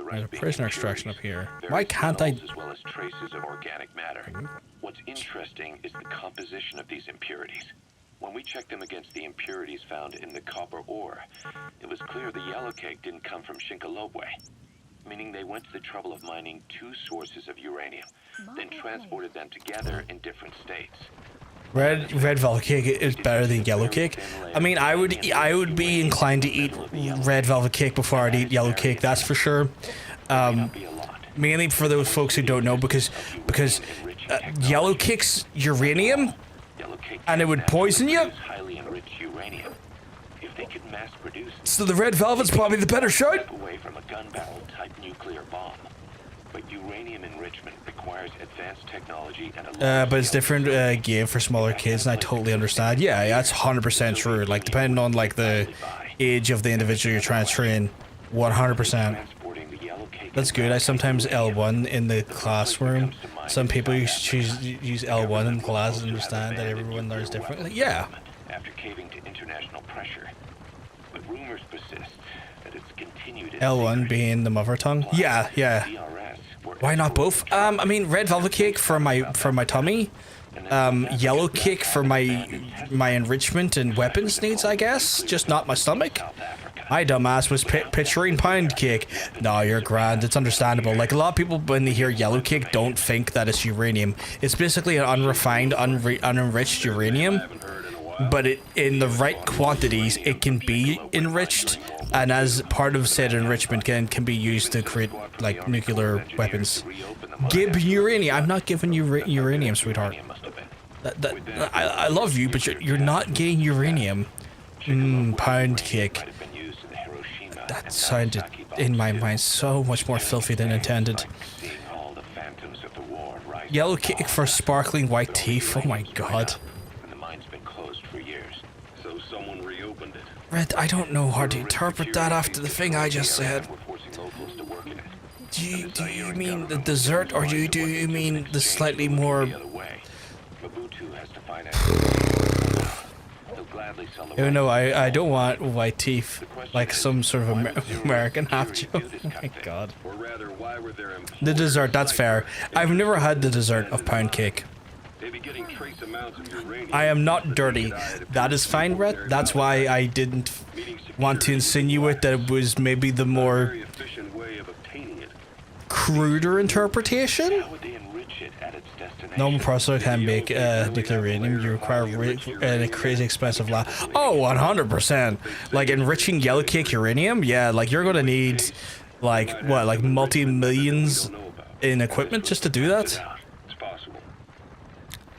There's a prisoner extraction up here. Why can't I? As well as traces of organic matter. What's interesting is the composition of these impurities. When we checked them against the impurities found in the copper ore, it was clear the yellow cake didn't come from Shinkalobwe, meaning they went to the trouble of mining 2 sources of uranium, then transported them together in different states. Red velvet cake is better than yellow cake. I mean, I would be inclined to eat red velvet cake before I'd eat yellow cake. That's for sure. Mainly for those folks who don't know, because yellow cake's uranium, and it would poison you. Highly enriched uranium. If they could mass produce it, So the red velvet's probably the better shot. away from a gun barrel type nuclear bomb. But uranium enrichment requires advanced technology and a But it's different game for smaller kids, and I totally understand. Yeah, that's 100% true. Like, depending on like the age of the individual you're trying to train, 100%. transporting the yellow cake. That's good. I sometimes L1 in the classroom. Some people use L1 in class and understand that everyone learns differently. Yeah. After caving to international pressure. But rumors persist that it's continued L1 being the mother tongue. Yeah. Why not both? I mean, red velvet cake for my tummy. Yellow cake for my enrichment and weapons needs, I guess. Just not my stomach. My dumbass was picturing pound cake. No, you're grand. It's understandable. Like, a lot of people, when they hear yellow cake, don't think that it's uranium. It's basically an unrefined, unenriched uranium. But in the right quantities, it can be enriched. And as part of said enrichment can be used to create, like, nuclear weapons. Give uranium. I'm not giving you uranium, sweetheart. I love you, but you're not getting uranium. Pound cake. That sounded, in my mind, so much more filthy than intended. Yellow cake for sparkling white teeth. Oh my god. And the mine's been closed for years. So someone reopened it. Red, I don't know how to interpret that after the thing I just said. We're forcing locals to work in it. Do you mean the dessert, or do you mean the slightly more... The other way. Mabutu has to finance. He'll gladly sell the Oh no, I don't want white teeth, like some sort of American half joke. Oh my god. Or rather, why were there The dessert, that's fair. I've never had the dessert of pound cake. They'd be getting trace amounts of uranium. I am not dirty. That is fine, Rhett. That's why I didn't want to insinuate that it was maybe the more Very efficient way of obtaining it. cruder interpretation. How would they enrich it at its destination? Normal processor can make nuclear uranium. You require a crazy expensive lab. Oh, 100%. Like enriching yellow cake uranium? Yeah, like you're gonna need like what, like multi-millions in equipment just to do that? It's possible.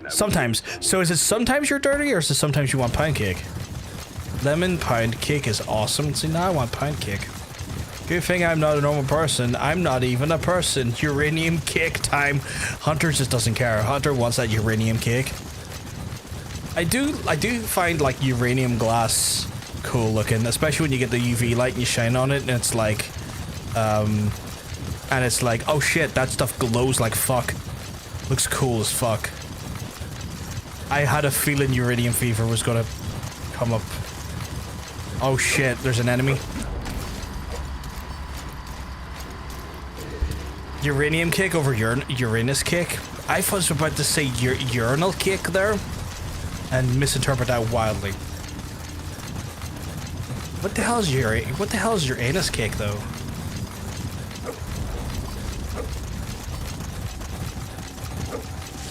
Sometimes. So is it sometimes you're dirty or is it sometimes you want pound cake? Lemon pound cake is awesome. See, now I want pound cake. Good thing I'm not a normal person. I'm not even a person. Uranium cake time. Hunter just doesn't care. Hunter wants that uranium cake. I do find like uranium glass cool looking, especially when you get the UV light and you shine on it and it's like oh shit, that stuff glows like fuck. Looks cool as fuck. I had a feeling uranium fever was gonna come up. Oh shit, there's an enemy. Uranium cake over Uranus cake? I was about to say urinal cake there and misinterpret that wildly. What the hell is Uranus cake though?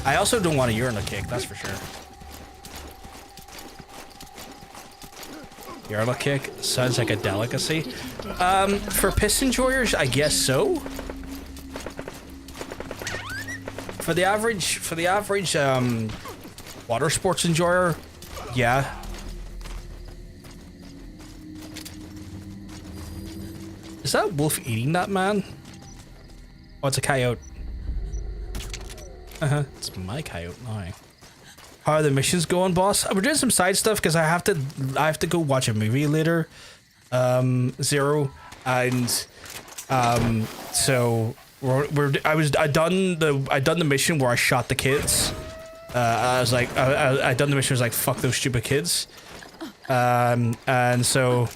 I also don't want a urinal cake, that's for sure. Urinal cake sounds like a delicacy. For piss enjoyers, I guess so. For the average water sports enjoyer, yeah. Is that wolf eating that man? Oh, it's a coyote. It's my coyote now. How are the missions going, boss? We're doing some side stuff because I have to go watch a movie later. Zero, and so I done the mission where I shot the kids. I done the mission was like fuck those stupid kids. And so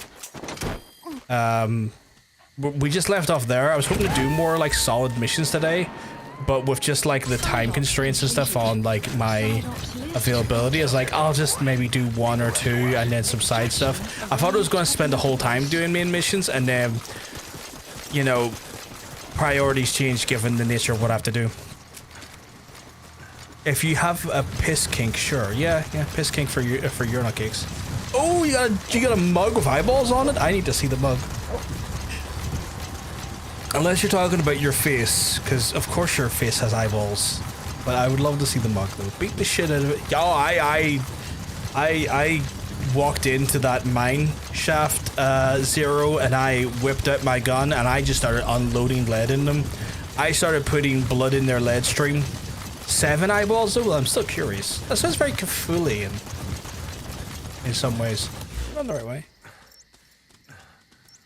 we just left off there. I was hoping to do more like solid missions today, but with just like the time constraints and stuff on like my availability, I was like, I'll just maybe do one or two and then some side stuff. I thought I was going to spend the whole time doing main missions, and then, you know, priorities change given the nature of what I have to do. If you have a piss kink, sure. Yeah, piss kink for urinal cakes. Oh, you got a mug with eyeballs on it? I need to see the mug. Unless you're talking about your face, because of course your face has eyeballs. But I would love to see the mug though. Beat the shit out of it. Oh, I walked into that mine shaft, Zero, and I whipped out my gun and I just started unloading lead in them. I started putting blood in their lead stream. 7 eyeballs though? Well, I'm still curious. That sounds very Cthulhian in some ways. Not the right way.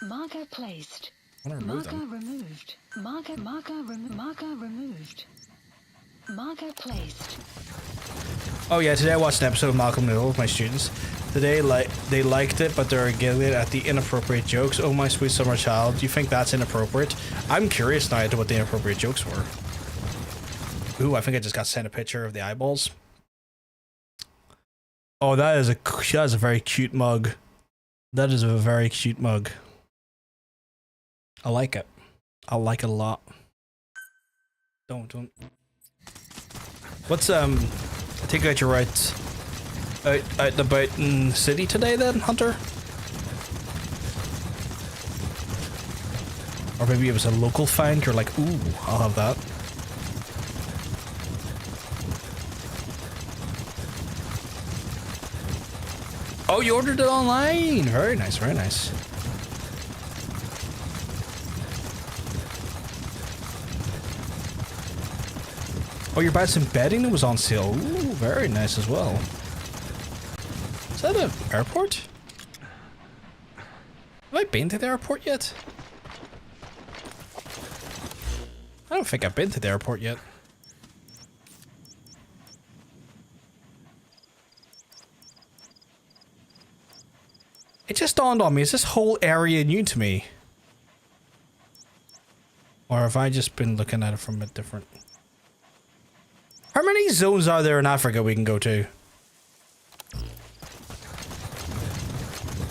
Marker placed. Marker removed. Marker removed. Marker placed. Oh yeah, today I watched an episode of Malcolm Middle with my students. Today, they liked it, but they're giggling at the inappropriate jokes. Oh my sweet summer child, do you think that's inappropriate? I'm curious now to what the inappropriate jokes were. Ooh, I think I just got sent a picture of the eyeballs. Oh, that is a very cute mug. That is a very cute mug. I like it. I like it a lot. Don't. What's I take out your right out about in the city today then, Hunter? Or maybe it was a local find. You're like, ooh, I'll have that. Oh, you ordered it online. Very nice, very nice. Oh, you're buying some bedding that was on sale. Ooh, very nice as well. Is that an airport? Have I been to the airport yet? I don't think I've been to the airport yet. It just dawned on me, is this whole area new to me? Or have I just been looking at it from a different... How many zones are there in Africa we can go to?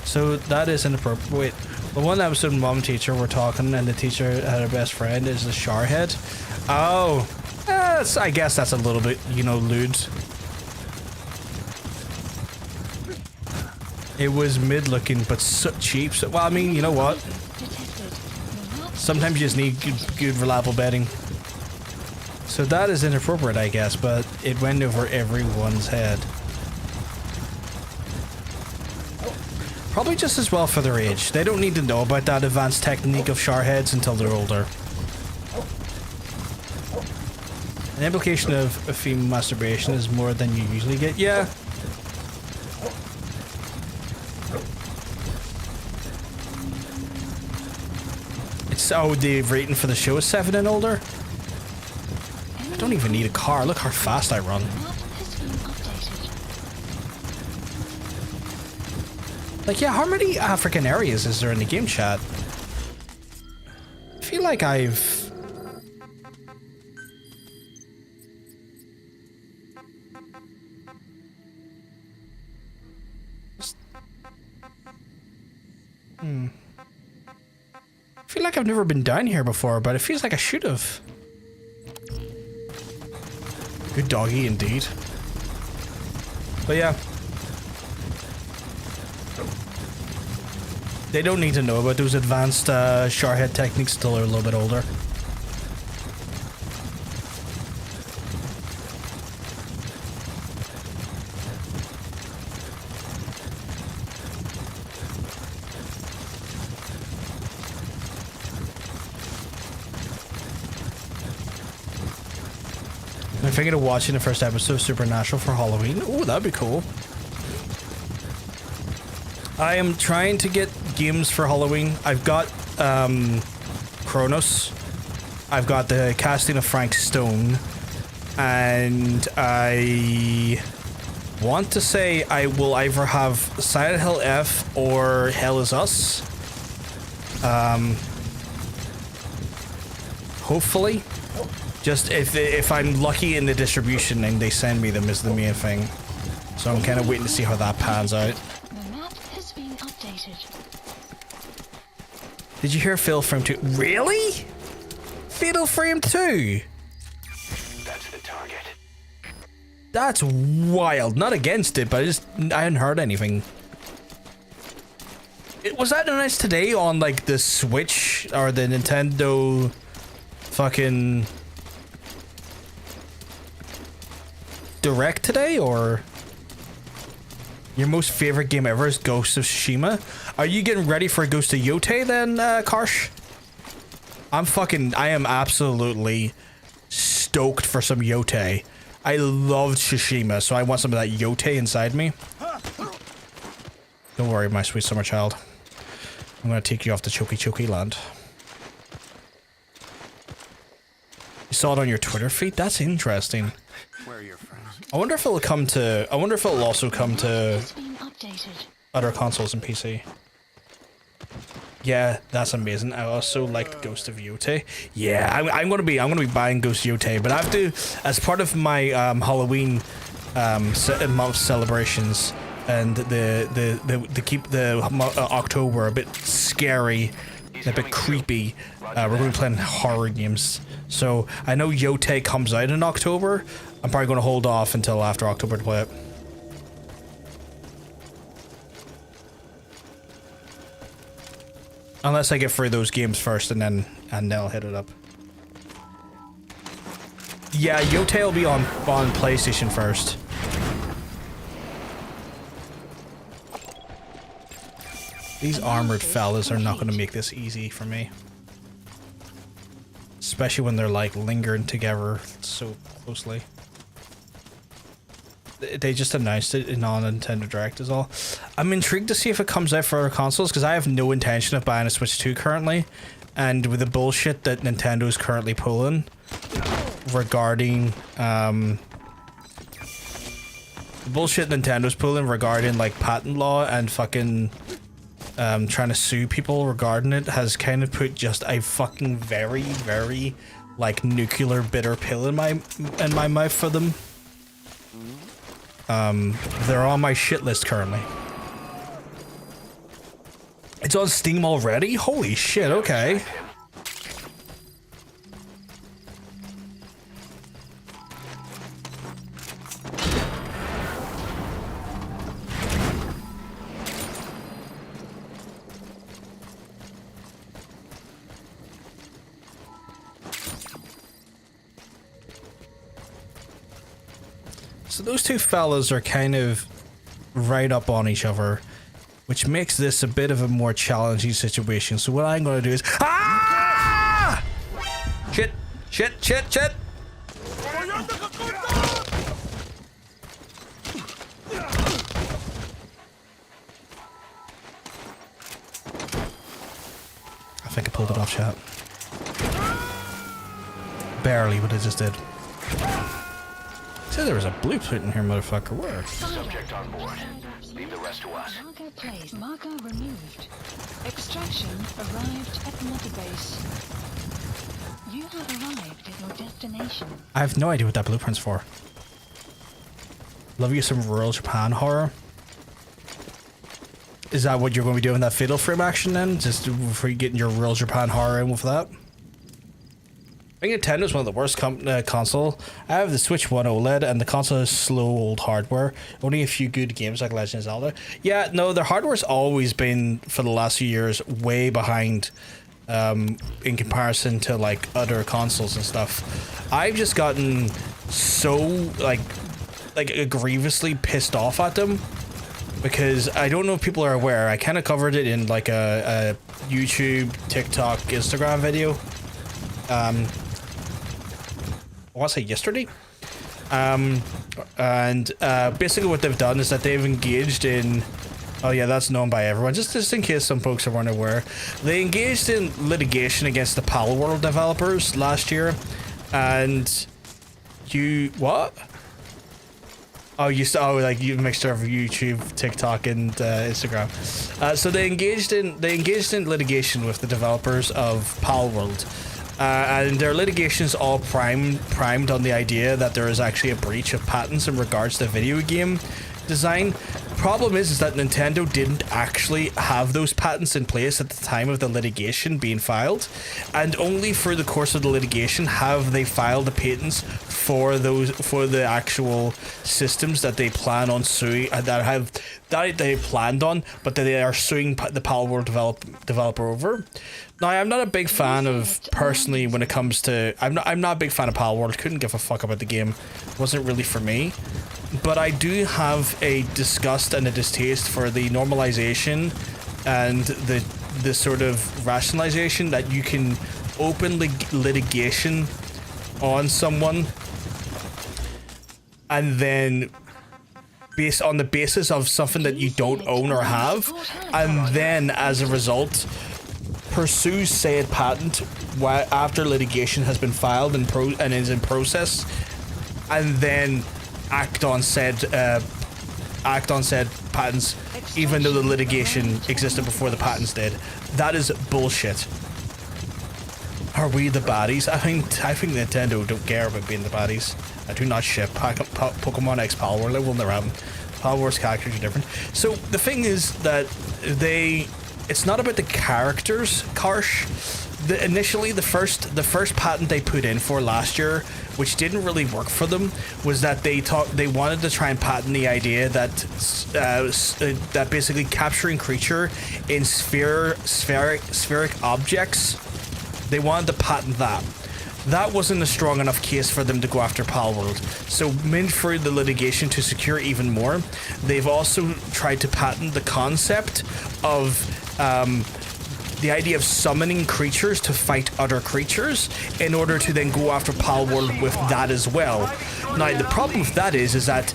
So that is inappropriate. Wait, the one episode mom and teacher were talking and the teacher had her best friend is the showerhead. Oh, I guess that's a little bit, you know, lewd. It was mid-looking, but so cheap. So, well, I mean, you know what? Sometimes you just need good reliable bedding. So that is inappropriate, I guess, but it went over everyone's head. Probably just as well for their age. They don't need to know about that advanced technique of showerheads until they're older. An implication of female masturbation is more than you usually get. Yeah. It's, oh, the rating for the show is 7 and older? I don't even need a car. Look how fast I run. Like, yeah, how many African areas is there in the game chat? I feel like I've... I feel like I've never been down here before, but it feels like I should have. Good doggy indeed. But yeah. They don't need to know about those advanced showerhead techniques until they're a little bit older. I'm thinking of watching the first episode of Supernatural for Halloween. Oh, that'd be cool. I am trying to get games for Halloween. I've got Kronos. I've got the casting of Frank Stone. And I want to say I will either have Silent Hill F or Hell Is Us. Hopefully. Just if I'm lucky in the distribution and they send me them is the main thing. So I'm kind of waiting to see how that pans out. The map has been updated. Did you hear Fatal Frame 2? Really? Fatal Frame 2? That's the target. That's wild. Not against it, but I hadn't heard anything. Was that announced today on like the Switch or the Nintendo fucking Direct today, or your most favorite game ever is Ghost of Tsushima? Are you getting ready for Ghost of Yotei then, Karsh? I am absolutely stoked for some Yotei. I loved Tsushima, so I want some of that Yotei inside me. Don't worry, my sweet summer child. I'm gonna take you off to Choki Choki land. You saw it on your Twitter feed? That's interesting. Where are your friends? I wonder if it'll come to... I wonder if it'll also come to It's been updated. other consoles and PC. Yeah, that's amazing. I also liked Ghost of Yotei. Yeah, I'm gonna be buying Ghost of Yotei, but I have to, as part of my Halloween month celebrations and the keep the October a bit scary, a bit creepy. We're gonna be playing horror games. So I know Yotei comes out in October. I'm probably gonna hold off until after October to play it. Unless I get through those games first and then I'll hit it up. Yeah, Yotei will be on PlayStation first. These armored fellas are not going to make this easy for me. Especially when they're like lingering together so closely. They just announced it in on Nintendo Direct is all. I'm intrigued to see if it comes out for other consoles because I have no intention of buying a Switch 2 currently. And with the bullshit that Nintendo is currently pulling regarding the bullshit Nintendo's pulling regarding like patent law and fucking trying to sue people regarding it has kind of put just a fucking very, very like nuclear bitter pill in my mouth for them. They're on my shit list currently. It's on Steam already? Holy shit, okay. So those two fellas are kind of right up on each other, which makes this a bit of a more challenging situation. So what I'm going to do is... Ah! Shit! Shit! Shit! Shit! I think I pulled it off, chat. Barely, but I just did. Said there was a blueprint in here, motherfucker. Where? Subject on board. Leave the rest to us. Marker placed. Marker removed. Extraction arrived at Mother Base. You have arrived at your destination. I have no idea what that blueprint's for. Love you some rural Japan horror. Is that what you're going to be doing, that Fatal Frame action then? Just before you getting your rural Japan horror in with that? I think Nintendo's one of the worst console. I have the Switch 1 OLED and the console has slow old hardware. Only a few good games like Legend of Zelda. Yeah, no, their hardware's always been, for the last few years, way behind in comparison to like other consoles and stuff. I've just gotten so like grievously pissed off at them because I don't know if people are aware. I kind of covered it in like a YouTube, TikTok, Instagram video. I want to say yesterday. Basically what they've done is that they've engaged in... Oh yeah, that's known by everyone. Just in case some folks are unaware. They engaged in litigation against the Palworld developers last year. And... You... What? Oh, you like you mixture of YouTube, TikTok, and Instagram. So they engaged in litigation with the developers of Palworld. And their litigation is all primed on the idea that there is actually a breach of patents in regards to video game design. Problem is that Nintendo didn't actually have those patents in place at the time of the litigation being filed, and only for the course of the litigation have they filed the patents for the actual systems that they plan on suing, that they planned on, but that they are suing the Palworld developer over. Now, I'm not a big fan of, personally, when it comes to... I'm not a big fan of Palworld. Couldn't give a fuck about the game. Wasn't really for me. But I do have a disgust and a distaste for the normalization and the sort of rationalization that you can open litigation on someone and then based on the basis of something that you don't own or have, and then as a result pursue said patent after litigation has been filed and is in process, and then act on said patents even though the litigation existed before the patents did. That is bullshit. Are we the baddies? I think Nintendo don't care about being the baddies. I do not ship Pokemon X Palworld. I will never have them. Palworld's characters are different. So the thing is that it's not about the characters, Karsh. Initially, the first patent they put in for last year, which didn't really work for them, was that they wanted to try and patent the idea that that basically capturing creature in spheric objects, they wanted to patent that. That wasn't a strong enough case for them to go after Palworld. So, through the litigation to secure even more, they've also tried to patent the concept of the idea of summoning creatures to fight other creatures in order to then go after Palworld with that as well. Now, the problem with that is that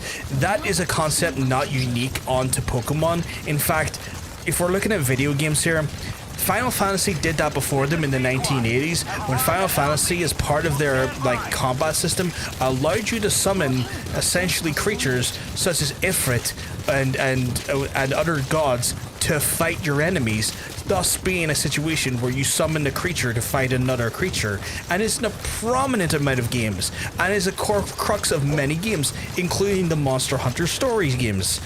is a concept not unique onto Pokemon. In fact, if we're looking at video games here, Final Fantasy did that before them in the 1980s, when Final Fantasy, as part of their combat system, allowed you to summon essentially creatures such as Ifrit and other gods to fight your enemies, thus being a situation where you summon a creature to fight another creature, and it's in a prominent amount of games, and is a core crux of many games, including the Monster Hunter Stories games.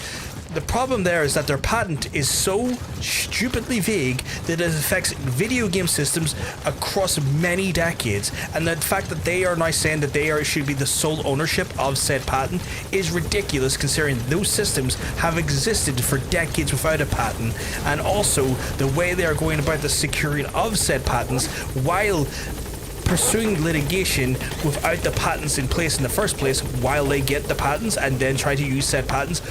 The problem there is that their patent is so stupidly vague that it affects video game systems across many decades, and the fact that they are now saying that should be the sole ownership of said patent is ridiculous, considering those systems have existed for decades without a patent, and also the way they are going about the securing of said patents while pursuing litigation without the patents in place in the first place, while they get the patents and then try to use said patents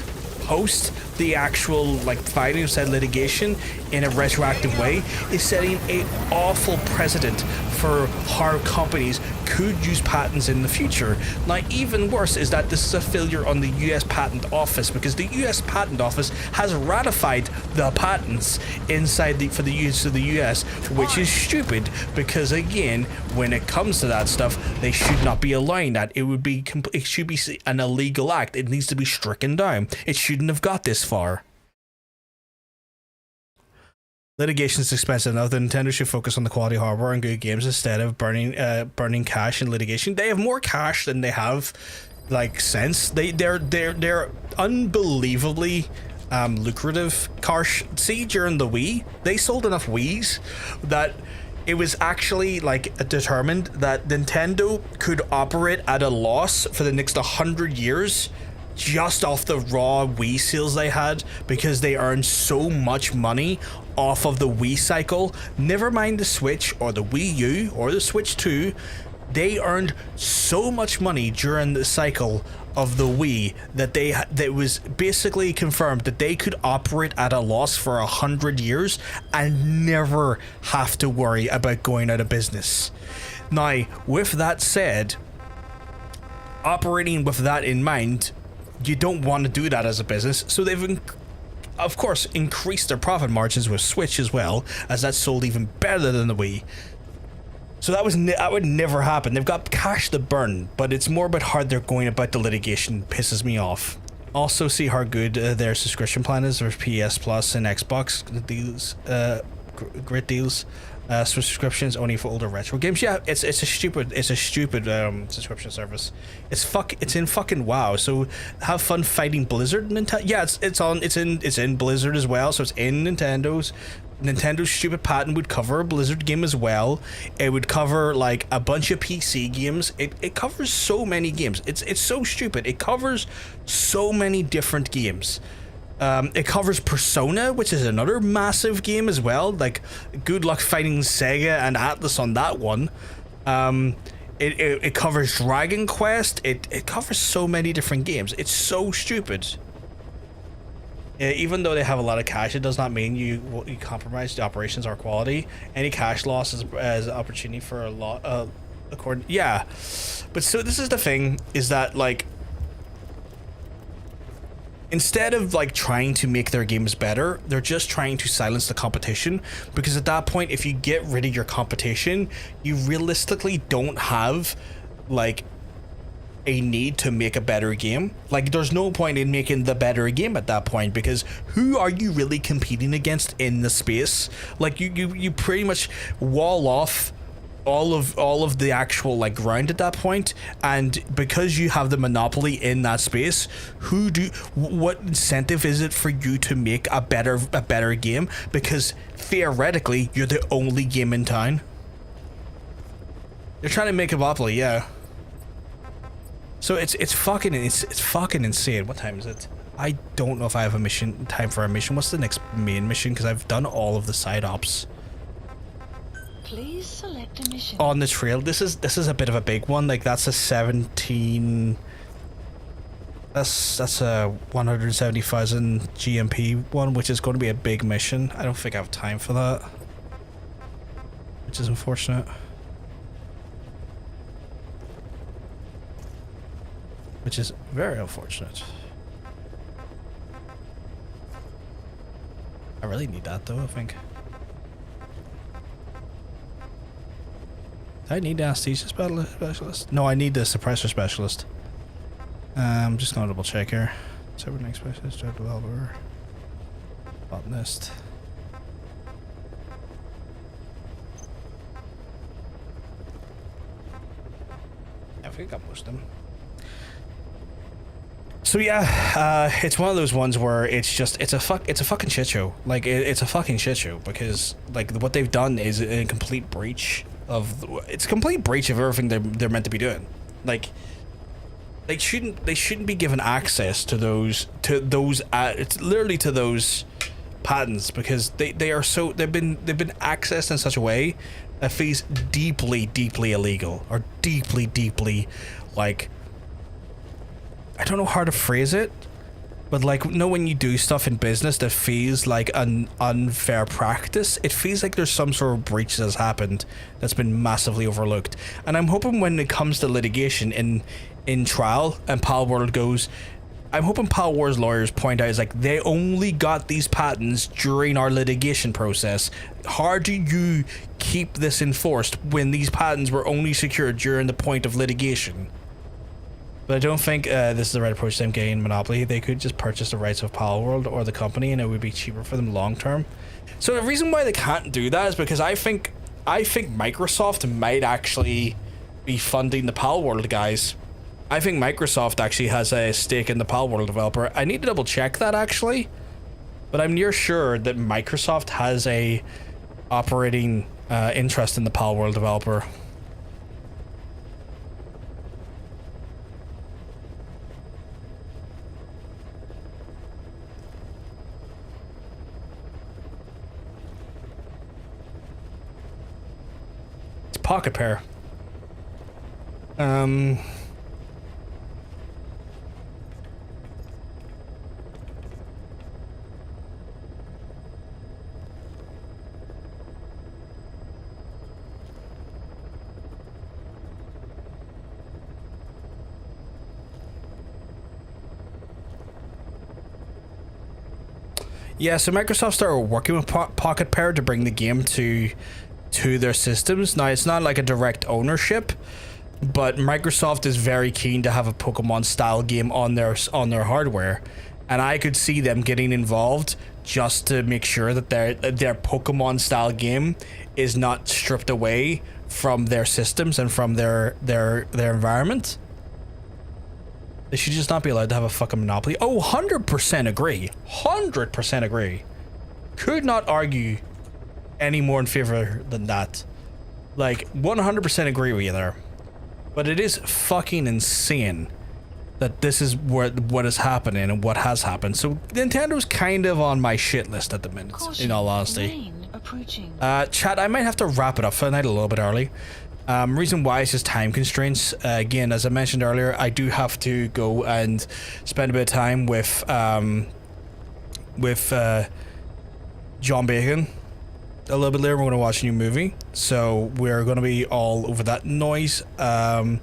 post the actual like filing of said litigation in a retroactive way, is setting an awful precedent for how companies could use patents in the future. Now, even worse is that this is a failure on the US Patent Office, because the US Patent Office has ratified the patents for the use of the US, which is stupid, because again, when it comes to that stuff, they should not be allowing that. It should be an illegal act. It needs to be stricken down. It shouldn't have got this far. Litigation is expensive enough. The Nintendo should focus on the quality hardware and good games instead of burning cash in litigation. They have more cash than they have like sense. They're unbelievably lucrative. See, during the Wii, they sold enough Wiis that it was actually like determined that Nintendo could operate at a loss for the next 100 years just off the raw Wii sales they had, because they earned so much money off of the Wii cycle. Never mind the Switch or the Wii U or the Switch 2. They earned so much money during the cycle of the Wii that was basically confirmed that they could operate at a loss for 100 years and never have to worry about going out of business. Now, with that said, operating with that in mind, you don't want to do that as a business, so they've of course increased their profit margins with Switch as well, as that sold even better than the Wii. So that would never happen. They've got cash to burn, but it's more about how they're going about the litigation pisses me off. Also, see how good their subscription plan is. There's PS Plus and Xbox deals, great deals. Subscriptions only for older retro games. Yeah, it's a stupid subscription service. It's in fucking WoW. So have fun fighting Blizzard. Yeah, it's in Blizzard as well. So it's in Nintendo's stupid patent would cover a Blizzard game as well. It would cover like a bunch of PC games. It covers so many games. It's so stupid. It covers so many different games. It covers Persona, which is another massive game as well. Like, good luck fighting Sega and Atlas on that one. It covers Dragon Quest. It covers so many different games. It's so stupid. Even though they have a lot of cash, it does not mean you compromise the operations or quality. Any cash loss is an opportunity for a lot. Yeah, but so this is the thing: is that like, instead of like trying to make their games better, they're just trying to silence the competition, because at that point, if you get rid of your competition, you realistically don't have like a need to make a better game. Like, there's no point in making the better game at that point, because who are you really competing against in the space? Like, you pretty much wall off all of the actual like ground at that point, and because you have the monopoly in that space, what incentive is it for you to make a better game? Because theoretically you're the only game in town. They're trying to make a monopoly, yeah. So it's fucking insane. What time is it? I don't know if I have time for a mission. What's the next main mission? Because I've done all of the side ops. Please select a mission. On the trail, this is a bit of a big one. Like, that's a 17. That's a 170,000 GMP one, which is going to be a big mission. I don't think I have time for that, which is unfortunate. Which is very unfortunate. I really need that though, I think. Do I need the anesthesia specialist? No, I need the suppressor specialist. I'm just gonna double check here. Cybernetic specialist, drug developer. Botanist. I think I got most of them. So yeah, it's one of those ones where it's a fucking shit show. Like it's a fucking shit show because like what they've done is a complete breach of everything they're meant to be doing. Like they shouldn't be given access to those it's literally to those patents because they've been accessed in such a way that feels deeply illegal or deeply like, I don't know how to phrase it, but like, when you do stuff in business that feels like an unfair practice, it feels like there's some sort of breach that's happened that's been massively overlooked. And I'm hoping when it comes to litigation in trial and Palworld goes, I'm hoping Palworld's lawyers point out is like, they only got these patents during our litigation process. How do you keep this enforced when these patents were only secured during the point of litigation? But I don't think this is the right approach to them getting Monopoly. They could just purchase the rights of Palworld or the company and it would be cheaper for them long term. So the reason why they can't do that is because I think Microsoft might actually be funding the Palworld guys. I think Microsoft actually has a stake in the Palworld developer. I need to double check that actually, but I'm near sure that Microsoft has a operating interest in the Palworld developer. It's Pocket Pair. Yeah, so Microsoft started working with Pocket Pair to bring the game to their systems. Now, it's not like a direct ownership, but Microsoft is very keen to have a Pokemon style game on their hardware, and I could see them getting involved just to make sure that their Pokemon style game is not stripped away from their systems and from their environment. They should just not be allowed to have a fucking monopoly. Oh, 100% agree. 100% agree. Could not argue any more in favor than that. Like, 100% agree with you there. But it is fucking insane that this is what is happening and what has happened. So Nintendo's kind of on my shit list at the minute, in all honesty. Chat, I might have to wrap it up for the night a little bit early. Reason why is just time constraints. Again, as I mentioned earlier, I do have to go and spend a bit of time with John Bacon. A little bit later, we're going to watch a new movie, so we're going to be all over that noise. And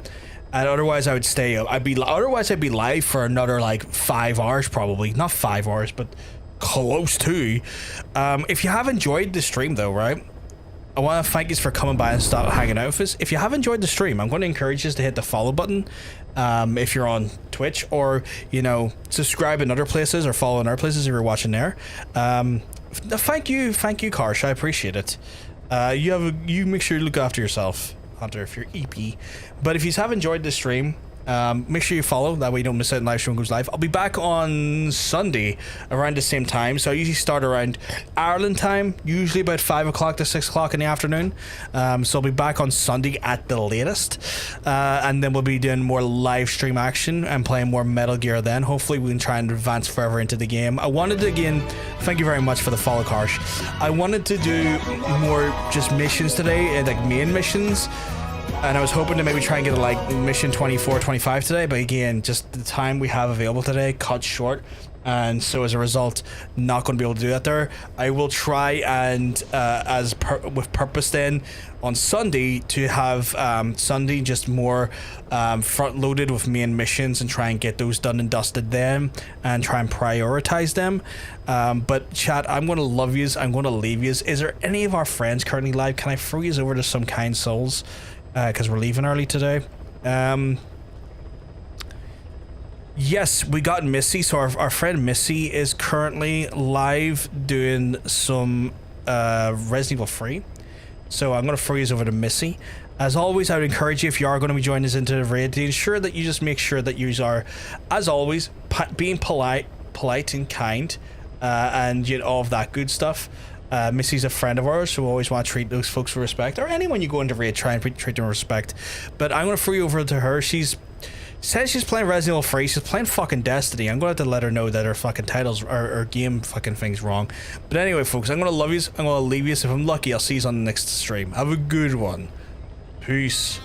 otherwise, I would stay. I'd be live for another like 5 hours, probably not 5 hours, but close to. If you have enjoyed the stream, though, right? I want to thank you for coming by and start hanging out with us. If you have enjoyed the stream, I'm going to encourage you to hit the follow button if you're on Twitch, or subscribe in other places or follow in other places if you're watching there. Thank you, Karsh. I appreciate it. You make sure you look after yourself, Hunter, if you're EP. But if you have enjoyed the stream, make sure you follow, that way you don't miss out when live stream goes live. I'll be back on Sunday around the same time, so I usually start around Ireland time, usually about 5 o'clock to 6 o'clock in the afternoon. So I'll be back on Sunday at the latest, and then we'll be doing more live stream action and playing more Metal Gear then. Hopefully we can try and advance further into the game. I wanted to, again, thank you very much for the follow, Karsh. I wanted to do more just missions today, like main missions. And I was hoping to maybe try and get a, like, mission 24, 25 today, but again, just the time we have available today cut short, and so as a result, not going to be able to do that there. I will try and, with purpose then, on Sunday, to have Sunday just more front-loaded with main missions and try and get those done and dusted then, and try and prioritize them. But chat, I'm going to love yous, I'm going to leave yous. Is there any of our friends currently live? Can I throw yous over to some kind souls? Because we're leaving early today. yes, we got Missy. So our friend Missy is currently live doing some Resident Evil 3. So I'm going to throw you over to Missy. As always, I would encourage you, if you are going to be joining us into the raid, to ensure that you just make sure that you are, as always, being polite and kind, and you know, all of that good stuff. Missy's a friend of ours, so we always want to treat those folks with respect, or anyone you go into raid, try and treat them with respect. But I'm going to throw you over to her. She says she's playing Resident Evil 3. She's playing fucking Destiny. I'm going to have to let her know that her fucking titles or game fucking thing's wrong. But anyway, folks, I'm going to love you. I'm going to leave you. If I'm lucky, I'll see you on the next stream. Have a good one. Peace.